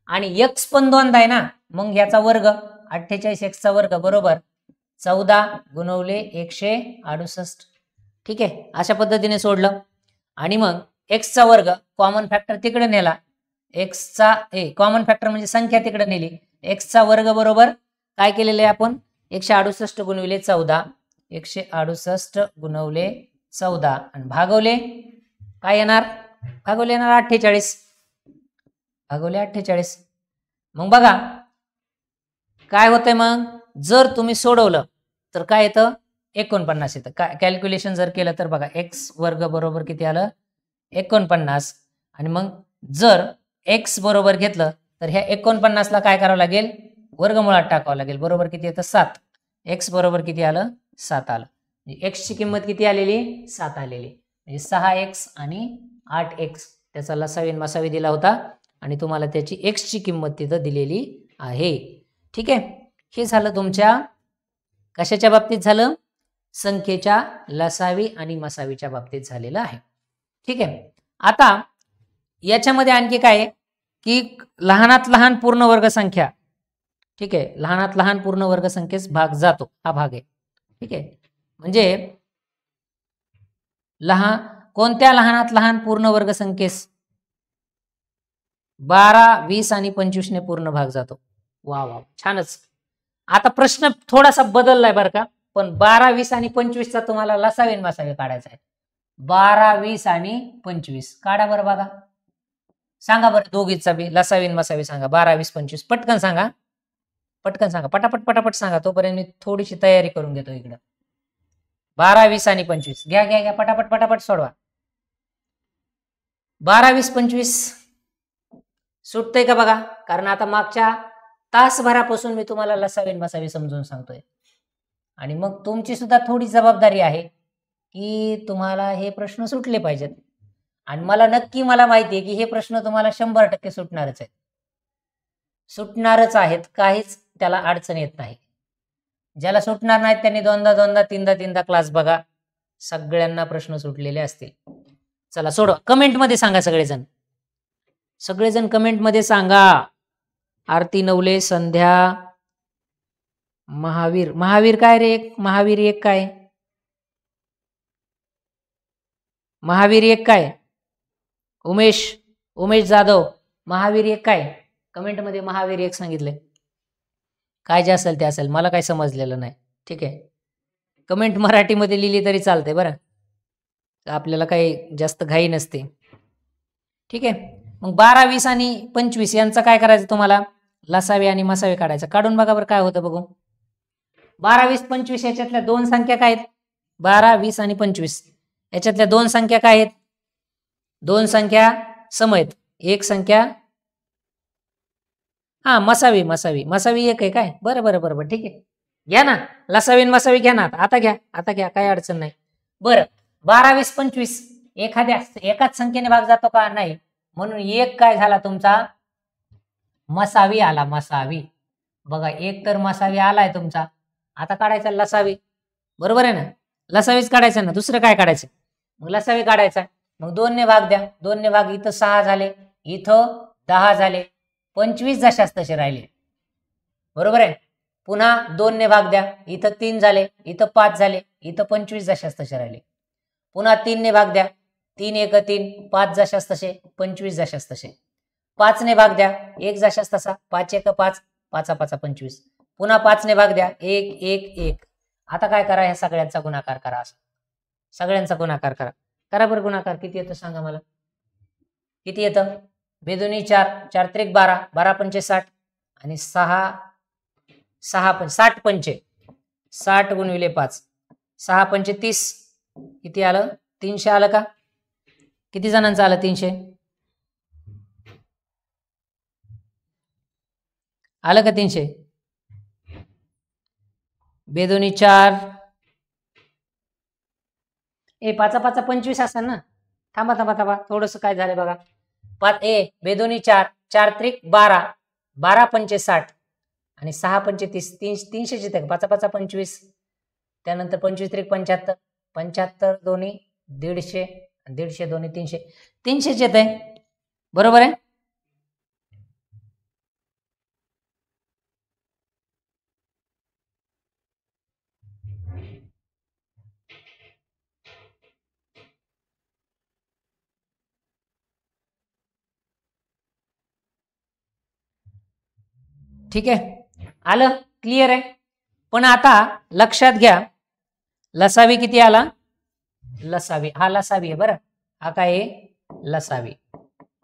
S1: आणि x पण दोनदा आहे ना, मग याचा वर्ग 48 x चा वर्ग बरोबर 14 गुणवले 168. ठीक आहे, अशा पद्धतीने सोडलं. आणि मग x चा वर्ग कॉमन फॅक्टर तिकडे नेला, कॉमन फॅक्टर म्हणजे संख्या तिकडे नेली, x चा वर्ग बरोबर काय केलेलं आहे आपण, 168 गुणविले 14, 168 गुणवले 14 आणि भागवले काय येणार, भागवले येणार 48, भागवले 48. मग बघा काय होतंय, मग जर तुम्ही सोडवलं तर काय येतं, 49 येतं. काय कॅल्क्युलेशन जर केलं तर बघा, x वर्ग बरोबर किती आलं, 49. आणि मग जर x बरोबर घेतलं तर ह्या 49ला काय करावं लागेल, वर्गमुळात टाकावं लागेल. बरोबर किती येतं, 7. x बरोबर किती आलं, 7 आलं. x ची किंमत किती आलेली, 7 आलेली. म्हणजे 6x आणि 8x त्याचा लसावी मसावी दिला होता आणि तुम्हाला त्याची x ची किंमत तिथं दिलेली आहे. ठीक आहे, हे झालं तुमच्या कशाच्या बाबतीत झालं, संख्येच्या लसावी आणि मसावीच्या बाबतीत झालेलं आहे. ठीक आहे. आता याच्यामध्ये आणखी काय आहे की लहानात लहान पूर्ण वर्ग संख्या, ठीक आहे, लहानात लहान पूर्ण वर्ग संख्येस भाग जातो, हा भाग आहे. ठीक आहे, म्हणजे कोणत्या लहानात लहान पूर्ण वर्ग संख्येस 12 20 आणि 25 ने पूर्ण भाग जातो. वा वा, छानच. आता प्रश्न थोडासा बदललाय बरं का, पण 12 20 आणि 25 चा तुम्हाला लसावी आणि मसावी काढायचा आहे. 12 20 आणि 25 काढा बरं. बघा, सांगा बरं, दोघीचा बी लसावी आणि मसावी सांगा. 12 20 25 पटकन सांगा, पटकन सांगा, पटापट पटापट सांगा. तोपर्यंत मी थोडीशी तयारी करून घेतो इकडं. 12 20 आणि 25 घ्या घ्या घ्या, पटापट पटापट सोडवा. 12 20 25 सुटतंय का बघा, कारण आता मागच्या तासभरापासून मी तुम्हाला लसावी मसावी समजून सांगतोय आणि मग तुमची सुद्धा थोडी जबाबदारी आहे की तुम्हाला हे प्रश्न सुटले पाहिजेत. आणि मला माहिती आहे की हे प्रश्न तुम्हाला 100% सुटणारच आहेत, सुटणारच आहेत, काहीच त्याला अडचण येत नाही. ज्याला सुटणार नाहीत त्यांनी दोनदा तीनदा क्लास बघा, सगळ्यांना प्रश्न सुटलेले असतील. चला सोडवा, कमेंट मध्ये सांगा, सगळेजण कमेंट मध्ये सांगा. आरती नवले, संध्या, महावीर. महावीर काय रे? एक महावीर एक काय? महावीर एक काय? उमेश जाधव, महावीर एक काय? कमेंट मध्ये महावीर एक सांगितले. काय जे असेल ते असेल, मला काही समजलेलं नाही. ठीक आहे, कमेंट मराठीमध्ये लिहिली तरी चालते बरं, आपल्याला काही जास्त घाई नसते. ठीक आहे, मग 12, 20 आणि 25 यांचं काय करायचं तुम्हाला? लसावे आणि मसावे काढायचं. काढून बघा बरं काय होतं बघू. 12, 20, 25 याच्यातल्या दोन संख्या काय आहेत? 12, 20 आणि 25 याच्यातल्या दोन संख्या काय आहेत? दोन संख्या सम आहेत. एक संख्या मसावी एक आहे काय? बरं ठीक आहे, घ्या ना लसावी मसावी, घ्या ना आता घ्या काय अडचण नाही. बरं 12, 20, 25 एकाच संख्येने भाग जातो का? नाही, म्हणून एक काय झाला तुमचा? मसावी आला. मसावी बघा, एक तर मसावी आलाय तुमचा. आता काढायचा लसावी, बरोबर आहे ना? लसावीच काढायचा ना, दुसरं काय काढायचं? मग लसावी काढायचा. मग 2 ने भाग द्या. 2 ने भाग, इथं 6 झाले, इथं 10 झाले, 25 जशास तसे राहिले, बरोबर आहे? पुन्हा 2 ने भाग द्या. इथं 3 झाले, इथं 5 झाले, इथं 25 जशास तसे राहिले. पुन्हा 3 ने भाग द्या. 3 1 3, 5 जशास तसे, 25 जशास तसे. 5 ने भाग द्या. 1 जशास तसा, 5 1 5, 5 5 25. पुन्हा 5 ने भाग द्या. 1 1 1. आता काय करा? ह्या सगळ्यांचा गुणाकार करा. असं सगळ्यांचा गुणाकार करा बरं. गुणाकार किती येतं सांगा मला? किती येतं? बेदोनी 4, 4 त्रिक 12, 12 पंचे 60 आणि 60 पंचे 60 गुणिले 5, 6 पंचे 30. किती आलं? 300 आलं का? किती जणांचं आलं? 300 आलं का? 300. बेदोनी 4, 5 5 25 असेल ना? थांबा थोडस काय झालं बघा. बेदोनी 4, 4 त्रिक 12, 12 पंचे 60 आणि 6 पंचे 30, 300 येते. 5 5 25, त्यानंतर 25 त्रिक 75, 75 दोन्ही 150, 150 दोन्ही 300, 300 येते, बरोबर आहे? ठीक आहे, आलं? क्लिअर आहे? पण आता लक्षात घ्या, लसावी किती आला? लसावी, हा लसावी आहे बरं. हा काय आहे? लसावी.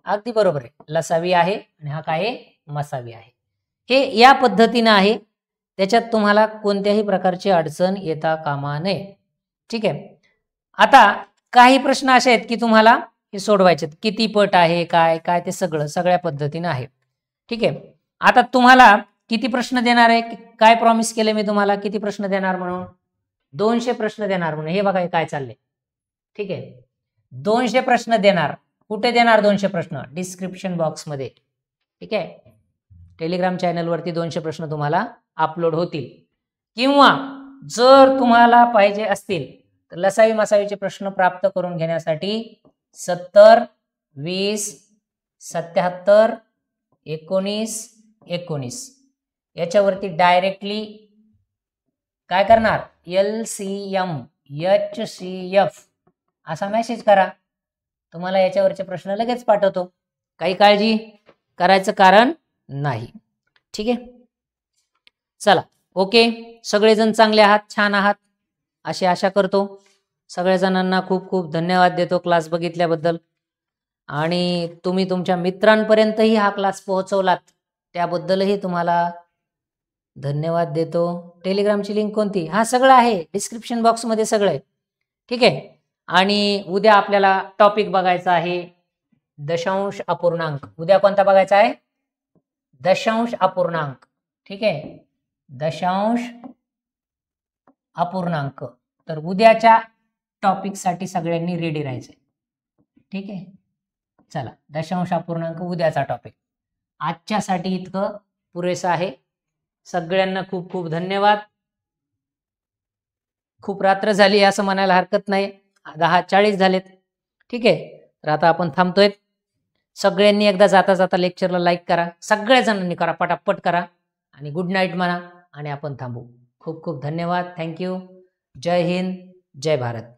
S1: अगदी बरोबर आहे, लसावी आहे. आणि हा काय आहे? मसावी आहे. हे या पद्धतीनं आहे, त्याच्यात तुम्हाला कोणत्याही प्रकारची अडचण येता कामा नये. ठीक आहे, आता काही प्रश्न असे आहेत की तुम्हाला हे सोडवायचे. किती पट आहे, काय काय ते सगळ्या पद्धतीनं आहे. ठीक आहे, आता तुम्हाला किती प्रश्न देणार आहे? काय प्रॉमिस केले मी तुम्हाला? किती प्रश्न देणार म्हणून? 200 प्रश्न देणार म्हणून. हे बघा काय चाललंय. ठीक आहे, 200 प्रश्न देणार. कुठे देणार 200 प्रश्न? डिस्क्रिप्शन बॉक्समध्ये. ठीक आहे, टेलिग्राम चॅनलवरती 200 प्रश्न तुम्हाला अपलोड होतील. किंवा जर तुम्हाला पाहिजे असतील तर लसावी मसावीचे प्रश्न प्राप्त करून घेण्यासाठी 70 20 77 19 19 याच्यावरती डायरेक्टली काय करणार? LCM HCF असा मेसेज करा. तुम्हाला याच्यावरचे प्रश्न लगेच पाठवतो. काही काळजी करायचं कारण नाही. ठीक आहे, चला ओके. सगळेजण चांगले आहात, छान आहात अशी आशा करतो. सगळ्या जणांना खूप खूप धन्यवाद देतो क्लास बघितल्याबद्दल. आणि तुम्ही तुमच्या मित्रांपर्यंतही हा क्लास पोहोचवलात त्याबद्दलही तुम्हाला धन्यवाद देतो. टेलिग्रामची लिंक कोणती? हा सगळं आहे डिस्क्रिप्शन बॉक्समध्ये सगळं आहे. ठीक आहे, आणि उद्या आपल्याला टॉपिक बघायचा आहे दशांश अपूर्णांक. उद्या कोणता बघायचा आहे? दशांश अपूर्णांक. ठीक आहे, दशांश अपूर्णांक. तर उद्याच्या टॉपिकसाठी सगळ्यांनी रेडी राहायचंय. ठीक आहे, चला दशांश अपूर्णांक उद्याचा टॉपिक. आजच्यासाठी इतकं पुरेसं आहे. सगळ्यांना खूप खूप धन्यवाद. खूप रात्र झाली असं म्हणायला हरकत नाही, 10:40 झालेत. ठीक आहे, तर आता आपण थांबतोय. सगळ्यांनी एकदा जाता जाता लेक्चरला लाईक करा, सगळ्या जणांनी करा, पटापट करा आणि गुड नाईट म्हणा आणि आपण थांबू. खूप खूप धन्यवाद. थँक्यू. जय हिंद, जय भारत.